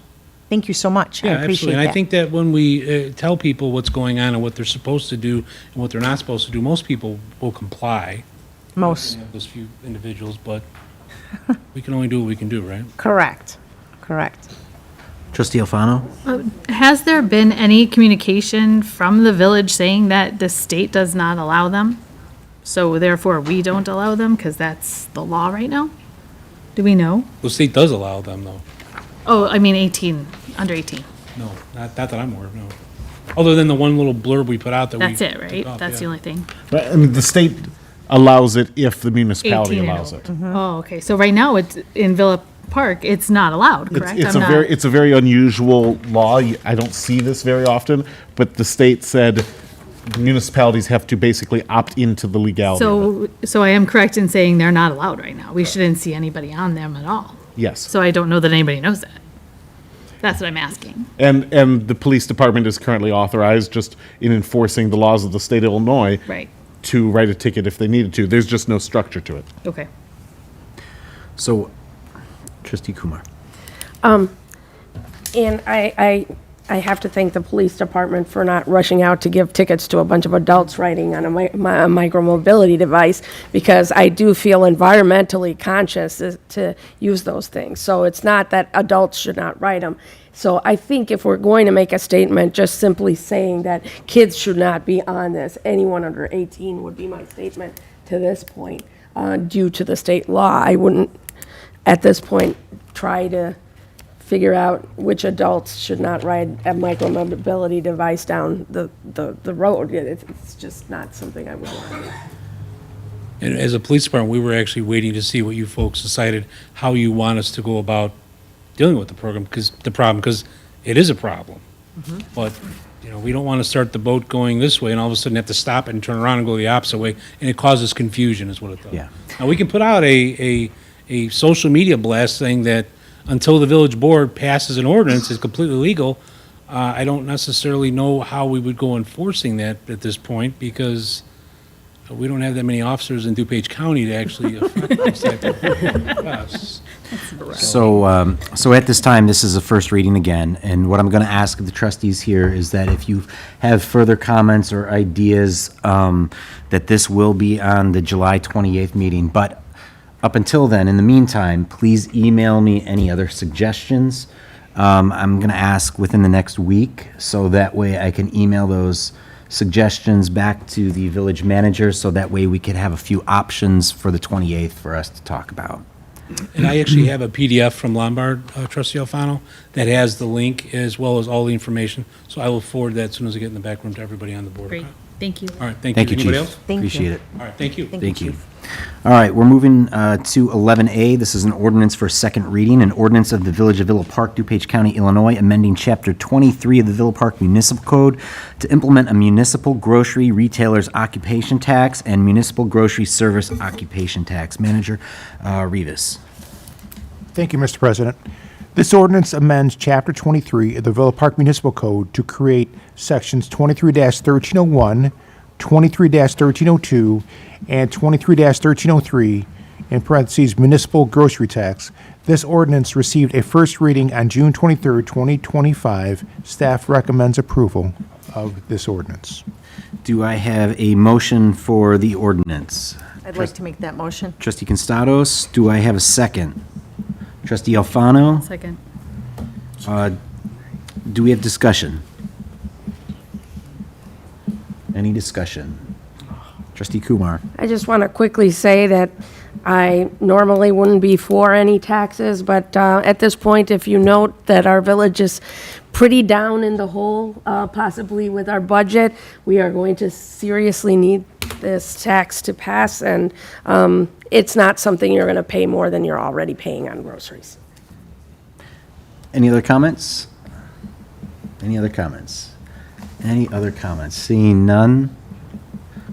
Thank you so much. I Yeah, appreciate absolutely. that. And I think that when we tell people what's going on and what they're supposed to do and what they're not supposed to do, most people will comply. Most. You know, those few individuals, but we can only do what we can do, right? Correct, correct. Trustee Alfano? Has there been any communication from the village saying that the state does not allow them? So therefore, we don't allow them, because that's the law right now? Do we know? The state does allow them, though. Oh, I mean 18, under 18. No, not that I'm aware of, no. Other than the one little blurb we put out that we. That's it, took right? off, That's the yeah. only thing. Right, I mean, the state allows it if the municipality 18 and allows it. Oh, okay. So right now, it's in Villa Park, it's not allowed, correct? It's I'm a not- it's a very unusual law. I don't see this very often, but the state said municipalities have to basically opt into the legality of it. So I am correct in saying they're not allowed right now. We shouldn't see anybody on them at all. Yes. So I don't know that anybody knows that. That's what I'm asking. And the police department is currently authorized just in enforcing the laws of the state of Illinois Right. to write a ticket if they needed to. There's just no structure to it. Okay. So, Trustee Kumar. And I have to thank the police department for not rushing out to give tickets to a bunch of adults riding on a micromobility device, because I do feel environmentally conscious to use those things. So it's not that adults should not ride them. So I think if we're going to make a statement, just simply saying that kids should not be on this, anyone under 18 would be my statement to this point, due to the state law. I wouldn't, at this point, try to figure out which adults should not ride a micromobility device down the road. It's just not something I would want. And as a police department, we were actually waiting to see what you folks decided, how you want us to go about dealing with the program, because it is a problem. But, you know, we don't want to start the boat going this way and all of a sudden have to stop it and turn around and go the opposite way, and it causes confusion is what it does. Yeah. Now, we can put out a social media blast saying that until the village board passes an ordinance, it's completely legal. I don't necessarily know how we would go enforcing that at this point, because we don't have that many officers in DuPage County to actually affect this type of requests. So, so at this time, this is a first reading again, and what I'm going to ask of the trustees here is that if you have further comments or ideas, that this will be on the July 28th meeting, but up until then, in the meantime, please email me any other suggestions. I'm going to ask within the next week, so that way I can email those suggestions back to the village manager, so that way we could have a few options for the 28th for us to talk about. And I actually have a PDF from Lombard, Trustee Alfano, that has the link as well as all the information. So I will forward that as soon as I get in the back room to everybody on the board. Great. Thank you. All right, thank you. Thank you, Anybody Chief. else? Thank you. Appreciate it. All right, thank you. Thank you. All right, we're moving to 11A. This is an ordinance for second reading, an ordinance of the Village of Villa Park, DuPage County, Illinois, amending Chapter 23 of the Villa Park Municipal Code to implement a municipal grocery retailer's occupation tax and municipal grocery service occupation tax. Manager Rivas. Thank you, Mr. President. This ordinance amends Chapter 23 of the Villa Park Municipal Code to create Sections 23-1301, 23-1302, and 23-1303, in parentheses, municipal grocery tax. This ordinance received a first reading on June 23, 2025. Staff recommends approval of this ordinance. Do I have a motion for the ordinance? I'd like to make that motion. Trustee Constados, do I have a second? Trustee Alfano? Second. Do we have discussion? Any discussion? Trustee Kumar? I just want to quickly say that I normally wouldn't be for any taxes, but at this point, if you note that our village is pretty down in the hole, possibly with our budget, we are going to seriously need this tax to pass, and it's not something you're going to pay more than you're already paying on groceries. Any other comments? Any other comments? Any other comments? Seeing none.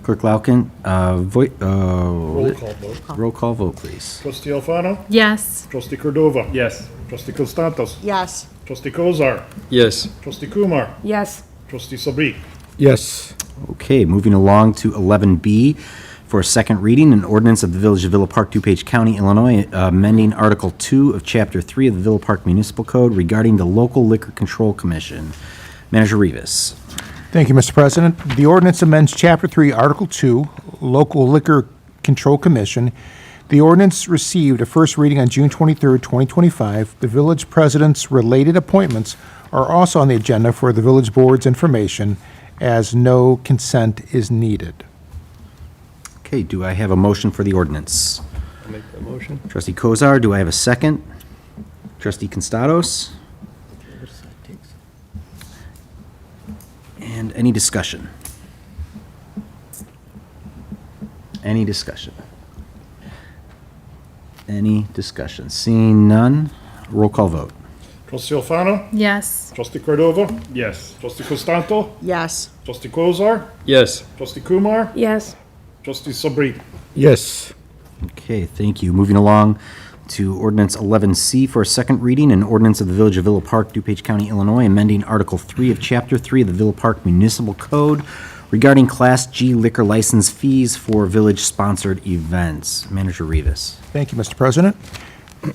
Clerk Lauken, Roll call vote. roll call vote, please. Trustee Alfano? Yes. Trustee Cordova? Yes. Trustee Constantos? Yes. Trustee Kozar? Yes. Trustee Kumar? Yes. Trustee Sabri? Yes. Okay, moving along to 11B for a second reading, an ordinance of the Village of Villa Park, DuPage County, Illinois, amending Article 2 of Chapter 3 of the Villa Park Municipal Code regarding the Local Liquor Control Commission. Manager Rivas. Thank you, Mr. President. The ordinance amends Chapter 3, Article 2, Local Liquor Control Commission. The ordinance received a first reading on June 23, 2025. The village president's related appointments are also on the agenda for the village board's information, as no consent is needed. Okay, do I have a motion for the ordinance? I'll make that motion. Trustee Kozar, do I have a second? Trustee Constados? And any discussion? Any discussion? Any discussion? Seeing none, roll call vote. Trustee Alfano? Yes. Trustee Cordova? Yes. Trustee Constanto? Yes. Trustee Kozar? Yes. Trustee Kumar? Yes. Trustee Sabri? Yes. Okay, thank you. Moving along to ordinance 11C for a second reading, an ordinance of the Village of Villa Park, DuPage County, Illinois, amending Article 3 of Chapter 3 of the Villa Park Municipal Code regarding Class G liquor license fees for village-sponsored events. Manager Rivas. Thank you, Mr. President.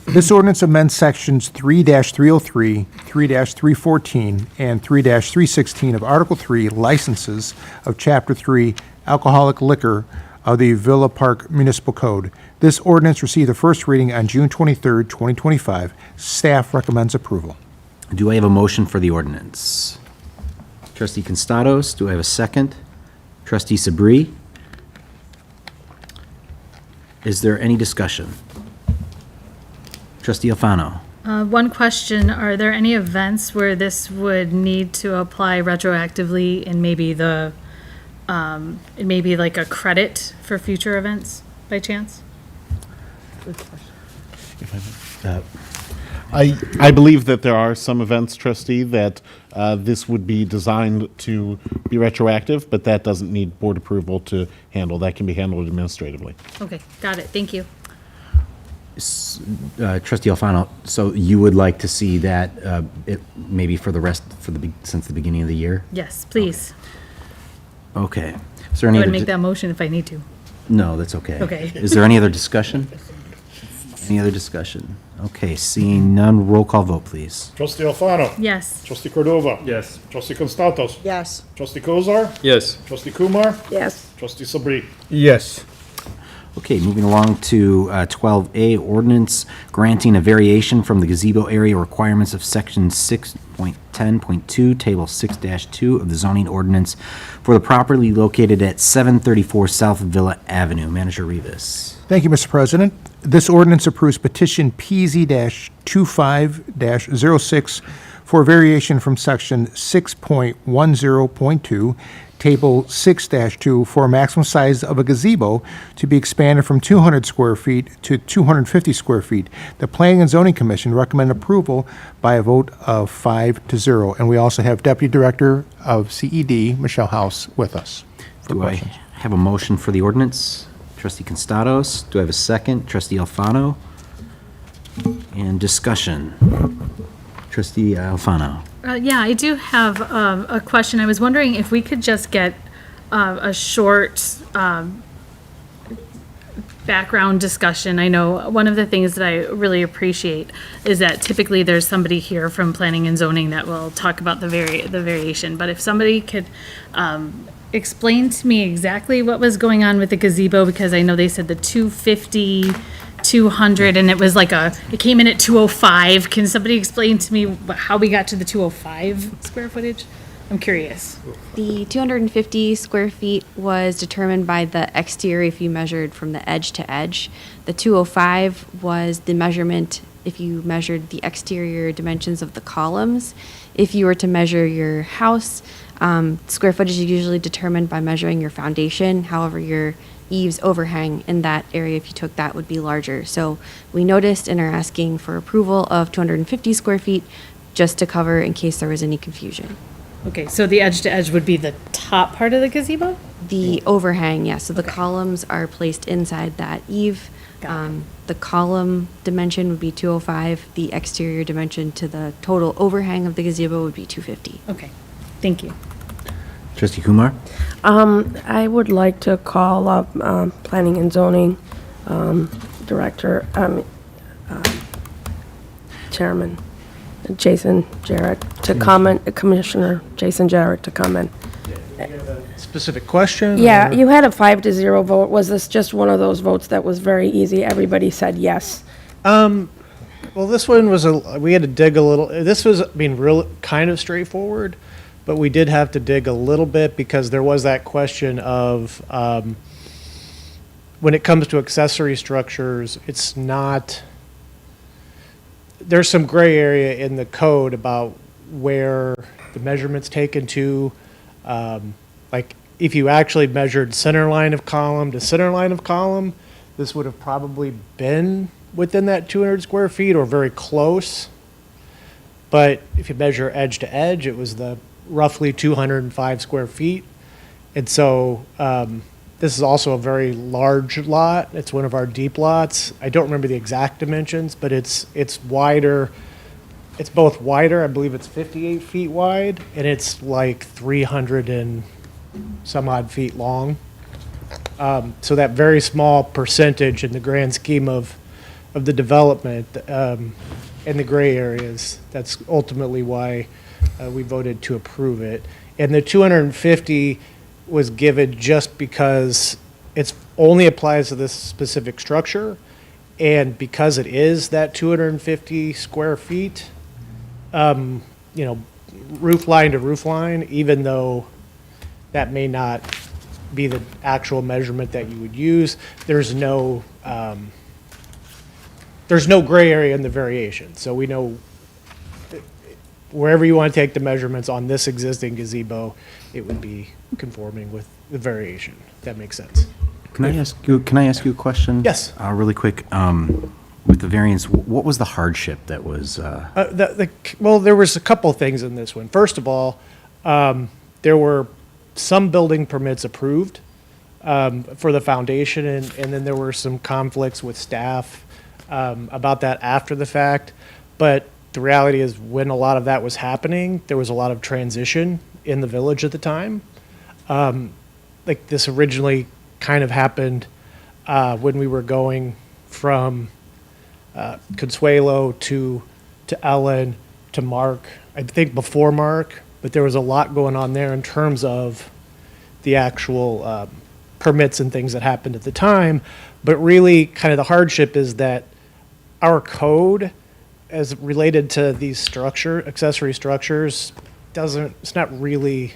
This ordinance amends Sections 3-303, 3-314, and 3-316 of Article 3 Licenses of Chapter 3 Alcoholic Liquor of the Villa Park Municipal Code. This ordinance received a first reading on June 23, 2025. Staff recommends approval. Do I have a motion for the ordinance? Trustee Constados, do I have a second? Trustee Sabri? Is there any discussion? Trustee Alfano? One question, are there any events where this would need to apply retroactively and maybe maybe like a credit for future events by chance? I believe that there are some events, trustee, that this would be designed to be retroactive, but that doesn't need board approval to handle. That can be handled administratively. Okay, got it, thank you. Trustee Alfano, so you would like to see that it maybe for the rest, since the beginning of the year? Yes, please. Okay. Is there I any would other make that motion if I need to. No, that's okay. Okay. Is there any other discussion? Any other discussion? Okay, seeing none, roll call vote, please. Trustee Alfano? Yes. Trustee Cordova? Yes. Trustee Constantos? Yes. Trustee Kozar? Yes. Trustee Kumar? Yes. Trustee Sabri? Yes. Okay, moving along to 12A, ordinance granting a variation from the gazebo area requirements of Section 6.10.2, Table 6-2 of the zoning ordinance for the property located at 734 South Villa Avenue. Manager Rivas. Thank you, Mr. President. This ordinance approves petition PZ-25-06 for a variation from Section 6.10.2, Table 6-2, for a maximum size of a gazebo to be expanded from 200 square feet to 250 square feet. The Planning and Zoning Commission recommend approval by a vote of 5-0. And we also have Deputy Director of CED, Michelle House, with us for Do I questions. have a motion for the ordinance? Trustee Constados, do I have a second? Trustee Alfano? And discussion. Trustee Alfano. Yeah, I do have a question. I was wondering if we could just get a short background discussion. I know one of the things that I really appreciate is that typically there's somebody here from Planning and Zoning that will talk about the variation. But if somebody could explain to me exactly what was going on with the gazebo? Because I know they said the 250, 200, and it was like it came in at 205. Can somebody explain to me how we got to the 205 square footage? I'm curious. The 250 square feet was determined by the exterior if you measured from the edge to edge. The 205 was the measurement if you measured the exterior dimensions of the columns. If you were to measure your house, square footage is usually determined by measuring your foundation. However, your eaves overhang in that area, if you took that, would be larger. So we noticed and are asking for approval of 250 square feet just to cover in case there was any confusion. Okay, so the edge to edge would be the top part of the gazebo? The overhang, yes. So the columns are placed inside that eave. The column dimension would be 205. The exterior dimension to the total overhang of the gazebo would be 250. Okay, thank you. Trustee Kumar? I would like to call up Planning and Zoning Director, Chairman Jason Jarrett to comment, Commissioner Jason Jarrett to comment. Specific question? Yeah, or- you had a 5-0 vote. Was this just one of those votes that was very easy? Everybody said yes. Well, this one was we had to dig a little. This was, real kind of straightforward, but we did have to dig a little bit because there was that question of when it comes to accessory structures, it's not. There's some gray area in the code about where the measurements taken to, like if you actually measured center line of column to center line of column, this would have probably been within that 200 square feet or very close. But if you measure edge to edge, it was the roughly 205 square feet. And so this is also a very large lot. It's one of our deep lots. I don't remember the exact dimensions, but it's wider. It's both wider, I believe it's 58 feet wide, and it's like 300 and some odd feet long. So that very small percentage in the grand scheme of the development in the gray areas, that's ultimately why we voted to approve it. And the 250 was given just because it only applies to this specific structure, and because it is that 250 square feet, roof line to roof line, even though that may not be the actual measurement that you would use, there's no gray area in the variation. So we know wherever you want to take the measurements on this existing gazebo, it would be conforming with the variation. If that makes sense. Can I ask you a question? Yes. Really quick. With the variance, what was the hardship that was? Well, there was a couple things in this one. First of all, there were some building permits approved for the foundation, and then there were some conflicts with staff about that after the fact. But the reality is, when a lot of that was happening, there was a lot of transition in the village at the time. Like this originally kind of happened when we were going from Consuelo to Ellen to Mark. I think before Mark, but there was a lot going on there in terms of the actual permits and things that happened at the time. But really, kind of the hardship is that our code, as related to these accessory structures, doesn't really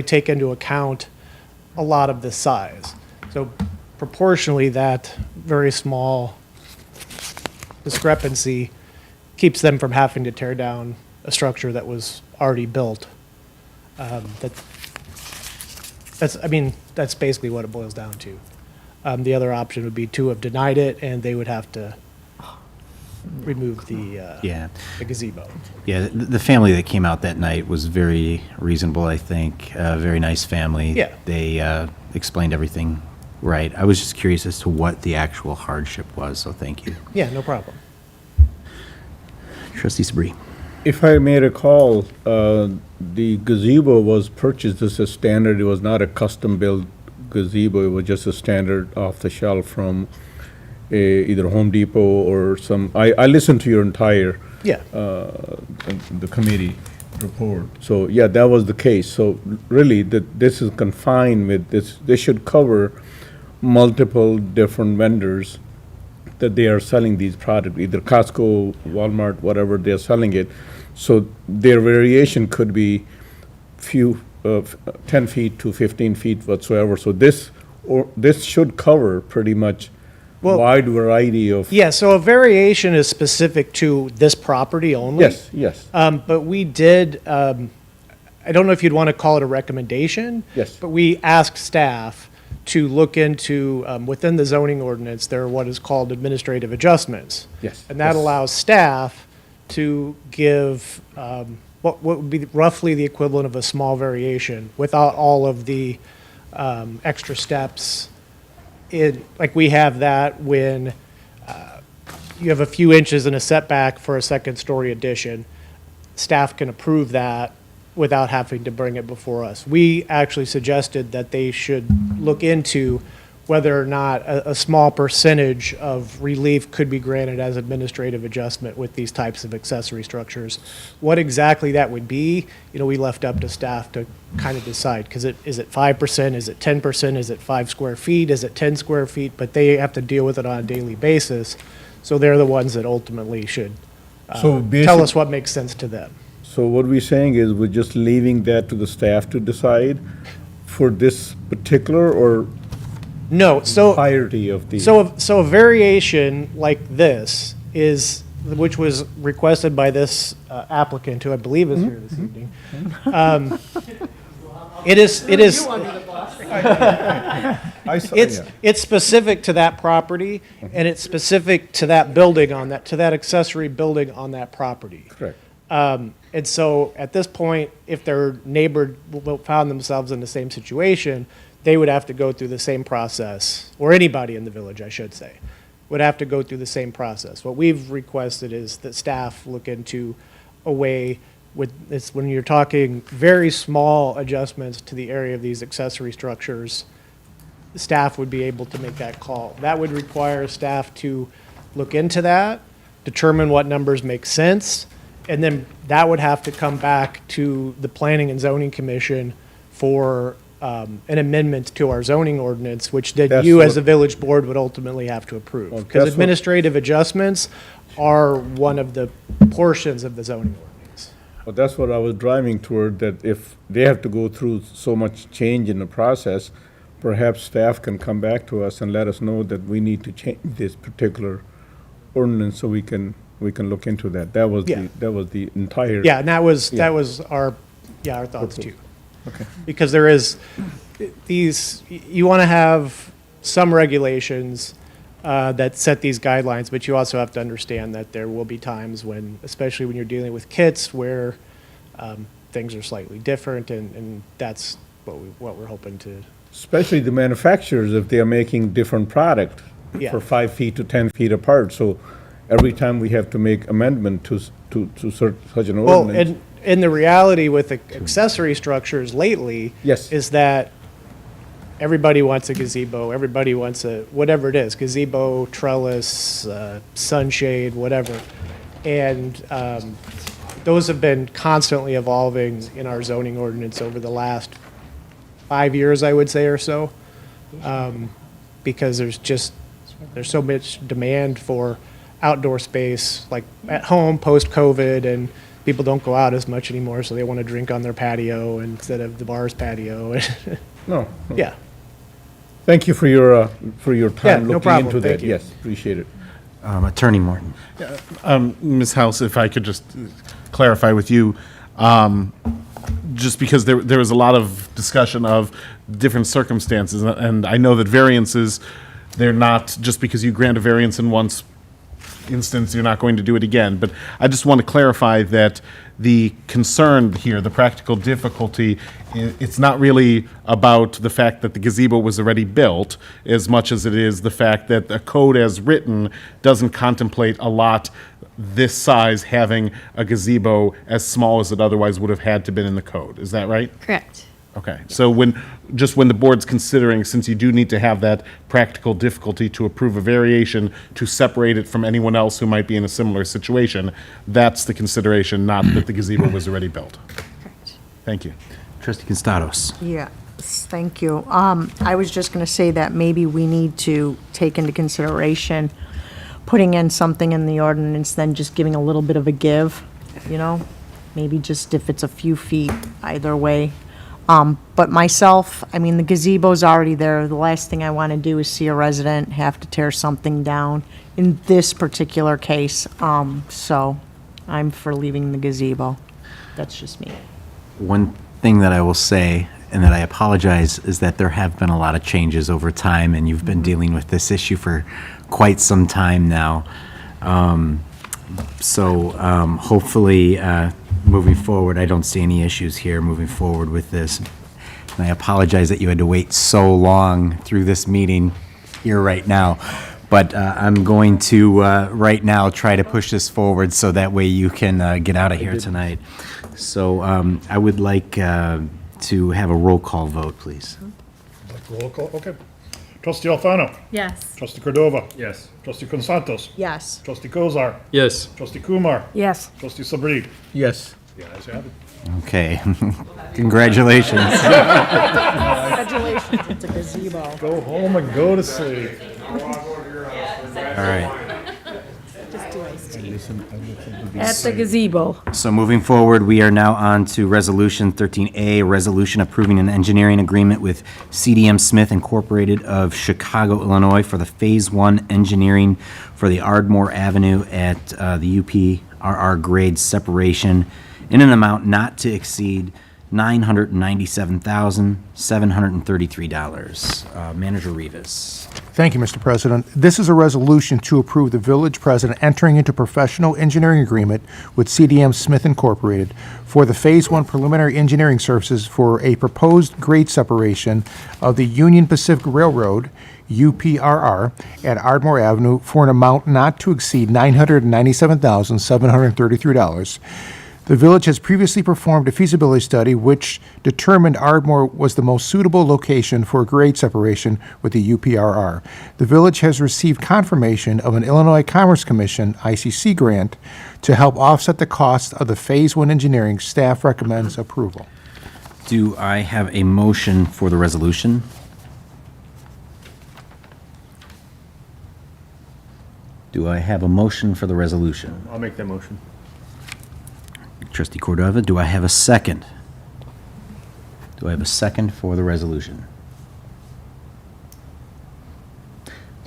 take into account a lot of this size. So proportionally, that very small discrepancy keeps them from having to tear down a structure that was already built. That's basically what it boils down to. The other option would be to have denied it, and they would have to remove the gazebo. Yeah, the family that came out that night was very reasonable, I think. A very nice family. Yeah. They explained everything right. I was just curious as to what the actual hardship was, so thank you. Yeah, no problem. Trustee Sabri. If I may recall, the gazebo was purchased as a standard. It was not a custom-built gazebo. It was just a standard off-the-shelf from either Home Depot or some. I listened to your entire Yeah. The committee, report. So, yeah, that was the case. So really, this is confined with this, they should cover multiple different vendors that they are selling these products, either Costco, Walmart, whatever they're selling it. So their variation could be 10 feet to 15 feet whatsoever. So this should cover pretty much wide variety of. Yeah, so a variation is specific to this property only. Yes, yes. But we did, I don't know if you'd want to call it a recommendation. Yes. But we asked staff to look into, within the zoning ordinance, there are what is called administrative adjustments. Yes. And that allows staff to give what would be roughly the equivalent of a small variation without all of the extra steps. Like we have that when you have a few inches in a setback for a second-story addition. Staff can approve that without having to bring it before us. We actually suggested that they should look into whether or not a small percentage of relief could be granted as administrative adjustment with these types of accessory structures. What exactly that would be, we left up to staff to kind of decide, because is it 5%, is it 10%, is it 5 square feet, is it 10 square feet? But they have to deal with it on a daily basis, so they're the ones that ultimately should tell us what makes sense to them. So what we're saying is we're just leaving that to the staff to decide for this particular or no, so entirety of the. So a variation like this is, which was requested by this applicant, who I believe is here this evening. It is. It's specific to that property, and it's specific to that building to that accessory building on that property. Correct. And so at this point, if their neighbor found themselves in the same situation, they would have to go through the same process, or anybody in the village, I should say, would have to go through the same process. What we've requested is that staff look into a way with this, when you're talking very small adjustments to the area of these accessory structures, staff would be able to make that call. That would require staff to look into that, determine what numbers make sense, and then that would have to come back to the Planning and Zoning Commission for an amendment to our zoning ordinance, which then you as a village board would ultimately have to approve. Because administrative adjustments are one of the portions of the zoning ordinance. Well, that's what I was driving toward, that if they have to go through so much change in the process, perhaps staff can come back to us and let us know that we need to change this particular ordinance so we can look into that. That was the entire. Yeah, and that was our thoughts too. Okay. Because there is you want to have some regulations that set these guidelines, but you also have to understand that there will be times when, especially when you're dealing with kits, where things are slightly different, and that's what we're hoping to. Especially the manufacturers, if they are making different product for 5 feet to 10 feet apart. So every time we have to make amendment to such an ordinance. And the reality with the accessory structures lately is that everybody wants a gazebo, everybody wants whatever it is, gazebo, trellis, sunshade, whatever. And those have been constantly evolving in our zoning ordinance over the last 5 years, I would say, or so. Because there's so much demand for outdoor space, like at home post-COVID, and people don't go out as much anymore, so they want to drink on their patio instead of the bar's patio. No. Yeah. Thank you for your time no looking problem. into Thank that. you. Yes, appreciate it. Attorney Morton. Ms. House, if I could just clarify with you, just because there was a lot of discussion of different circumstances, and I know that variances, they're not, just because you grant a variance in one instance, you're not going to do it again. But I just want to clarify that the concern here, the practical difficulty, it's not really about the fact that the gazebo was already built as much as it is the fact that the code as written doesn't contemplate a lot this size having a gazebo as small as it otherwise would have had to been in the code. Is that right? Correct. Okay, so when the board's considering, since you do need to have that practical difficulty to approve a variation to separate it from anyone else who might be in a similar situation, that's the consideration, not that the gazebo was already built. Thank you. Trustee Constados. Yeah, thank you. I was just going to say that maybe we need to take into consideration putting in something in the ordinance, then just giving a little bit of a give, you know? Maybe just if it's a few feet either way. But myself, I mean, the gazebo's already there. The last thing I want to do is see a resident have to tear something down in this particular case. So I'm for leaving the gazebo. That's just me. One thing that I will say, and that I apologize, is that there have been a lot of changes over time, and you've been dealing with this issue for quite some time now. Hopefully, moving forward, I don't see any issues here moving forward with this. And I apologize that you had to wait so long through this meeting here right now. But I'm going to, right now, try to push this forward so that way you can get out of here tonight. So I would like to have a roll call vote, please. Roll call, okay. Trustee Alfano. Yes. Trustee Cordova. Yes. Trustee Consantos. Yes. Trustee Kozar. Yes. Trustee Kumar. Yes. Trustee Sabri. Yes. The ayes have it. Okay. Congratulations. Congratulations, it's a gazebo. Go home and go to sleep. All right. At the gazebo. So moving forward, we are now on to Resolution 13A, a resolution approving an engineering agreement with CDM Smith Incorporated of Chicago, Illinois for the Phase 1 engineering for the Ardmore Avenue at the UPRR grade separation in an amount not to exceed $997,733. Manager Rivas. Thank you, Mr. President. This is a resolution to approve the village president entering into professional engineering agreement with CDM Smith Incorporated for the Phase 1 preliminary engineering services for a proposed grade separation of the Union Pacific Railroad, UPRR, at Ardmore Avenue for an amount not to exceed $997,733. The village has previously performed a feasibility study which determined Ardmore was the most suitable location for grade separation with the UPRR. The village has received confirmation of an Illinois Commerce Commission ICC grant to help offset the cost of the Phase 1 engineering. Staff recommends approval. Do I have a motion for the resolution? Do I have a motion for the resolution? I'll make that motion. Trustee Cordova, do I have a second? Do I have a second for the resolution?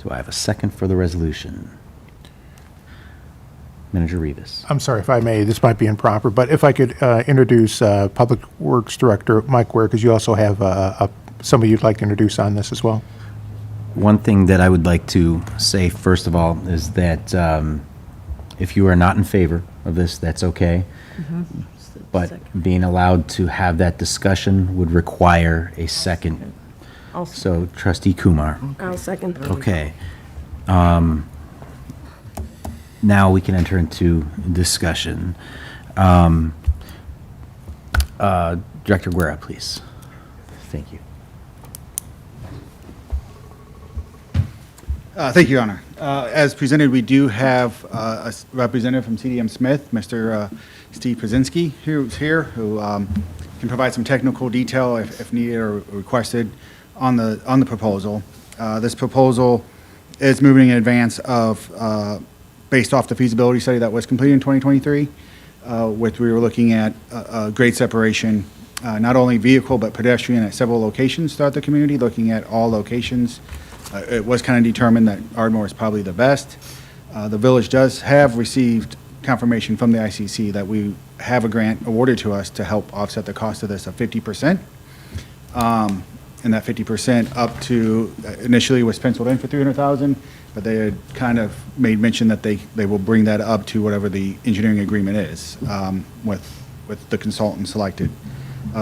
Do I have a second for the resolution? Manager Rivas. I'm sorry if I may, this might be improper, but if I could introduce Public Works Director Mike Ware, because you also have somebody you'd like to introduce on this as well. One thing that I would like to say, first of all, is that if you are not in favor of this, that's okay. But being allowed to have that discussion would require a second. So Trustee Kumar. I'll second. Okay. Now we can enter into discussion. Director Guerra, please. Thank you. Thank you, Your Honor. As presented, we do have a representative from CDM Smith, Mr. Steve Pazinski, who's here, who can provide some technical detail if needed or requested on the proposal. This proposal is moving in advance of, based off the feasibility study that was completed in 2023, which we were looking at grade separation, not only vehicle but pedestrian at several locations throughout the community, looking at all locations. It was kind of determined that Ardmore is probably the best. The village does have received confirmation from the ICC that we have a grant awarded to us to help offset the cost of this of 50%. And that 50% up to, initially was penciled in for $300,000, but they had kind of made mention that they will bring that up to whatever the engineering agreement is with the consultant selected.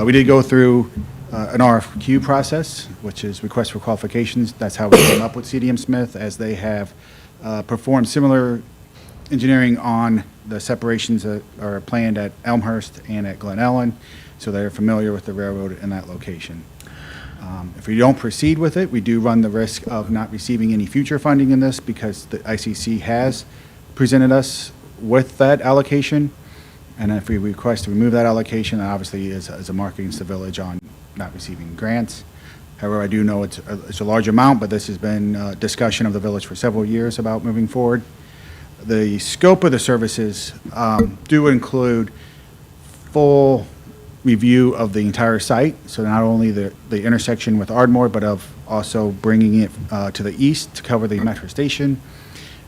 We did go through an RFQ process, which is request for qualifications. That's how we came up with CDM Smith, as they have performed similar engineering on the separations that are planned at Elmhurst and at Glen Ellen. so they're familiar with the railroad in that location. If we don't proceed with it, we do run the risk of not receiving any future funding in this because the ICC has presented us with that allocation. And if we request to remove that allocation, that obviously is a mark against the village on not receiving grants. However, I do know it's a large amount, but this has been discussion of the village for several years about moving forward. The scope of the services do include full review of the entire site, so not only the intersection with Ardmore, but of also bringing it to the east to cover the metro station,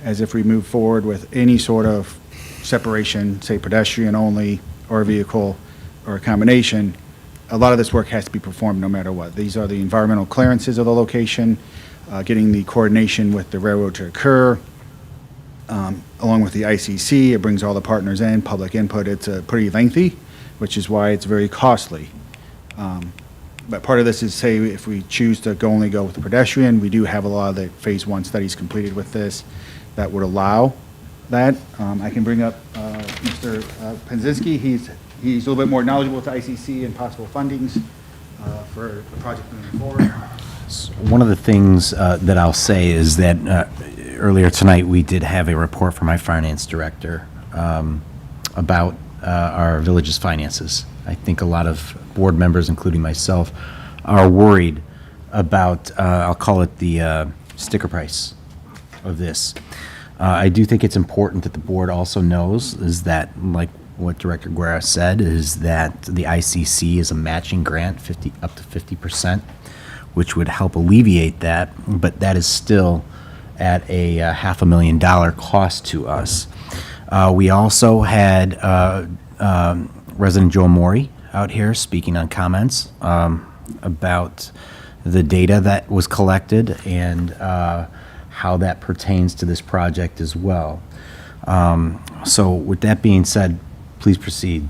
as if we move forward with any sort of separation, say pedestrian only, or vehicle, or a combination, a lot of this work has to be performed no matter what. These are the environmental clearances of the location, getting the coordination with the railroad to occur, along with the ICC. It brings all the partners in, public input. It's pretty lengthy, which is why it's very costly. But part of this is, say, if we choose to only go with the pedestrian, we do have a lot of the phase 1 studies completed with this that would allow that. I can bring up Mr. Penzinski. He's a little bit more knowledgeable with the ICC and possible fundings for the project moving forward. One of the things that I'll say is that earlier tonight, we did have a report from my finance director about our village's finances. I think a lot of board members, including myself, are worried about, I'll call it the sticker price of this. I do think it's important that the board also knows is that, like what Director Guerra said, is that the ICC is a matching grant, up to 50%, which would help alleviate that, but that is still at a $500,000 cost to us. We also had resident Joe Mori out here speaking on comments about the data that was collected and how that pertains to this project as well. So with that being said, please proceed.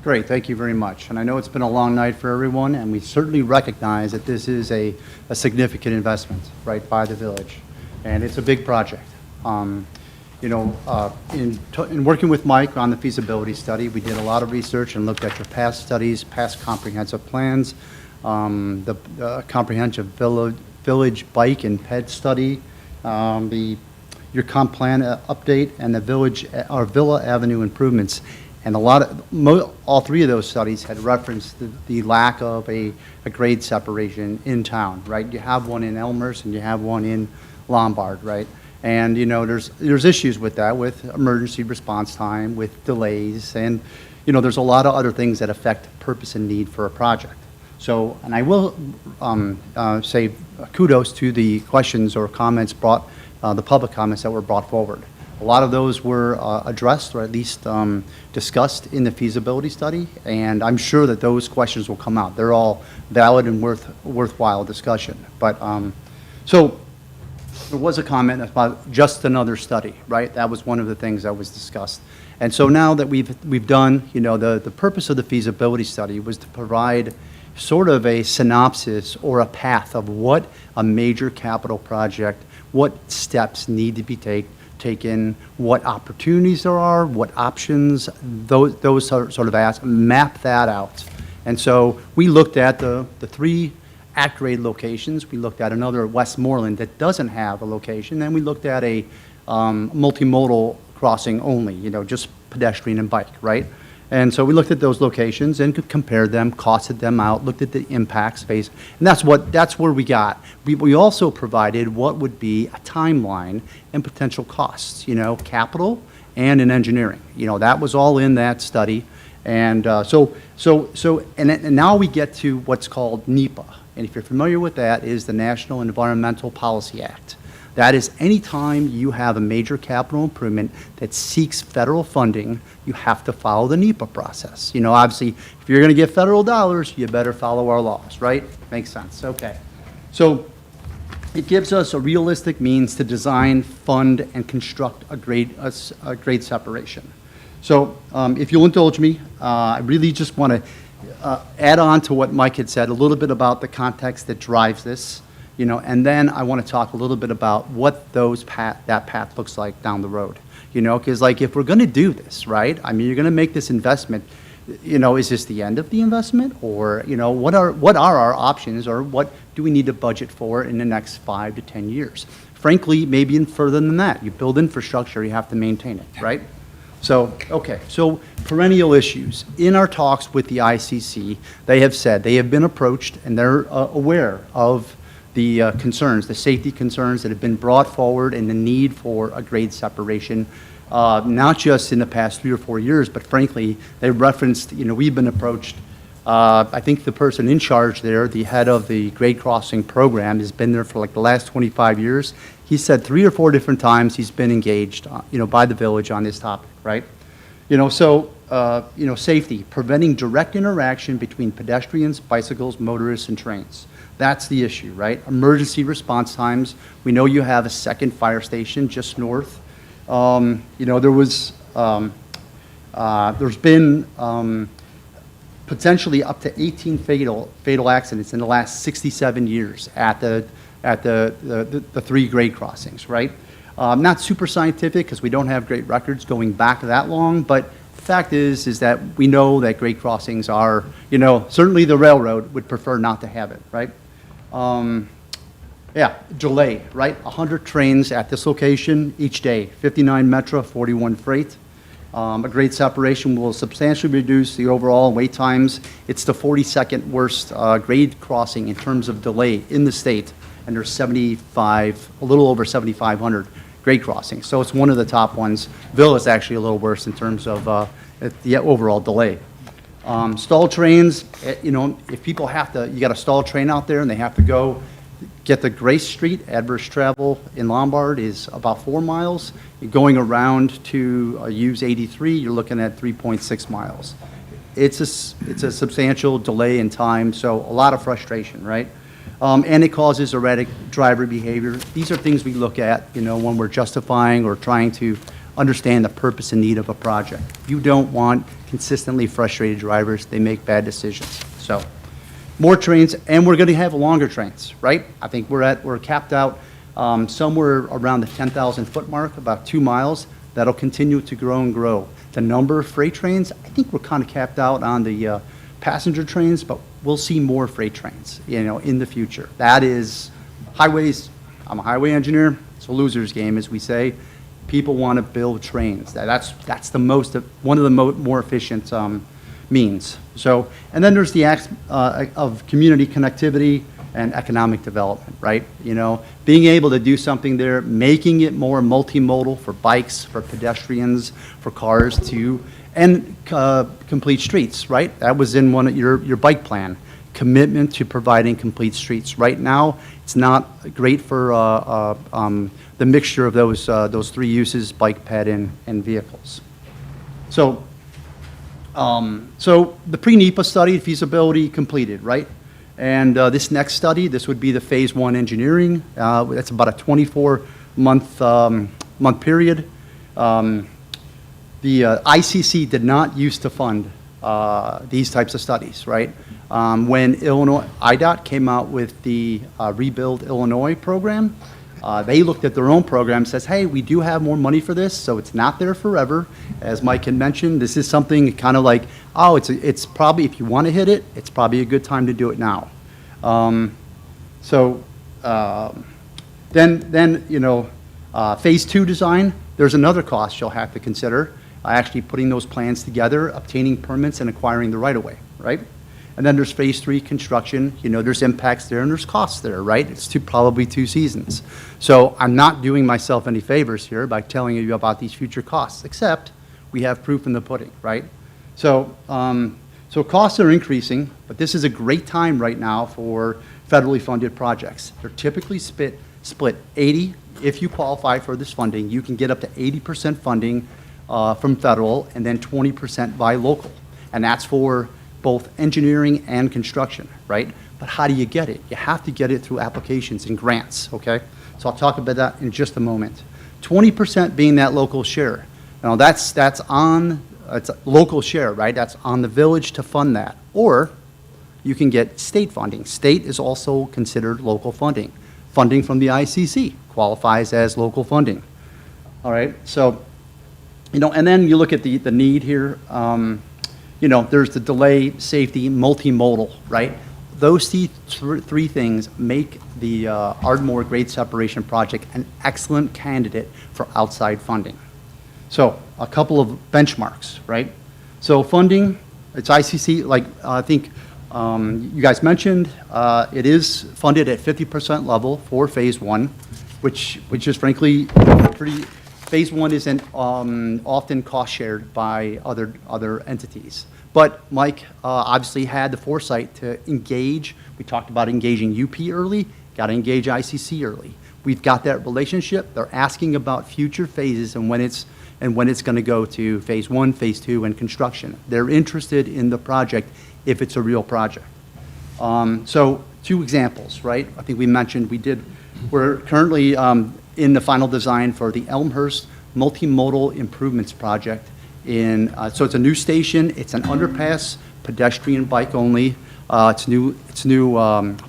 Great, thank you very much. And I know it's been a long night for everyone, and we certainly recognize that this is a significant investment, right, by the village. And it's a big project. You know, in working with Mike on the feasibility study, we did a lot of research and looked at your past studies, past comprehensive plans, the comprehensive village bike and ped study, your comp plan update, and the Villa Avenue improvements. And all three of those studies had referenced the lack of a grade separation in town, right? You have one in Elmhurst and you have one in Lombard, right? And you know, there's issues with that, with emergency response time, with delays, and you know, there's a lot of other things that affect purpose and need for a project. So, and I will say kudos to the questions or comments the public comments that were brought forward. A lot of those were addressed, or at least discussed in the feasibility study, and I'm sure that those questions will come out. They're all valid and worthwhile discussion. But so there was a comment about just another study, right? That was one of the things that was discussed. And so now that we've done, you know, the purpose of the feasibility study was to provide sort of a synopsis or a path of what a major capital project, what steps need to be taken, what opportunities there are, what options, those sort of map that out. And so we looked at the three at-grade locations. We looked at another Westmoreland that doesn't have a location. Then we looked at a multimodal crossing only, you know, just pedestrian and bike, right? And so we looked at those locations and compared them, costed them out, looked at the impacts phase, and that's where we got. We also provided what would be a timeline and potential costs, you know, capital and in engineering. You know, that was all in that study. And and now we get to what's called NEPA. And if you're familiar with that, is the National Environmental Policy Act. That is, anytime you have a major capital improvement that seeks federal funding, you have to follow the NEPA process. You know, obviously, if you're going to get federal dollars, you better follow our laws, right? Makes sense. Okay. So it gives us a realistic means to design, fund, and construct a grade separation. So if you'll indulge me, I really just want to add on to what Mike had said, a little bit about the context that drives this. You know, and then I want to talk a little bit about what that path looks like down the road. You know, because like if we're going to do this, right? I mean, you're going to make this investment. is this the end of the investment? Or, what are our options, or what do we need to budget for in the next 5 to 10 years? Frankly, maybe even further than that. You build infrastructure, you have to maintain it, right? So, okay, so perennial issues. In our talks with the ICC, they have said they have been approached and they're aware of the concerns, the safety concerns that have been brought forward and the need for a grade separation, not just in the past 3 or 4 years, but frankly, they referenced, we've been approached. I think the person in charge there, the head of the grade crossing program, has been there for like the last 25 years. He said 3 or 4 different times he's been engaged, by the village on this topic, right? Safety, preventing direct interaction between pedestrians, bicycles, motorists, and trains. That's the issue, right? Emergency response times. We know you have a second fire station just north. There's been potentially up to 18 fatal accidents in the last 67 years at the 3 grade crossings, right? Not super scientific because we don't have great records going back that long, but the fact is that we know that grade crossings are, certainly the railroad would prefer not to have it, right? Delay, right? 100 trains at this location each day, 59 Metra, 41 freight. A grade separation will substantially reduce the overall wait times. It's the 42nd worst grade crossing in terms of delay in the state, and there's a little over 7,500 grade crossings. So it's one of the top ones. Ville is actually a little worse in terms of the overall delay. Stall trains, if people you got a stall train out there and they have to go get the Grace Street, adverse travel in Lombard is about 4 miles. You're going around to use 83, you're looking at 3.6 miles. It's a substantial delay in time, so a lot of frustration, right? And it causes erratic driver behavior. These are things we look at, when we're justifying or trying to understand the purpose and need of a project. You don't want consistently frustrated drivers. They make bad decisions. So, more trains, and we're going to have longer trains, right? I think we're capped out somewhere around the 10,000 foot mark, about 2 miles. That'll continue to grow and grow. The number of freight trains, I think we're kind of capped out on the passenger trains, but we'll see more freight trains, in the future. That is highways. I'm a highway engineer. It's a loser's game, as we say. People want to build trains. That's one of the more efficient means. So, and then there's the act of community connectivity and economic development, right? Being able to do something there, making it more multimodal for bikes, for pedestrians, for cars and complete streets, right? That was in one of your bike plan. Commitment to providing complete streets. Right now, it's not great for the mixture of those 3 uses, bike, ped, and vehicles. So the pre-NEPA study, feasibility completed, right? And this next study, this would be the phase 1 engineering. That's about a 24-month period. The ICC did not used to fund these types of studies, right? When Illinois IDOT came out with the Rebuild Illinois program, they looked at their own program and says, hey, we do have more money for this, so it's not there forever. As Mike had mentioned, this is something kind of like, it's probably, if you want to hit it, it's probably a good time to do it now. Phase 2 design, there's another cost you'll have to consider. Actually putting those plans together, obtaining permits, and acquiring the right-of-way, right? And then there's phase 3 construction. There's impacts there and there's costs there, right? It's probably 2 seasons. So I'm not doing myself any favors here by telling you about these future costs, except we have proof in the pudding, right? So costs are increasing, but this is a great time right now for federally funded projects. They're typically split 80. If you qualify for this funding, you can get up to 80% funding from federal and then 20% by local. And that's for both engineering and construction, right? But how do you get it? You have to get it through applications and grants, okay? So I'll talk about that in just a moment. 20% being that local share. Now that's on, it's a local share, right? That's on the village to fund that. Or you can get state funding. State is also considered local funding. Funding from the ICC qualifies as local funding. All right, so, and then you look at the need here. you know, there's the delay, safety, multimodal, right? Those three things make the Ardmore Grade Separation Project an excellent candidate for outside funding. So a couple of benchmarks, right? So funding, it's ICC, like I think you guys mentioned, it is funded at 50% level for phase one, which is frankly pretty, phase one isn't often cost shared by other entities. But Mike obviously had the foresight to engage. We talked about engaging UP early, got to engage ICC early. We've got that relationship. They're asking about future phases and when it's going to go to phase one, phase two, and construction. They're interested in the project if it's a real project. So 2 examples, right? I think we mentioned we're currently in the final design for the Elmhurst Multimodal Improvements Project. So it's a new station, it's an underpass, pedestrian bike only. It's new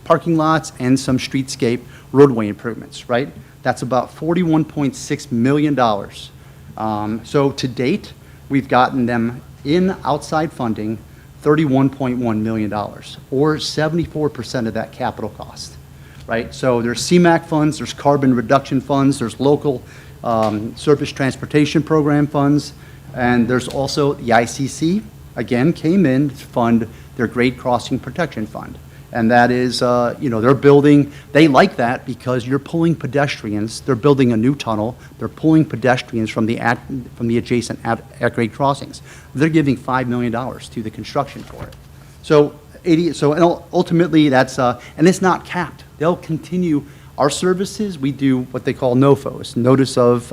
parking lots and some streetscape roadway improvements, right? That's about $41.6 million. So to date, we've gotten them in outside funding $31.1 million, or 74% of that capital cost, right? So there's CMAQ funds, there's carbon reduction funds, there's local surface transportation program funds, and there's also the ICC, again, came in to fund their Grade Crossing Protection Fund. And that is, you know, they like that because you're pulling pedestrians, they're building a new tunnel, they're pulling pedestrians from the adjacent at-grade crossings. They're giving $5 million to the construction for it. So, and ultimately, that's, and it's not capped. They'll continue our services. We do what they call NOFOs, Notice of,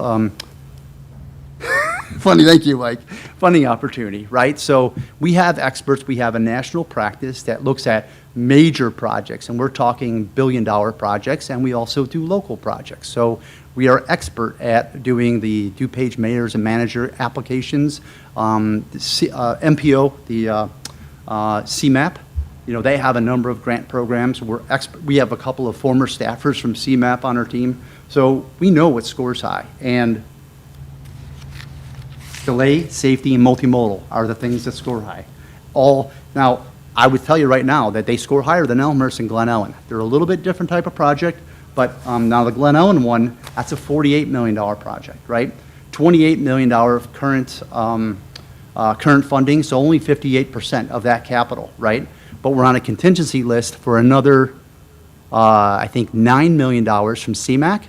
funny, thank you, Mike. Funding opportunity, right? So we have experts, we have a national practice that looks at major projects, and we're talking billion-dollar projects, and we also do local projects. So we are expert at doing the DuPage mayors and manager applications, MPO, the CMAP. You know, they have a number of grant programs. We have a couple of former staffers from CMAP on our team, so we know what scores high. And delay, safety, and multimodal are the things that score high. Now, I would tell you right now that they score higher than Elmhurst and Glen Ellen. They're a little bit different type of project, but now the Glen Ellen one, that's a $48 million project, right? $28 million of current funding, so only 58% of that capital, right? But we're on a contingency list for another, I think, $9 million from CMAQ.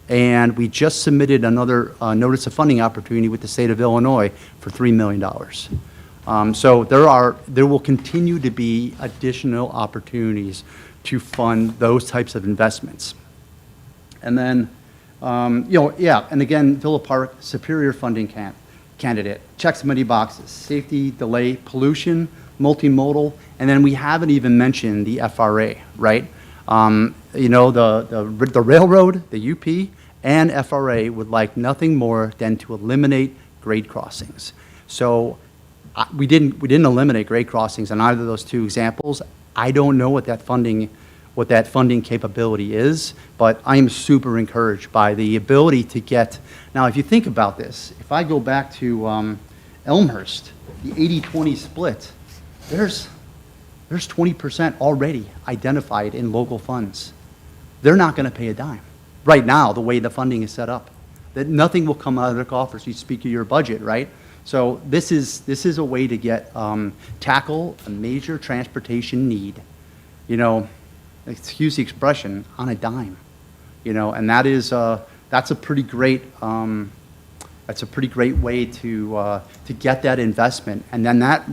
And we just submitted another notice of funding opportunity with the state of Illinois for $3 million. So there will continue to be additional opportunities to fund those types of investments. And then, you know, yeah, and again, Villa Park, superior funding candidate, checks many boxes, safety, delay, pollution, multimodal, and then we haven't even mentioned the FRA, right? You know, the railroad, the UP, and FRA would like nothing more than to eliminate grade crossings. So we didn't eliminate grade crossings on either of those 2 examples. I don't know what that funding capability is, but I am super encouraged by the ability to get. Now, if you think about this, if I go back to Elmhurst, the 80-20 split, there's 20% already identified in local funds. They're not going to pay a dime right now, the way the funding is set up. That nothing will come out of their coffers. You speak of your budget, right? So this is a way to get tackle a major transportation need. You know, excuse the expression, on a dime. You know, and that's a pretty great. That's a pretty great way to get that investment, and then that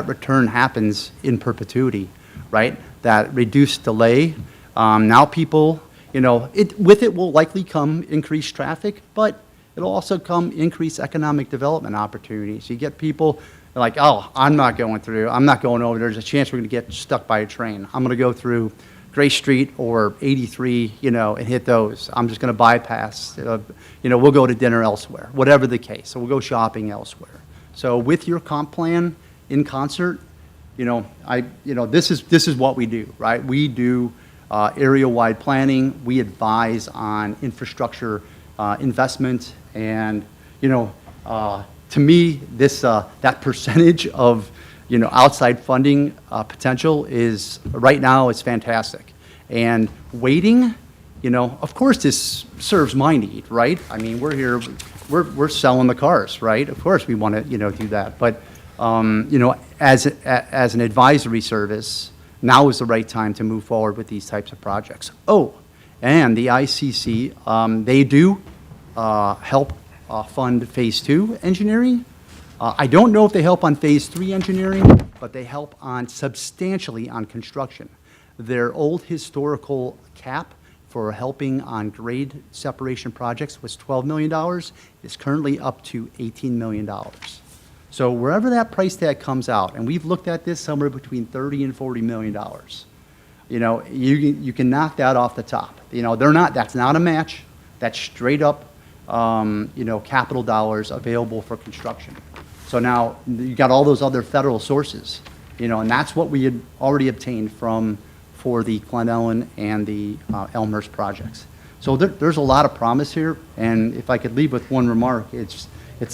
return happens in perpetuity, right? That reduced delay. Now people, you know, with it will likely come increased traffic, but it'll also come increased economic development opportunities. You get people like, oh, I'm not going over. There's a chance we're going to get stuck by a train. I'm going to go through Gray Street or 83, you know, and hit those. I'm just going to bypass, you know, we'll go to dinner elsewhere, whatever the case. So we'll go shopping elsewhere. So with your comp plan in concert, you know, this is what we do, right? We do area-wide planning. We advise on infrastructure investment, and, you know, to me, that percentage of outside funding potential is, right now, it's fantastic. And waiting, of course, this serves my need, right? I mean, we're here, we're selling the cars, right? Of course, we want to, do that. But, as an advisory service, now is the right time to move forward with these types of projects. Oh, and the ICC, they do help fund Phase 2 engineering. I don't know if they help on Phase 3 engineering, but they help on substantially on construction. Their old historical cap for helping on grade separation projects was $12 million. It's currently up to $18 million. So wherever that price tag comes out, and we've looked at this somewhere between $30 and $40 million, you can knock that off the top. That's not a match. That's straight up, capital dollars available for construction. So now you got all those other federal sources, and that's what we had already obtained for the Glen Ellen and the Elmhurst projects. So there's a lot of promise here, and if I could leave with one remark, it's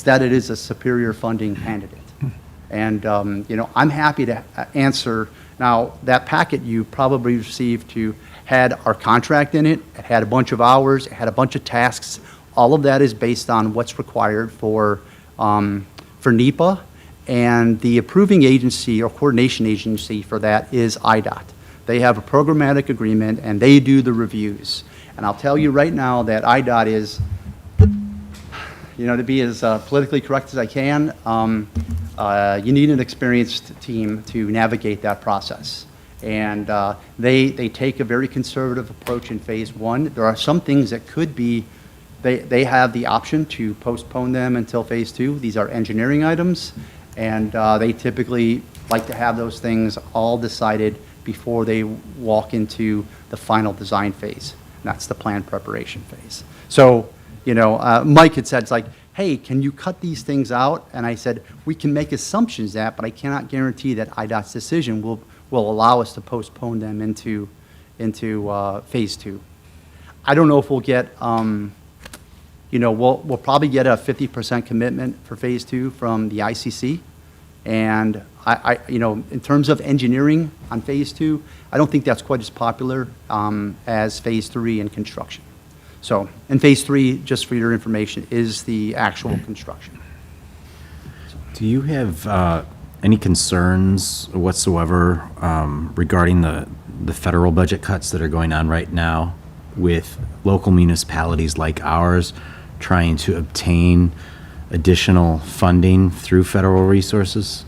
that it is a superior funding candidate. And, I'm happy to answer. Now, that packet you probably received had our contract in it. It had a bunch of hours. It had a bunch of tasks. All of that is based on what's required for NEPA, and the approving agency or coordination agency for that is IDOT. They have a programmatic agreement, and they do the reviews. And I'll tell you right now that IDOT is, to be as politically correct as I can, you need an experienced team to navigate that process. And they take a very conservative approach in Phase 1. There are some things that could be, they have the option to postpone them until Phase 2. These are engineering items, and they typically like to have those things all decided before they walk into the final design phase. And that's the plan preparation phase. So, Mike had said, it's like, hey, can you cut these things out? And I said, we can make assumptions but I cannot guarantee that IDOT's decision will allow us to postpone them into Phase 2. I don't know if we'll get, we'll probably get a 50% commitment for Phase 2 from the ICC. And in terms of engineering on Phase 2, I don't think that's quite as popular as Phase 3 in construction. So, and Phase 3, just for your information, is the actual construction. Do you have any concerns whatsoever regarding the federal budget cuts that are going on right now with local municipalities like ours trying to obtain additional funding through federal resources?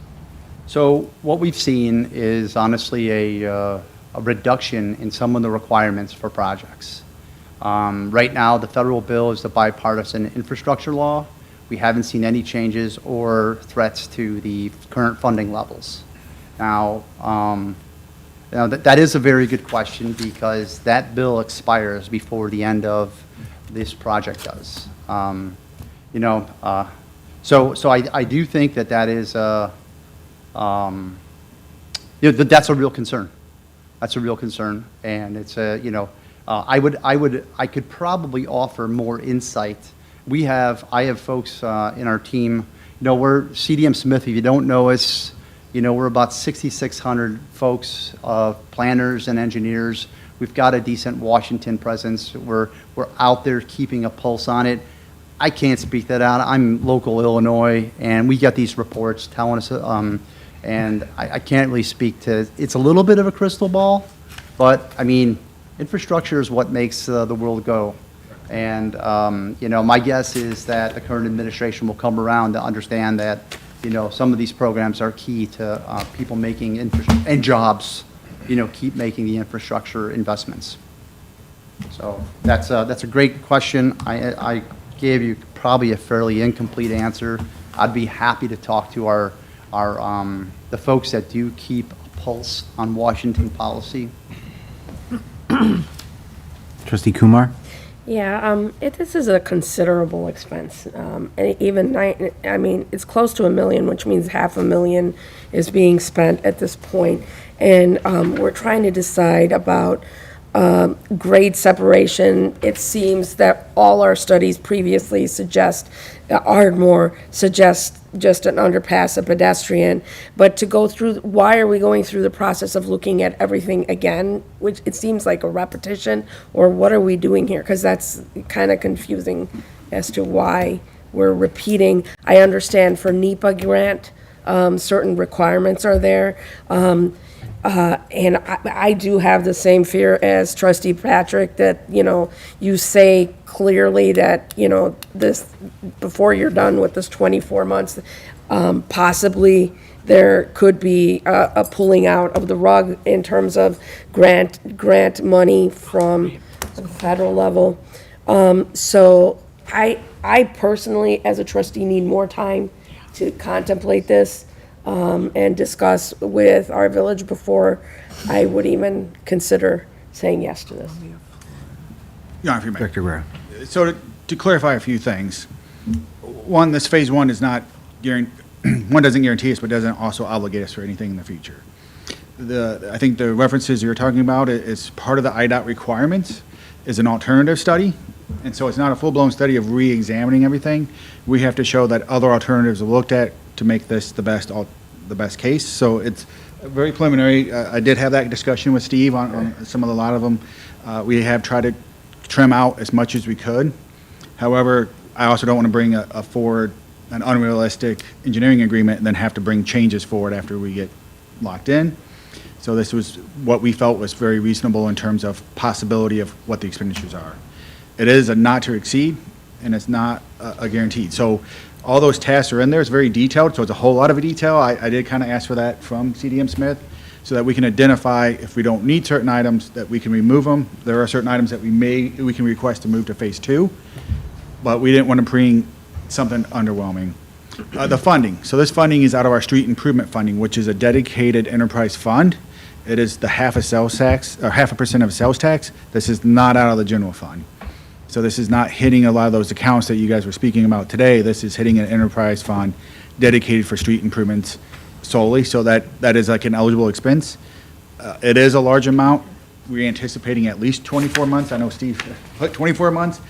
So what we've seen is honestly a reduction in some of the requirements for projects. Right now, the federal bill is the bipartisan infrastructure law. We haven't seen any changes or threats to the current funding levels. Now, that is a very good question because that bill expires before the end of this project does. So I do think that is that's a real concern. That's a real concern, and it's I could probably offer more insight. I have folks in our team. We're CDM Smith. If you don't know us, we're about 6,600 folks, planners and engineers. We've got a decent Washington presence. We're out there keeping a pulse on it. I can't speak that out. I'm local Illinois, and we get these reports telling us, and I can't really speak to. It's a little bit of a crystal ball, but I mean, infrastructure is what makes the world go. And my guess is that the current administration will come around to understand that some of these programs are key to people making and jobs. Keep making the infrastructure investments. So that's a great question. I gave you probably a fairly incomplete answer. I'd be happy to talk to the folks that do keep a pulse on Washington policy. Trustee Kumar? Yeah, this is a considerable expense. And it's close to $1 million, which means $500,000 is being spent at this point. And we're trying to decide about grade separation. It seems that all our studies previously suggest, Ardmore suggests just an underpass, a pedestrian, but to go through, why are we going through the process of looking at everything again? Which it seems like a repetition, or what are we doing here? Because that's kind of confusing as to why we're repeating. I understand for NEPA grant, certain requirements are there. And I do have the same fear as trustee Patrick, that, you say clearly that, this, before you're done with this 24 months, possibly there could be a pulling out of the rug in terms of grant money from the federal level. So I personally, as a trustee, need more time to contemplate this and discuss with our village before I would even consider saying yes to this. Yeah, if you may. Director Guerrero. So to clarify a few things, one, this phase one is not one doesn't guarantee us, but doesn't also obligate us for anything in the future. I think the references you're talking about is part of the IDOT requirements, is an alternative study. And so it's not a full-blown study of re-examining everything. We have to show that other alternatives are looked at to make this the best case. So it's very preliminary. I did have that discussion with Steve on a lot of them. We have tried to trim out as much as we could. However, I also don't want to bring an unrealistic engineering agreement and then have to bring changes forward after we get locked in. So this was what we felt was very reasonable in terms of possibility of what the expenditures are. It is a not to exceed, and it's not a guaranteed. So all those tasks are in there. It's very detailed, so it's a whole lot of detail. I did kind of ask for that from CDM Smith so that we can identify if we don't need certain items, that we can remove them. There are certain items that we can request to move to phase two, but we didn't want to bring something underwhelming. The funding. So this funding is out of our street improvement funding, which is a dedicated enterprise fund. It is the 0.5% of sales tax. This is not out of the general fund. So this is not hitting a lot of those accounts that you guys were speaking about today. This is hitting an enterprise fund dedicated for street improvements solely, so that is like an eligible expense. It is a large amount. We're anticipating at least 24 months. I know Steve put 24 months.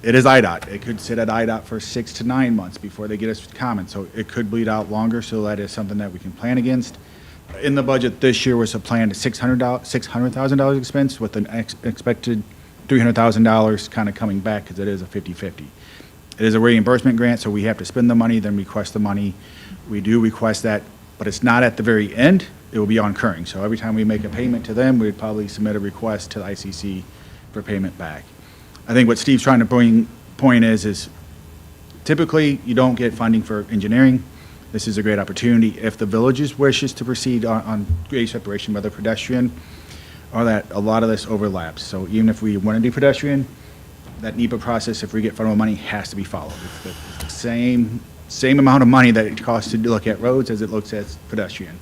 It is IDOT. It could sit at IDOT for 6 to 9 months before they get us comments. So it could bleed out longer, so that is something that we can plan against. In the budget this year was a planned $600,000 expense with an expected $300,000 kind of coming back because it is a 50-50. It is a reimbursement grant, so we have to spend the money, then request the money. We do request that, but it's not at the very end. It will be oncurring. So every time we make a payment to them, we'd probably submit a request to the ICC for payment back. I think what Steve's trying to point is typically you don't get funding for engineering. This is a great opportunity. If the village wishes to proceed on grade separation, whether pedestrian, or that a lot of this overlaps. So even if we want to do pedestrian, that NEPA process, if we get federal money, has to be followed. It's the same amount of money that it costs to look at roads as it looks at pedestrian.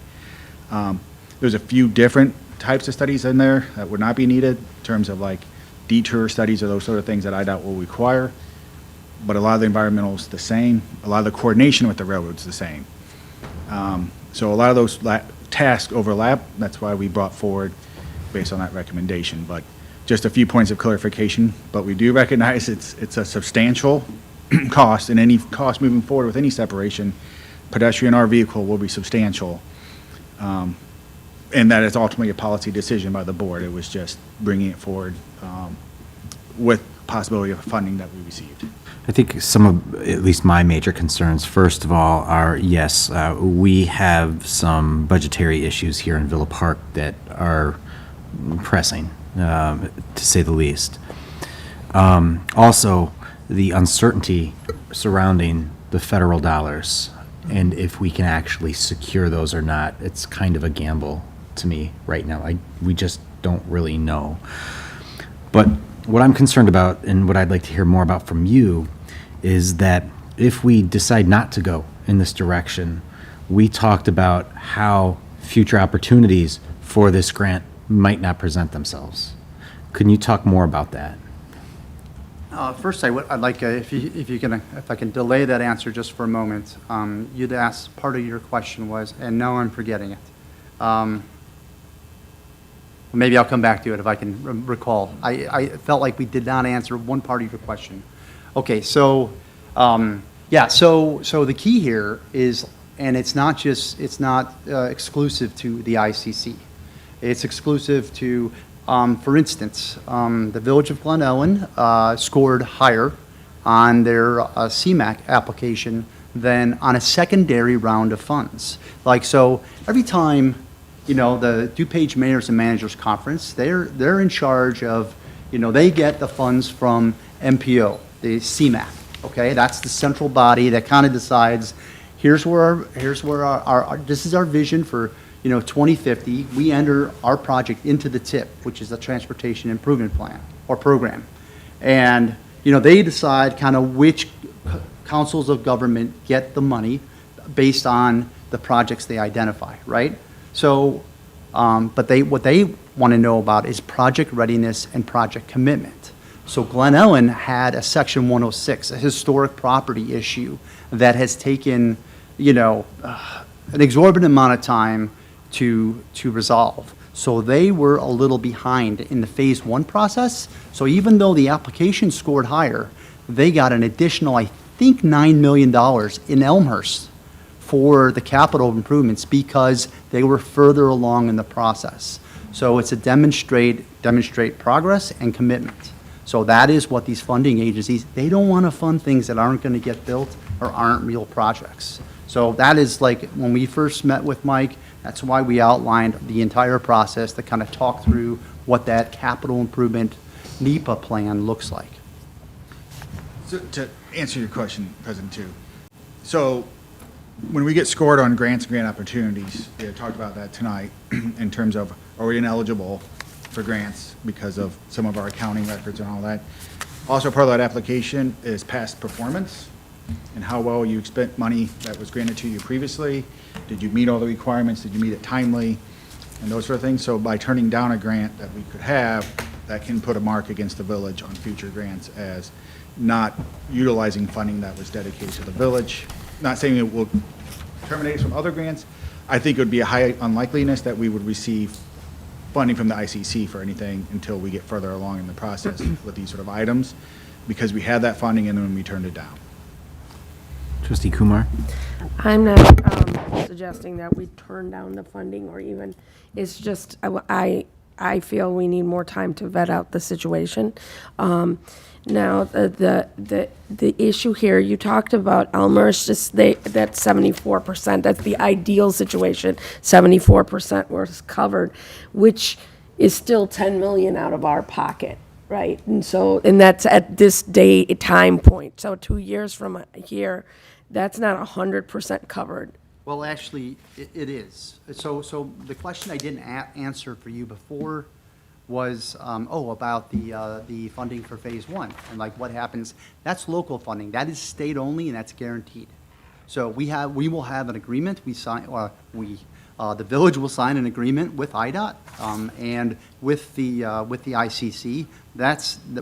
There's a few different types of studies in there that would not be needed in terms of like detour studies or those sort of things that IDOT will require. But a lot of the environmental is the same. A lot of the coordination with the railroads is the same. So a lot of those tasks overlap. That's why we brought forward based on that recommendation. But just a few points of clarification. But we do recognize it's a substantial cost, and any cost moving forward with any separation, pedestrian or vehicle, will be substantial. And that is ultimately a policy decision by the board. It was just bringing it forward with possibility of funding that we received. I think some of, at least my major concerns, first of all, are, yes, we have some budgetary issues here in Villa Park that are pressing, to say the least. Also, the uncertainty surrounding the federal dollars and if we can actually secure those or not, it's kind of a gamble to me right now. We just don't really know. But what I'm concerned about, and what I'd like to hear more about from you, is that if we decide not to go in this direction, we talked about how future opportunities for this grant might not present themselves. Can you talk more about that? First, I'd like, if I can delay that answer just for a moment. You'd asked, part of your question was, and now I'm forgetting it. Maybe I'll come back to it if I can recall. I felt like we did not answer one part of your question. Okay, so Yeah, so the key here is, and it's not exclusive to the ICC. It's exclusive to, for instance, the Village of Glen Ellen scored higher on their CMAQ application than on a secondary round of funds. Like, so every time, the DuPage Mayors and Managers Conference, they're in charge of, they get the funds from MPO, the CMAQ. Okay, that's the central body that kind of decides, here's where our this is our vision for 2050. We enter our project into the TIP, which is the Transportation Improvement Plan or program, and they decide kind of which councils of government get the money based on the projects they identify, right? So, but what they want to know about is project readiness and project commitment. So Glen Ellen had a Section 106, a historic property issue that has taken, an exorbitant amount of time to resolve. So they were a little behind in the Phase 1 process. So even though the application scored higher, they got an additional, I think, $9 million in Elmhurst for the capital improvements because they were further along in the process. So it's a demonstrate progress and commitment. So that is what these funding agencies, they don't want to fund things that aren't going to get built or aren't real projects. So that is like, when we first met with Mike, that's why we outlined the entire process to kind of talk through what that capital improvement NEPA plan looks like. So to answer your question, President Tu, so when we get scored on grants and grant opportunities, we talked about that tonight in terms of, are we ineligible for grants because of some of our accounting records and all that. Also, part of that application is past performance and how well you spent money that was granted to you previously. Did you meet all the requirements? Did you meet it timely? And those sort of things. So by turning down a grant that we could have, that can put a mark against the village on future grants as not utilizing funding that was dedicated to the village. Not saying it will terminate us from other grants. I think it would be a high unlikeliness that we would receive funding from the ICC for anything until we get further along in the process with these sort of items, because we had that funding and then we turned it down. Trustee Kumar? I'm not suggesting that we turn down the funding or even, it's just, I feel we need more time to vet out the situation. Now, the issue here, you talked about Elmhurst, that's 74%, that's the ideal situation, 74% was covered, which is still 10 million out of our pocket, right? And so, and that's at this time point, so 2 years from here, that's not 100% covered. Well, actually, it is. So the question I didn't answer for you before was, about the funding for Phase 1 and like what happens. That's local funding. That is state only and that's guaranteed. So we will have an agreement. The village will sign an agreement with IDOT and with the ICC.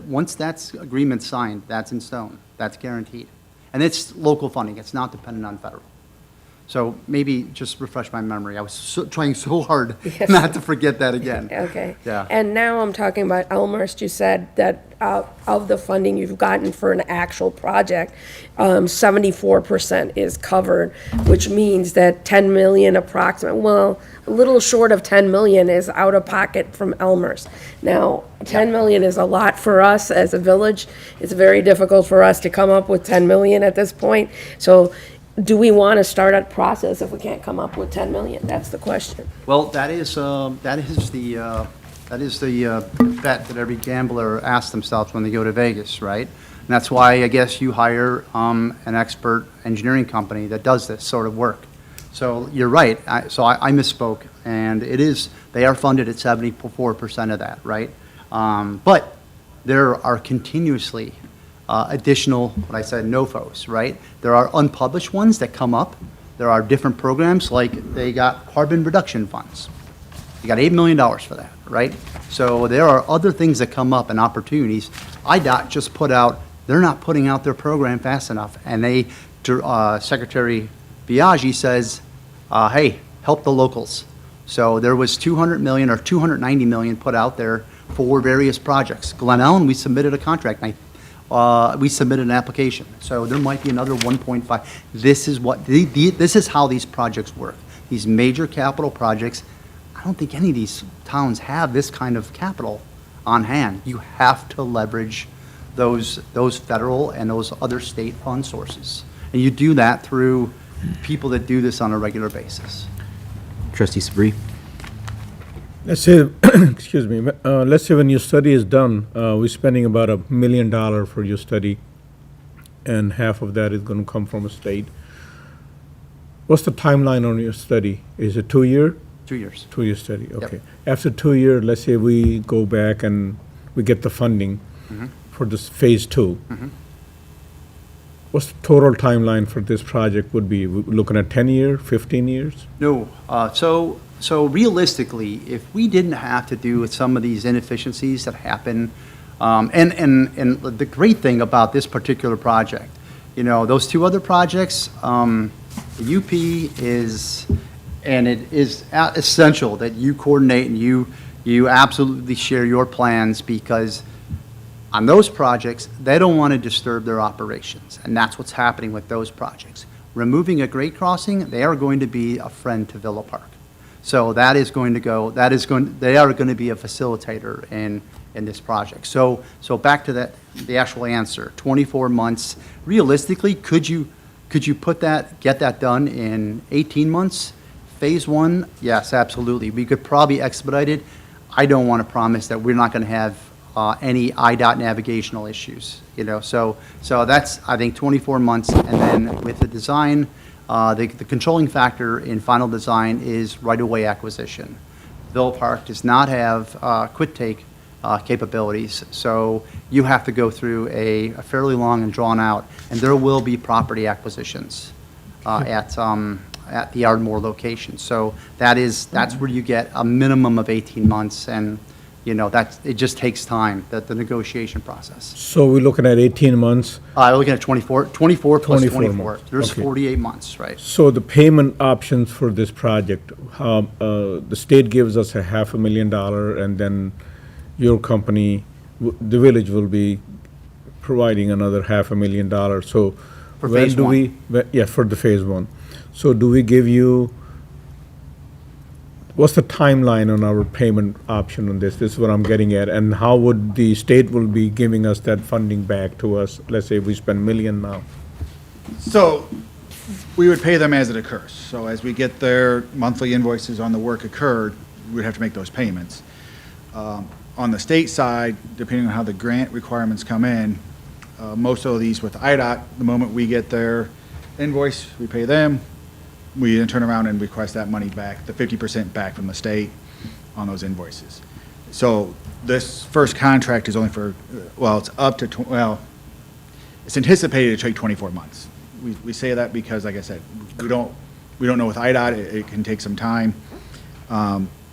Once that's agreement signed, that's in stone. That's guaranteed. And it's local funding. It's not dependent on federal. So maybe just refresh my memory. I was trying so hard not to forget that again. Okay. Yeah. And now I'm talking about Elmhurst. You said that of the funding you've gotten for an actual project, 74% is covered, which means that 10 million approximate, well, a little short of 10 million is out of pocket from Elmhurst. Now, 10 million is a lot for us as a village. It's very difficult for us to come up with 10 million at this point. So do we want to start a process if we can't come up with 10 million? That's the question. Well, that is the bet that every gambler asks themselves when they go to Vegas, right? And that's why I guess you hire an expert engineering company that does this sort of work. So you're right. I misspoke, and they are funded at 74% of that, right? But there are continuously additional, what I said, NOFOs, right? There are unpublished ones that come up. There are different programs, like they got carbon reduction funds. You got $8 million for that, right? So there are other things that come up and opportunities. IDOT just put out, they're not putting out their program fast enough. And Secretary Biaggi says, hey, help the locals. So there was 200 million or 290 million put out there for various projects. Glen Ellen, we submitted a contract, we submitted an application. So there might be another 1.5. This is what, this is how these projects work. These major capital projects, I don't think any of these towns have this kind of capital on hand. You have to leverage those federal and those other state fund sources. And you do that through people that do this on a regular basis. Trustee Sabri? Let's say, excuse me, let's say when your study is done, we're spending about $1 million for your study, and half of that is going to come from a state. What's the timeline on your study? Is it 2 year? 2 years. 2 year study, okay. After 2 years, let's say we go back and we get the funding for this phase 2. What's the total timeline for this project would be? We looking at 10 years, 15 years? No, so realistically, if we didn't have to do with some of these inefficiencies that happen, and the great thing about this particular project, you know, those two other projects, the UP is, and it is essential that you coordinate and you absolutely share your plans, because on those projects, they don't want to disturb their operations, and that's what's happening with those projects. Removing a grade crossing, they are going to be a friend to Villa Park. So they are going to be a facilitator in this project. So back to that, the actual answer, 24 months. Realistically, could you get that done in 18 months? Phase 1, yes, absolutely. We could probably expedite it. I don't want to promise that we're not going to have any IDOT navigational issues, you know. So that's, I think, 24 months, and then with the design, the controlling factor in final design is right-of-way acquisition. Villa Park does not have quick-take capabilities, so you have to go through a fairly long and drawn-out, and there will be property acquisitions at the Ardmore location. So that's where you get a minimum of 18 months, and you know, it just takes time, the negotiation process. So we're looking at 18 months. We're looking at 24 plus 24. months. There's Okay. 48 months, right? So the payment options for this project, the state gives us $500,000, and then your company, the village will be providing another $500,000. So For when phase do one. yeah, for the phase 1. So do we give you, what's the timeline on our payment option on this? This is what I'm getting at. And how would the state will be giving us that funding back to us? Let's say we spend $1 million now. So we would pay them as it occurs. So as we get their monthly invoices on the work occurred, we'd have to make those payments. On the state side, depending on how the grant requirements come in, most of these with IDOT, the moment we get their invoice, we pay them. We then turn around and request that money back, the 50% back from the state on those invoices. So this first contract is only for, well, it's up to, it's anticipated to take 24 months. We say that because, like I said, we don't know with IDOT, it can take some time.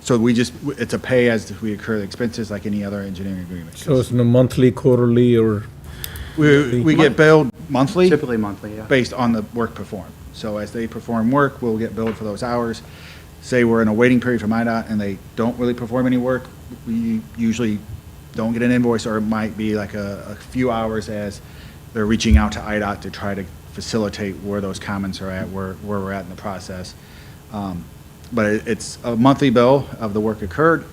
So it's a pay as we incur the expenses like any other engineering agreement. So it's no monthly, quarterly, or? We get billed monthly. Typically monthly, yeah. Based on the work performed. So as they perform work, we'll get billed for those hours. Say we're in a waiting period from IDOT and they don't really perform any work, we usually don't get an invoice, or it might be like a few hours as they're reaching out to IDOT to try to facilitate where those comments are at, where we're at in the process. But it's a monthly bill of the work occurred.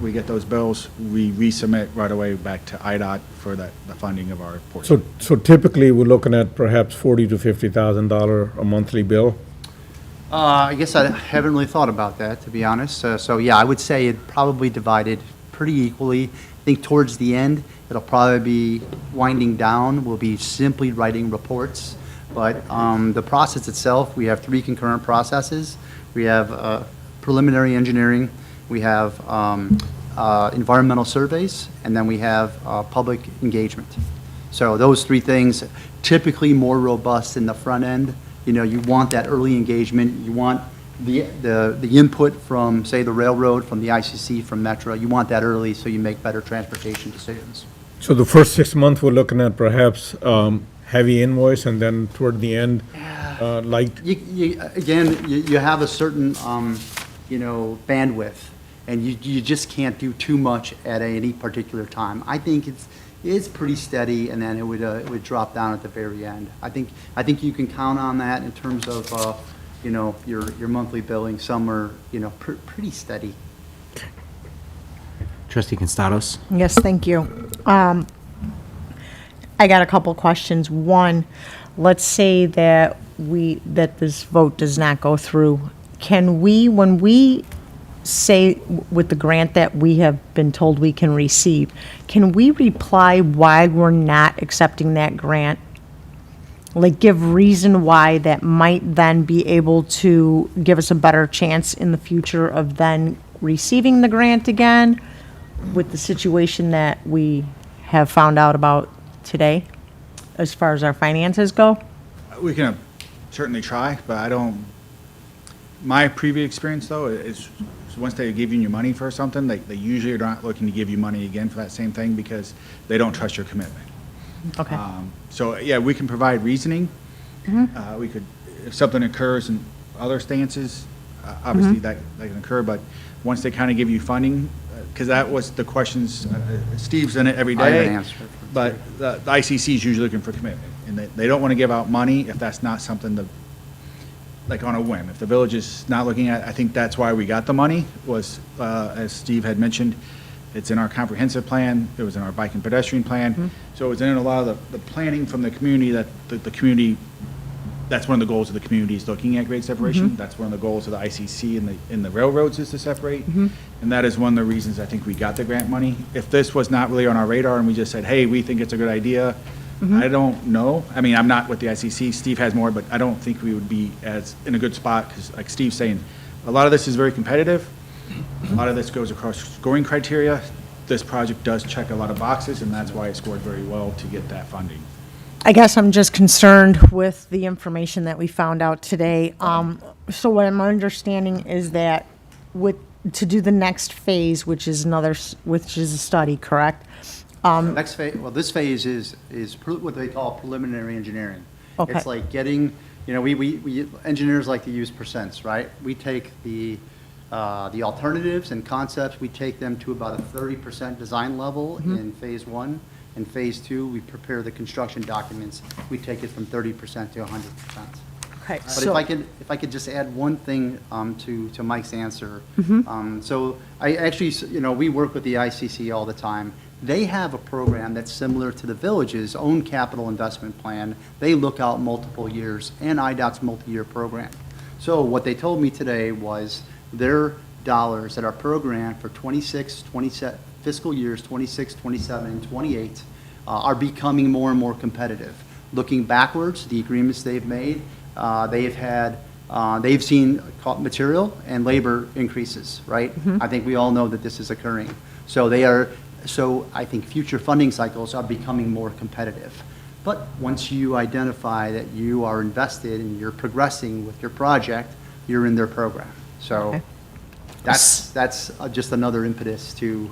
We get those bills, we resubmit right away back to IDOT for the funding of our portion. So typically, we're looking at perhaps $40,000 to $50,000 a monthly bill? I guess I haven't really thought about that, to be honest. So yeah, I would say it probably divided pretty equally. I think towards the end, it'll probably be winding down. We'll be simply writing reports. But the process itself, we have 3 concurrent processes. We have preliminary engineering, we have environmental surveys, and then we have public engagement. So those 3 things, typically more robust in the front end. You know, you want that early engagement. You want the input from, say, the railroad, from the ICC, from Metro. You want that early so you make better transportation decisions. So the first 6 months, we're looking at perhaps heavy invoice, and then toward the end, light? Again, you have a certain, bandwidth, and you just can't do too much at any particular time. I think it's pretty steady, and then it would drop down at the very end. I think you can count on that in terms of, you know, your monthly billing, somewhere, you know, pretty steady. Trustee Constados? Yes, thank you. I got a couple questions. One, let's say that this vote does not go through. Can we, when we say with the grant that we have been told we can receive, can we reply why we're not accepting that grant? Like, give reason why that might then be able to give us a better chance in the future of then receiving the grant again with the situation that we have found out about today as far as our finances go? We can certainly try, but I don't, my previous experience though is once they give you your money for something, they usually are not looking to give you money again for that same thing because they don't trust your commitment. Okay. So yeah, we can provide reasoning. We could, if something occurs in other stances, obviously that can occur, but once they kind of give you funding, because that was the questions, Steve's in it every I have day. an answer. But the ICC is usually looking for commitment, and they don't want to give out money if that's not something like on a whim. If the village is not looking at, I think that's why we got the money, was, as Steve had mentioned, it's in our comprehensive plan, it was in our bike and pedestrian plan. So it was in a lot of the planning from the community that the community, that's one of the goals of the community is looking at grade separation. That's one of the goals of the ICC and the railroads is to separate. And that is one of the reasons I think we got the grant money. If this was not really on our radar and we just said, hey, we think it's a good idea, I don't know. I mean, I'm not with the ICC, Steve has more, but I don't think we would be as in a good spot because like Steve's saying, a lot of this is very competitive. A lot of this goes across scoring criteria. This project does check a lot of boxes and that's why it scored very well to get that funding. I guess I'm just concerned with the information that we found out today. So what I'm understanding is that to do the next phase, which is a study, correct? Next phase, well, this phase is what they call preliminary engineering. Okay. It's like getting, you know, we engineers like to use percents, right? We take the alternatives and concepts, we take them to about a 30% design level in phase one. In phase two, we prepare the construction documents. We take it from 30% to 100%. Okay. But if I could just add one thing to Mike's answer. So I actually, you know, we work with the ICC all the time. They have a program that's similar to the village's own capital investment plan. They look out multiple years, and IDOT's multi-year program. So what they told me today was their dollars that are programmed for 26, 27, fiscal years 26, 27, and 28 are becoming more and more competitive. Looking backwards, the agreements they've made, they've seen material and labor increases, right? I think we all know that this is occurring. So I think future funding cycles are becoming more competitive. But once you identify that you are invested and you're progressing with your project, you're in their program. So Okay. that's just another impetus to.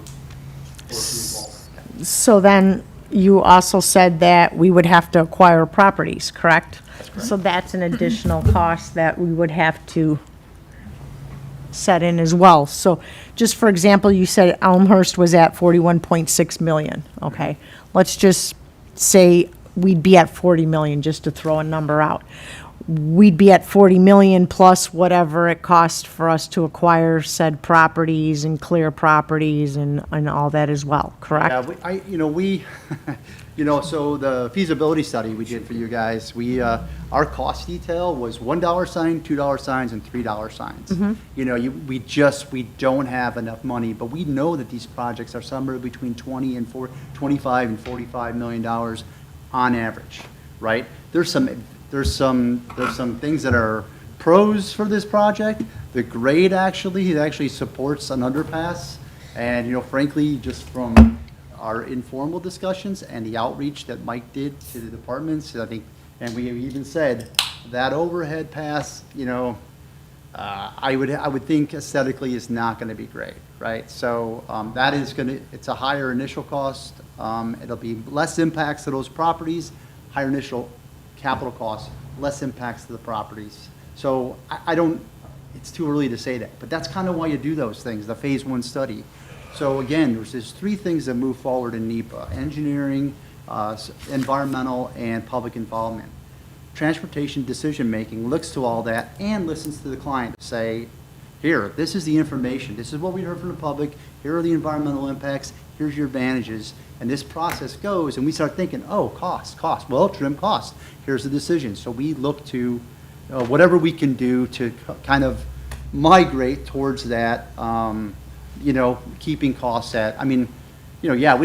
So then you also said that we would have to acquire properties, correct? That's correct. So that's an additional cost that we would have to set in as well. So just for example, you said Elmhurst was at 41.6 million, okay? Let's just say we'd be at 40 million, just to throw a number out. We'd be at 40 million plus whatever it costs for us to acquire said properties and clear properties and all that as well, correct? Yeah, so the feasibility study we did for you guys, our cost detail was $1 sign, $2 signs, and $3 signs. You know, we don't have enough money, but we know that these projects are somewhere between 25 and $45 million on average, right? There's some things that are pros for this project. The grade actually supports an underpass, and you know, frankly, just from our informal discussions and the outreach that Mike did to the departments, I think, and we even said that overhead pass, you know, I would think aesthetically is not going to be great, right? So that is it's a higher initial cost. It'll be less impacts to those properties, higher initial capital costs, less impacts to the properties. So it's too early to say that, but that's kind of why you do those things, the phase one study. So again, there's three things that move forward in NEPA: engineering, environmental, and public involvement. Transportation decision-making looks to all that and listens to the client to say, here, this is the information, this is what we heard from the public, here are the environmental impacts, here's your advantages. And this process goes, and we start thinking, oh, cost, well, trim cost, here's the decision. So we look to whatever we can do to kind of migrate towards that, keeping costs at, we'd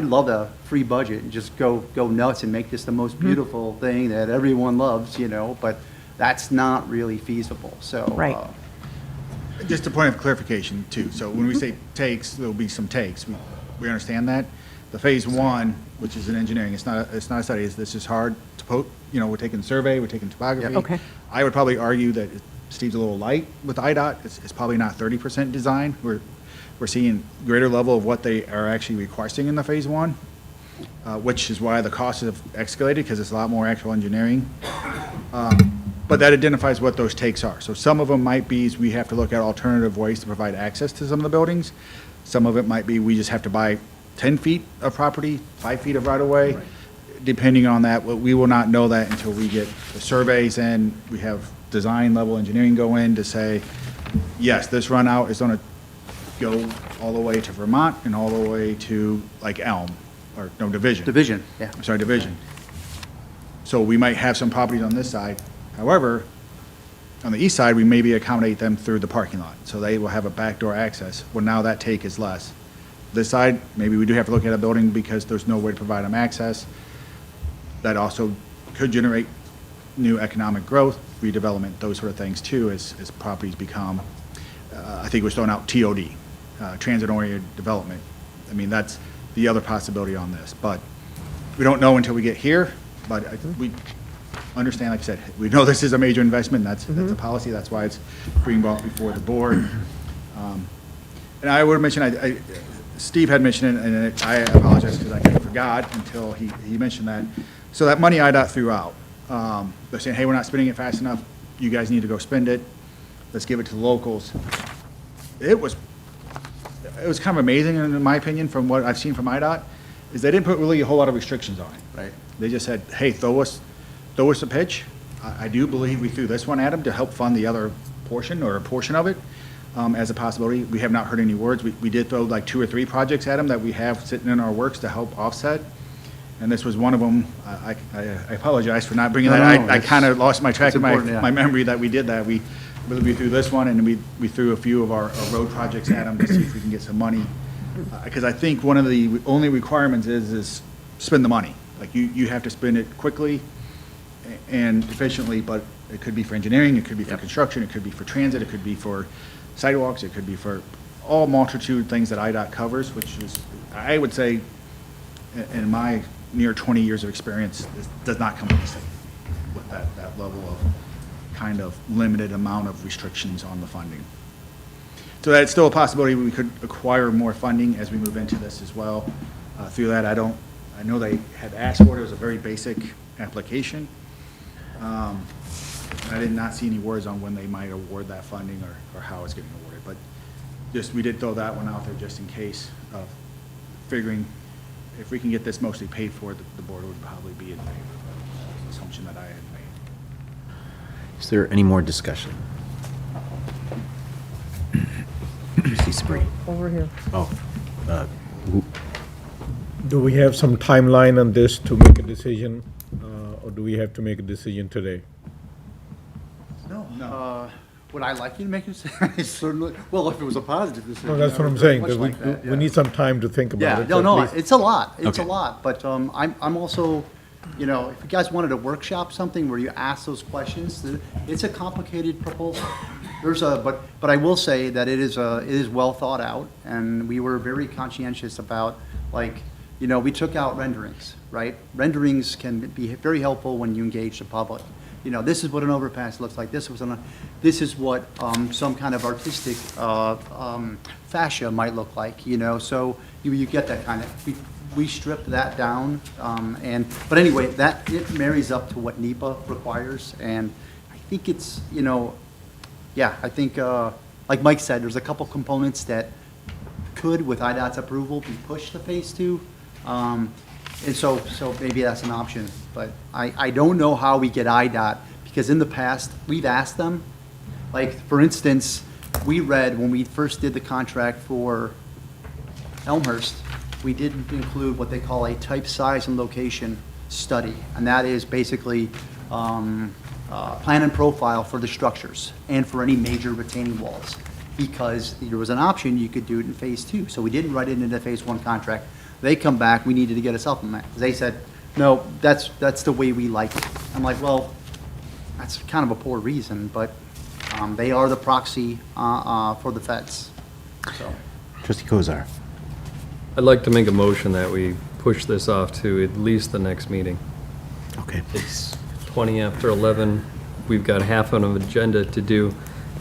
love a free budget and just go nuts and make this the most beautiful thing that everyone loves, but that's not really feasible, so. Right. Just a point of clarification too. So when we say takes, there'll be some takes. We understand that. The phase one, which is in engineering, it's not a study. This is hard to put. We're taking survey, we're taking topography. Okay. I would probably argue that Steve's a little light with IDOT. It's probably not 30% design. We're seeing greater level of what they are actually requesting in the phase one, which is why the costs have escalated, because it's a lot more actual engineering. But that identifies what those takes are. So some of them might be is we have to look at alternative ways to provide access to some of the buildings. Some of it might be we just have to buy 10 feet of property, 5 feet of right-of-way. Depending on that, we will not know that until we get the surveys in. We have design level engineering go in to say, yes, this run out is going to go all the way to Vermont and all the way to like Elm, or no, Division. Division, yeah. I'm sorry, Division. So we might have some properties on this side. However, on the east side, we maybe accommodate them through the parking lot. So they will have a backdoor access. Well, now that take is less. This side, maybe we do have to look at a building because there's no way to provide them access. That also could generate new economic growth, redevelopment, those sort of things too, as properties become, I think we're throwing out TOD, transit-oriented development. That's the other possibility on this. But we don't know until we get here, but we understand, like I said, we know this is a major investment. That's a policy. That's why it's being brought before the board. And I would mention, Steve had mentioned it, and I apologize because I kind of forgot until he mentioned that. So that money IDOT threw out. They're saying, hey, we're not spending it fast enough. You guys need to go spend it. Let's give it to the locals. It was kind of amazing, in my opinion, from what I've seen from IDOT, is they didn't put really a whole lot of restrictions on it. Right. They just said, hey, throw us a pitch. I do believe we threw this one at them to help fund the other portion, or a portion of it, as a possibility. We have not heard any words. We did throw like 2 or 3 projects at them that we have sitting in our works to help offset. And this was one of them. I apologize for not bringing that. I kind of lost my track of my memory that we did that. We threw this one, and we threw a few of our road projects at them to see if we can get some money. Because I think one of the only requirements is spend the money. Like you have to spend it quickly and efficiently, but it could be for engineering, it could be for construction, it could be for transit, it could be for sidewalks, it could be for all multitude of things that IDOT covers, which is, I would say, in my near 20 years of experience, this does not come with that level of kind of limited amount of restrictions on the funding. So that's still a possibility. We could acquire more funding as we move into this as well. Through that, I know they had asked for it. It was a very basic application. I did not see any words on when they might award that funding or how it's getting awarded. But just, we did throw that one out there just in case of figuring if we can get this mostly paid for, the board would probably be in favor of the assumption that I had made. Is there any more discussion? Trustee Sabri. Over here. Do we have some timeline on this to make a decision, or do we have to make a decision today? No. Would I like you to make a decision? Certainly. Well, if it was a positive decision. No, that's what I'm saying, that we need some time to think about it. Yeah, no, at least. it's a lot. It's Okay. a lot. But I'm also, if you guys wanted to workshop something where you ask those questions, it's a complicated proposal. But I will say that it is well thought out, and we were very conscientious about, we took out renderings, right? Renderings can be very helpful when you engage the public. This is what an overpass looks like. This is what some kind of artistic fascia might look like. So you get that kind of. We stripped that down, but anyway, it marries up to what NEPA requires, and I think it's I think like Mike said, there's a couple components that could, with IDOT's approval, be pushed to phase two. And so maybe that's an option, but I don't know how we get IDOT, because in the past, we've asked them. Like, for instance, we read when we first did the contract for Elmhurst, we didn't include what they call a type, size, and location study, and that is basically plan and profile for the structures and for any major retaining walls, because there was an option you could do it in phase two. So we didn't write it into the phase one contract. They come back, we needed to get a supplement. They said, no, that's the way we like it. I'm like, well, that's kind of a poor reason, but they are the proxy for the feds, so. Trustee Kozar. I'd like to make a motion that we push this off to at least the next meeting. Okay. It's 20 after 11. We've got half of an agenda to do,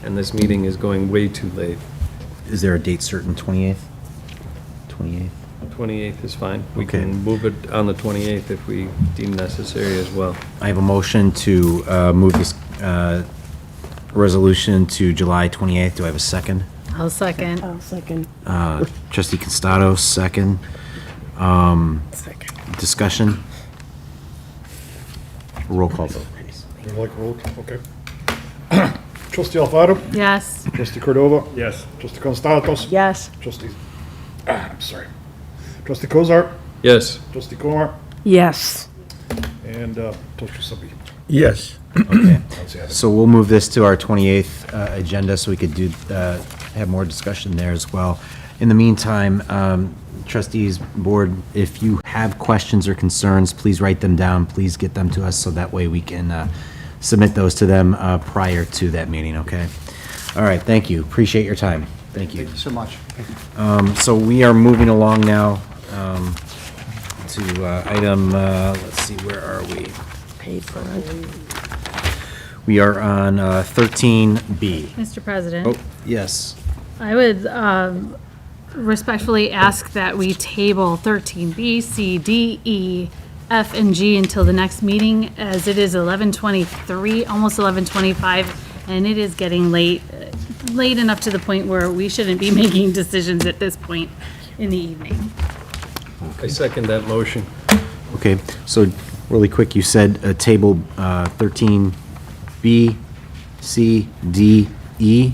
and this meeting is going way too late. Is there a date certain, 28th? 28th? 28th is fine. We Okay. can move it on the 28th if we deem necessary as well. I have a motion to move this resolution to July 28th. Do I have a second? I'll second. I'll second. Trustee Constado, second. Discussion? Roll call vote, please. You like roll, okay. Trustee Alfaro? Yes. Trustee Cordova? Yes. Trustee Constatos? Yes. Trustee, I'm sorry. Trustee Kozar? Yes. Trustee Kumar? Yes. And Trustee Sabi. Yes. Okay. So we'll move this to our 28th agenda so we could do, have more discussion there as well. In the meantime, trustees, board, if you have questions or concerns, please write them down. Please get them to us so that way we can submit those to them prior to that meeting, okay? All right, thank you. Appreciate your time. Thank you. Thank you so much. So we are moving along now to item, let's see, where are we? Paid for. We are on 13B. Mr. President. Oh, yes. I would respectfully ask that we table 13B, C, D, E, F, and G until the next meeting, as it is 11:23, almost 11:25, and it is getting late enough to the point where we shouldn't be making decisions at this point in the evening. I second that motion. Okay, so really quick, you said table 13B, C, D, E?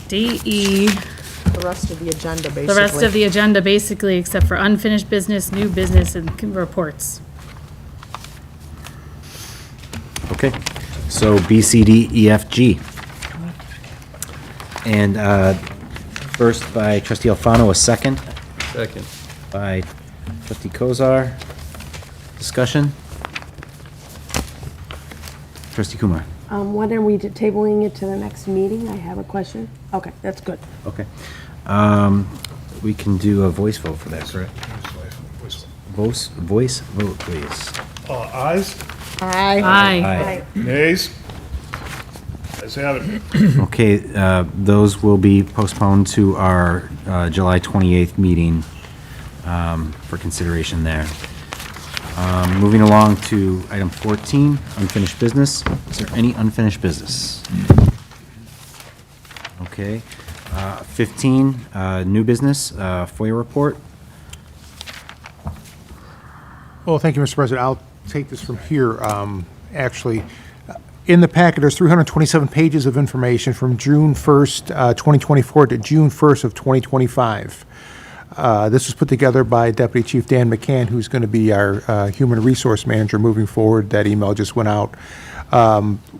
D, E, The rest of the agenda, basically. the rest of the agenda basically, except for unfinished business, new business, and reports. Okay, so B, C, D, E, F, G. And first by trustee Alfano, a second Second. by trustee Kozar. Discussion? Trustee Kumar. When are we tabling it to the next meeting? I have a question. Okay, that's good. Okay. We can do a voice vote for that, correct? Voice vote, please. Ayes? Aye. Aye. Nays? Ayes have it. Okay, those will be postponed to our July 28th meeting for consideration there. Moving along to item 14, unfinished business. Is there any unfinished business? Okay. 15, new business, FOIA report. Well, thank you, Mr. President. I'll take this from here. Actually, in the packet, there's 327 pages of information from June 1st, 2024 to June 1st of 2025. This was put together by Deputy Chief Dan McCann, who's going to be our Human Resource Manager moving forward. That email just went out.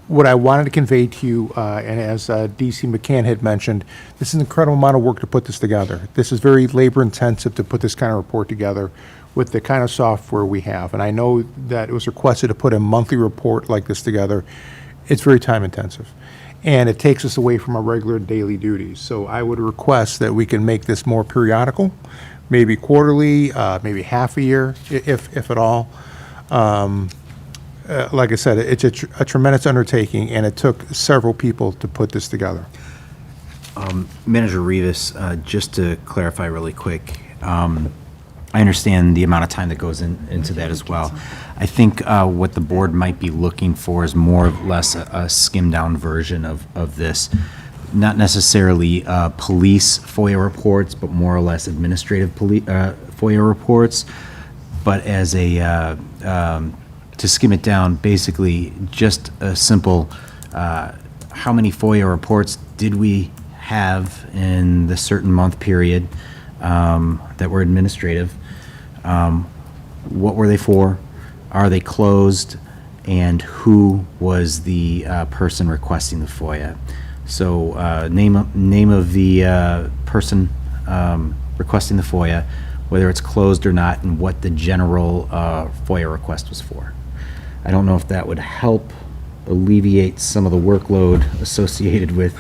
What I wanted to convey to you, and as DC McCann had mentioned, this is an incredible amount of work to put this together. This is very labor intensive to put this kind of report together with the kind of software we have. And I know that it was requested to put a monthly report like this together. It's very time intensive. And it takes us away from our regular daily duties. So I would request that we can make this more periodical, maybe quarterly, maybe half a year, if at all. Like I said, it's a tremendous undertaking, and it took several people to put this together. Manager Rivas, just to clarify really quick, I understand the amount of time that goes into that as well. I think what the board might be looking for is more or less a skimmed down version of this. not necessarily police FOIA reports, but more or less administrative FOIA reports. But as a, to skim it down, basically just a simple, how many FOIA reports did we have in the certain month period that were administrative? What were they for? Are they closed? And who was the person requesting the FOIA? So name of the person requesting the FOIA, whether it's closed or not, and what the general FOIA request was for. I don't know if that would help alleviate some of the workload associated with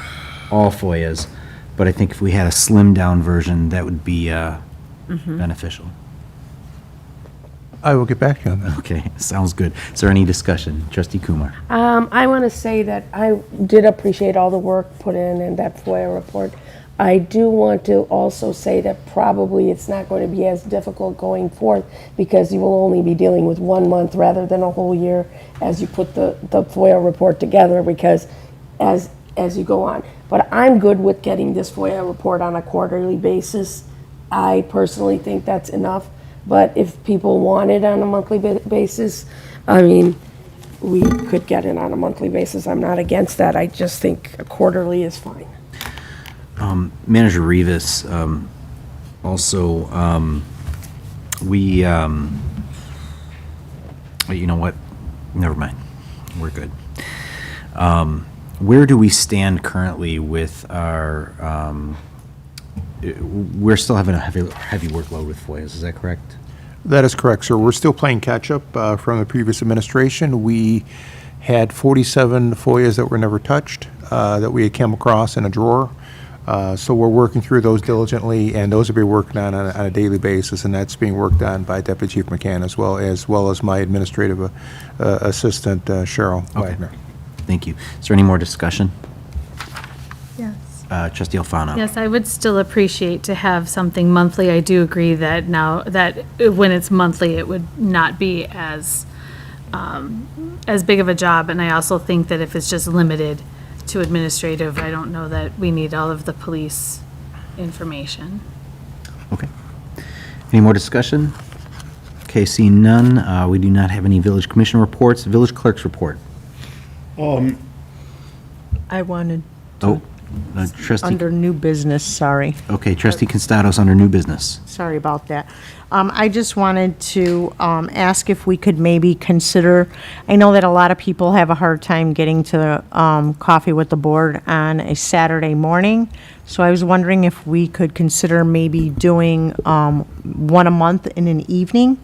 all FOIAs, but I think if we had a slimmed down version, that would be beneficial. I will get back to you on that. Okay, sounds good. Is there any discussion? Trustee Kumar? I want to say that I did appreciate all the work put in that FOIA report. I do want to also say that probably it's not going to be as difficult going forth because you will only be dealing with 1 month rather than a whole year as you put the FOIA report together, because as you go on. But I'm good with getting this FOIA report on a quarterly basis. I personally think that's enough. But if people want it on a monthly basis, I mean, we could get it on a monthly basis. I'm not against that. I just think a quarterly is fine. Manager Rivas, also, you know what? Never mind. We're good. Where do we stand currently with our, we're still having a heavy workload with FOIAs, is that correct? That is correct, sir. We're still playing catch-up from the previous administration. We had 47 FOIAs that were never touched, that we had come across in a drawer. So we're working through those diligently, and those will be worked on a daily basis, and that's being worked on by Deputy Chief McCann as well as my administrative assistant, Cheryl Wagner. Thank you. Is there any more discussion? Yes. Trustee Alfano? Yes, I would still appreciate to have something monthly. I do agree that now, that when it's monthly, it would not be as big of a job. And I also think that if it's just limited to administrative, I don't know that we need all of the police information. Okay. Any more discussion? Okay, seeing none, we do not have any village commission reports. Village clerk's report. I wanted Trustee. under new business, sorry. Okay, Trustee Constados under new business. Sorry about that. I just wanted to ask if we could maybe consider, I know that a lot of people have a hard time getting to coffee with the board on a Saturday morning, so I was wondering if we could consider maybe doing one a month in an evening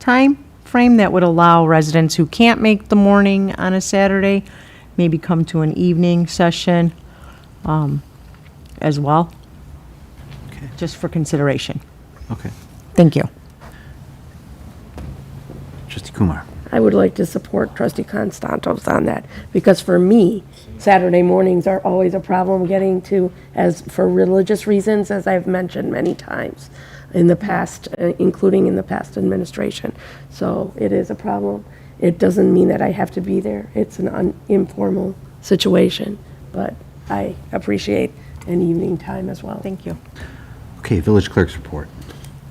time frame that would allow residents who can't make the morning on a Saturday, maybe come to an evening session as well. Okay. Just for consideration. Okay. Thank you. Trustee Kumar. I would like to support Trustee Constantos on that, because for me, Saturday mornings are always a problem getting to, as for religious reasons, as I've mentioned many times in the past, including in the past administration. So it is a problem. It doesn't mean that I have to be there. It's an informal situation, but I appreciate an evening time as well. Thank you. Okay, village clerk's report.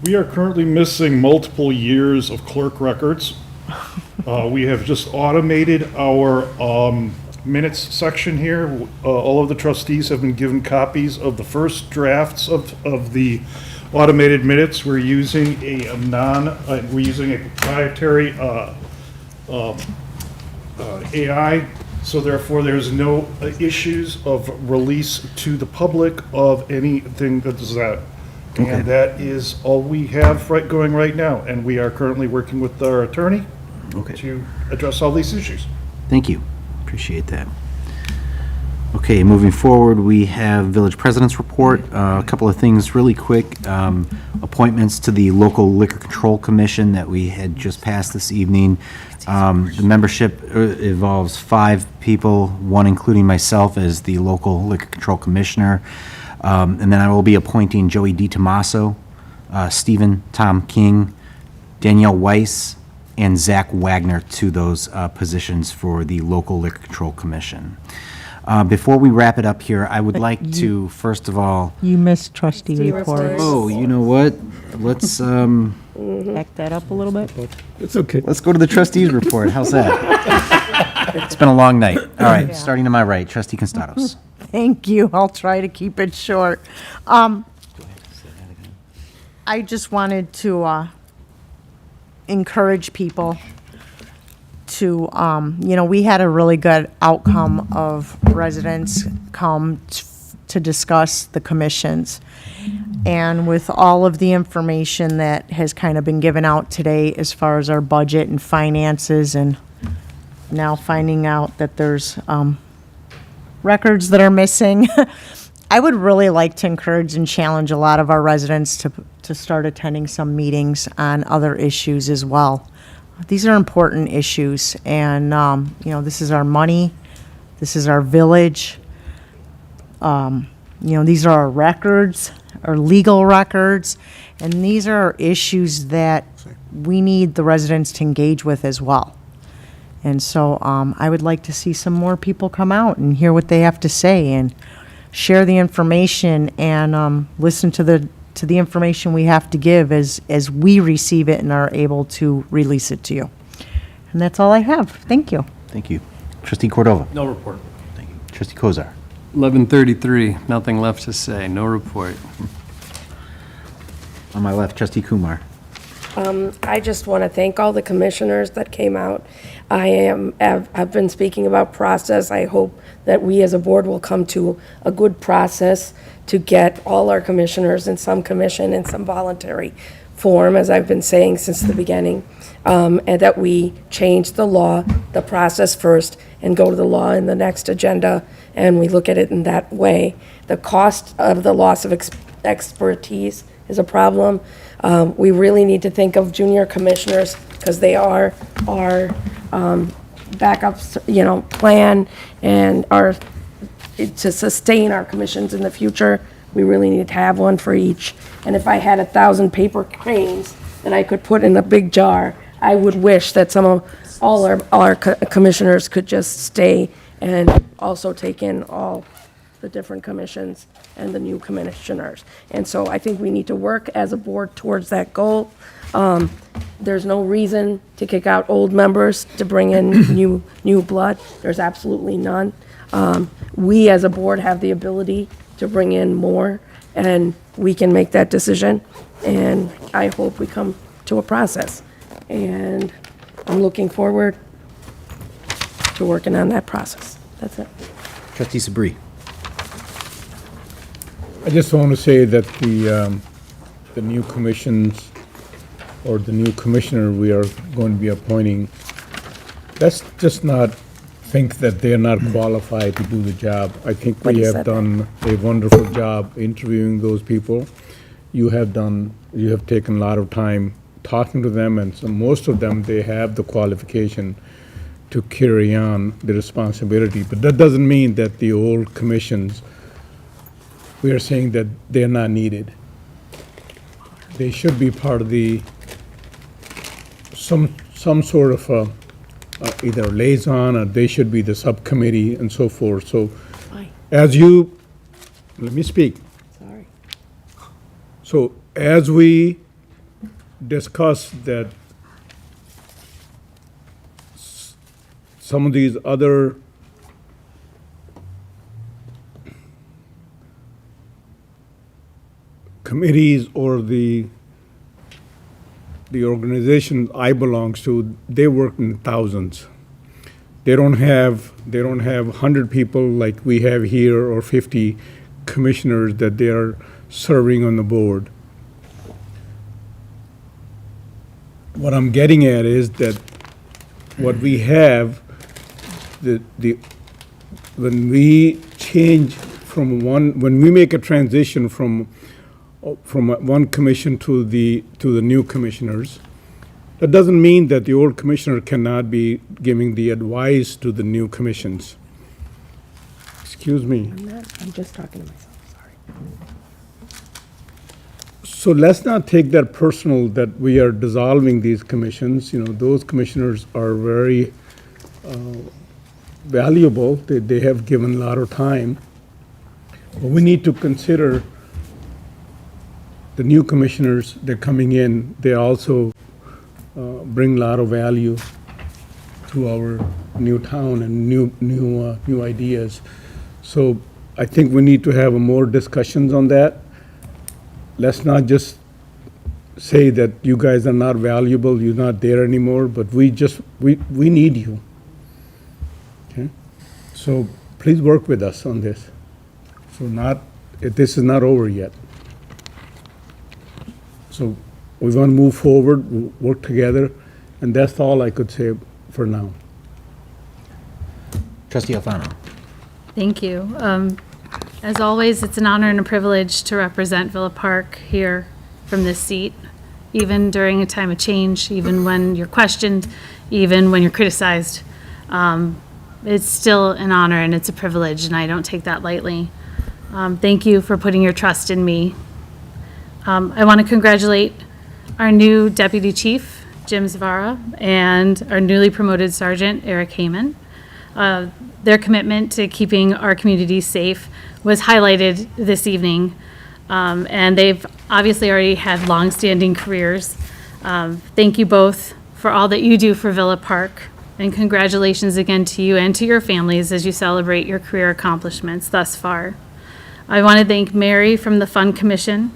We are currently missing multiple years of clerk records. We have just automated our minutes section here. All of the trustees have been given copies of the first drafts of the automated minutes. We're using a proprietary AI, so therefore there's no issues of release to the public of anything that is that. Okay. And that is all we have going right now, and we are currently working with our attorney to address all these issues. Thank you. Appreciate that. Okay, moving forward, we have village president's report. A couple of things really quick. Appointments to the local liquor control commission that we had just passed this evening. The membership involves 5 people, one including myself as the local liquor control commissioner. And then I will be appointing Joey DiTomaso, Stephen Tom King, Danielle Weiss, and Zach Wagner to those positions for the local liquor control commission. Before we wrap it up here, I would like to, first of all, You missed trustee reports. oh, you know what? Let's, Back that up a little bit. It's okay. let's go to the trustees' report. How's that? It's been a long night. All right, starting to my right, trustee Constados. Thank you. I'll try to keep it short. I just wanted to encourage people to, we had a really good outcome of residents come to discuss the commissions. And with all of the information that has kind of been given out today as far as our budget and finances, and now finding out that there's records that are missing, I would really like to encourage and challenge a lot of our residents to start attending some meetings on other issues as well. These are important issues, and, this is our money, this is our village. These are our records, our legal records, and these are issues that we need the residents to engage with as well. And so I would like to see some more people come out and hear what they have to say and share the information and listen to the information we have to give as we receive it and are able to release it to you. And that's all I have. Thank you. Thank you. Trustee Cordova. No report. Thank you. Trustee Kozar. 11:33, nothing left to say, no report. On my left, trustee Kumar. I just want to thank all the commissioners that came out. I've been speaking about process. I hope that we as a board will come to a good process to get all our commissioners in some commission and some voluntary form, as I've been saying since the beginning, and that we change the law, the process first, and go to the law in the next agenda, and we look at it in that way. The cost of the loss of expertise is a problem. We really need to think of junior commissioners, because they are our backup, plan, and to sustain our commissions in the future. We really need to have one for each. And if I had 1,000 paper cranes that I could put in a big jar, I would wish that all our commissioners could just stay and also take in all the different commissions and the new commissioners. And so I think we need to work as a board towards that goal. There's no reason to kick out old members to bring in new blood. There's absolutely none. We as a board have the ability to bring in more, and we can make that decision. And I hope we come to a process. And I'm looking forward to working on that process. That's it. Trustee Sabri. I just want to say that the new commissions or the new commissioner we are going to be appointing, let's just not think that they're not qualified to do the job. I think we have done a wonderful job interviewing those people. You have taken a lot of time talking to them, and so most of them, they have the qualification to carry on the responsibility. But that doesn't mean that the old commissions, we are saying that they're not needed. They should be part of some sort of either liaison, or they should be the subcommittee and so forth. So let me speak. Sorry. So as we discuss that some of these other committees or the organization I belongs to, they work in thousands. They don't have 100 people like we have here or 50 commissioners that they are serving on the board. What I'm getting at is that what we have, when we change when we make a transition from one commission to the new commissioners, that doesn't mean that the old commissioner cannot be giving the advice to the new commissions. Excuse me. I'm just talking to myself, sorry. So let's not take that personal that we are dissolving these commissions. Those commissioners are very valuable. They have given a lot of time. But we need to consider the new commissioners, they're coming in, they also bring a lot of value to our new town and new ideas. So I think we need to have more discussions on that. Let's not just say that you guys are not valuable, you're not there anymore, but we need you. Okay? So please work with us on this. So this is not over yet. So we want to move forward, work together, and that's all I could say for now. Trustee Alfano. Thank you. As always, it's an honor and a privilege to represent Villa Park here from this seat, even during a time of change, even when you're questioned, even when you're criticized. It's still an honor and it's a privilege, and I don't take that lightly. Thank you for putting your trust in me. I want to congratulate our new Deputy Chief, Jim Zavara, and our newly promoted Sergeant, Eric Heyman. Their commitment to keeping our community safe was highlighted this evening, and they've obviously already had long-standing careers. Thank you both for all that you do for Villa Park, and congratulations again to you and to your families as you celebrate your career accomplishments thus far. I want to thank Mary from the Fund Commission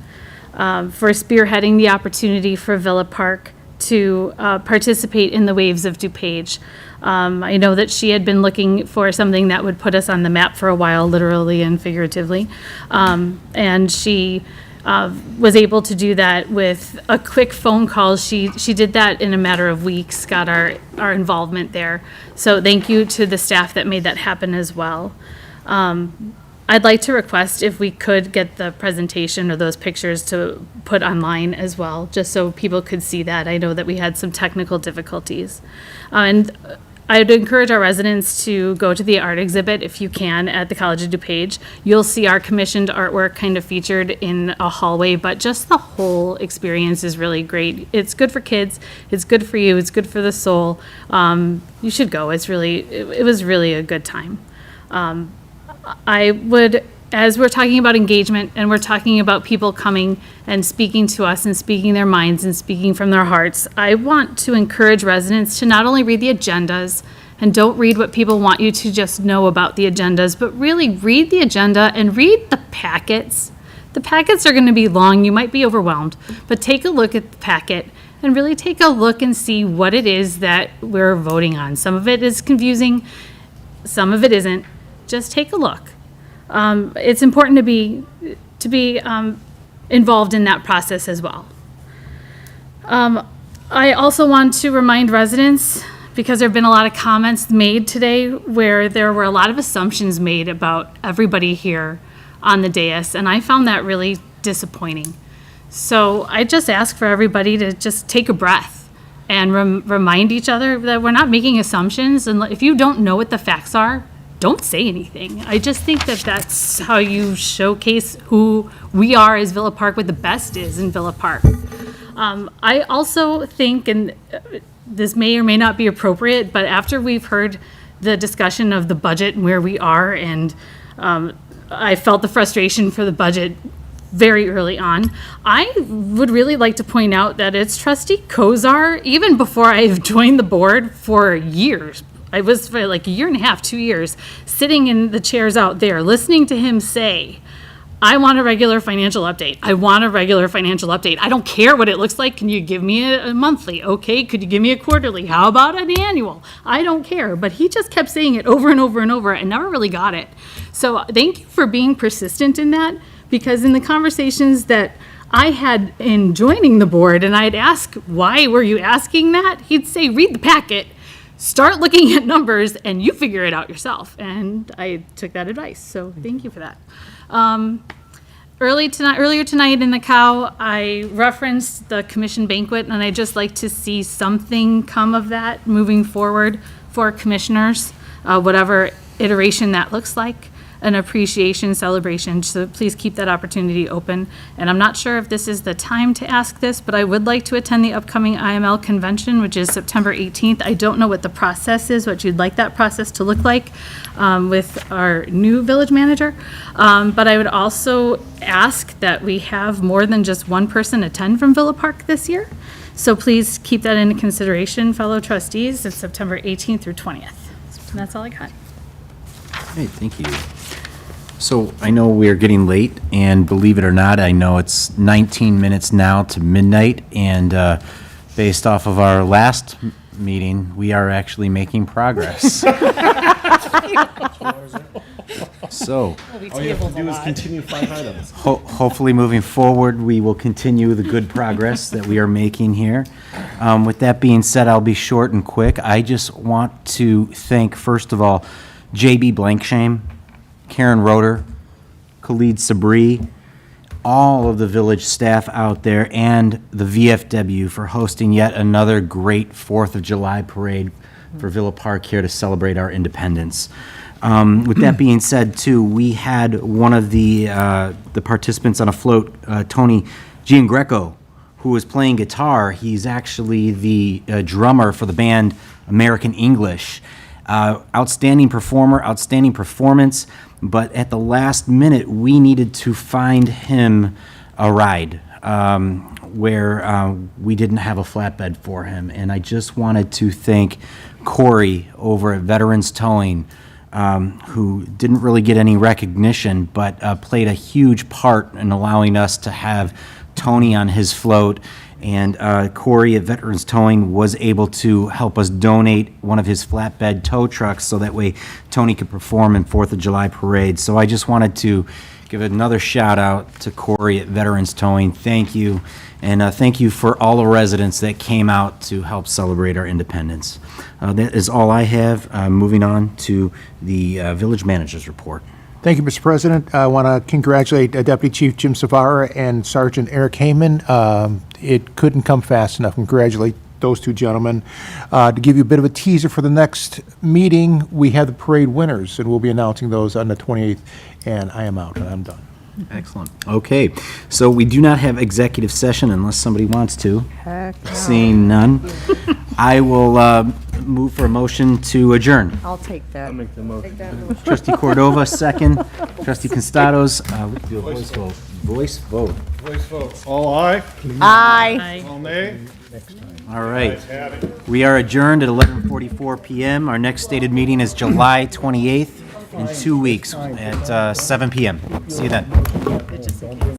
for spearheading the opportunity for Villa Park to participate in the Waves of DuPage. I know that she had been looking for something that would put us on the map for a while, literally and figuratively. And she was able to do that with a quick phone call. She did that in a matter of weeks, got our involvement there. So thank you to the staff that made that happen as well. I'd like to request if we could get the presentation or those pictures to put online as well, just so people could see that. I know that we had some technical difficulties. And I'd encourage our residents to go to the art exhibit if you can at the College of DuPage. You'll see our commissioned artwork kind of featured in a hallway, but just the whole experience is really great. It's good for kids, it's good for you, it's good for the soul. You should go. It was really a good time. I would, as we're talking about engagement and we're talking about people coming and speaking to us and speaking their minds and speaking from their hearts, I want to encourage residents to not only read the agendas and don't read what people want you to just know about the agendas, but really read the agenda and read the packets. The packets are going to be long. You might be overwhelmed, but take a look at the packet and really take a look and see what it is that we're voting on. Some of it is confusing, some of it isn't. Just take a look. It's important to be involved in that process as well. I also want to remind residents, because there have been a lot of comments made today where there were a lot of assumptions made about everybody here on the dais, and I found that really disappointing. So I just ask for everybody to just take a breath and remind each other that we're not making assumptions, and if you don't know what the facts are, don't say anything. I just think that that's how you showcase who we are as Villa Park, what the best is in Villa Park. I also think, and this may or may not be appropriate, but after we've heard the discussion of the budget and where we are, and I felt the frustration for the budget very early on, I would really like to point out that it's Trustee Kozar, even before I've joined the board for years, I was for like a year and a half, 2 years, sitting in the chairs out there, listening to him say, I want a regular financial update. I want a regular financial update. I don't care what it looks like. Can you give me a monthly? Okay, could you give me a quarterly? How about an annual? I don't care. But he just kept saying it over and over and over and never really got it. So thank you for being persistent in that, because in the conversations that I had in joining the board, and I'd ask, why were you asking that? He'd say, read the packet. Start looking at numbers and you figure it out yourself. And I took that advice, so thank you for that. Earlier tonight in the COW, I referenced the commission banquet, and I'd just like to see something come of that moving forward for commissioners, whatever iteration that looks like. an appreciation celebration, so please keep that opportunity open. And I'm not sure if this is the time to ask this, but I would like to attend the upcoming IML convention, which is September 18th. I don't know what the process is, what you'd like that process to look like with our new village manager. But I would also ask that we have more than just one person attend from Villa Park this year. So please keep that into consideration, fellow trustees. It's September 18th through 20th. And that's all I got. Hey, thank you. So I know we're getting late, and believe it or not, I know it's 19 minutes now to midnight, and based off of our last meeting, we are actually making progress. So, All you have to do is continue 5 items. hopefully moving forward, we will continue the good progress that we are making here. With that being said, I'll be short and quick. I just want to thank, first of all, JB Blankshame, Karen Roeder, Khalid Sabri, all of the village staff out there, and the VFW for hosting yet another great 4th of July parade for Villa Park here to celebrate our independence. With that being said, too, we had one of the participants on a float, Tony Giangreco, who was playing guitar. He's actually the drummer for the band American English. Outstanding performer, outstanding performance, but at the last minute, we needed to find him a ride where we didn't have a flatbed for him. And I just wanted to thank Corey over at Veterans Towing, who didn't really get any recognition, but played a huge part in allowing us to have Tony on his float. And Corey at Veterans Towing was able to help us donate one of his flatbed tow trucks so that way Tony could perform in 4th of July parade. So I just wanted to give another shout out to Corey at Veterans Towing. Thank you. And thank you for all the residents that came out to help celebrate our independence. That is all I have. Moving on to the village manager's report. Thank you, Mr. President. I want to congratulate Deputy Chief Jim Savara and Sergeant Eric Heyman. It couldn't come fast enough. Congratulate those two gentlemen. To give you a bit of a teaser for the next meeting, we have the parade winners, and we'll be announcing those on the 28th. And I am out, and I'm done. Excellent. Okay, so we do not have executive session unless somebody wants to. Heck no. Seeing none, I will move for a motion to adjourn. I'll take that. I'll make the motion. Trustee Cordova, second. Trustee Constados, we can do a voice vote. Voice vote. Voice vote. All aye? Aye. All nay? All right. Ayes have it. We are adjourned at 11:44 PM. Our next stated meeting is July 28th in 2 weeks at 7 PM. See you then.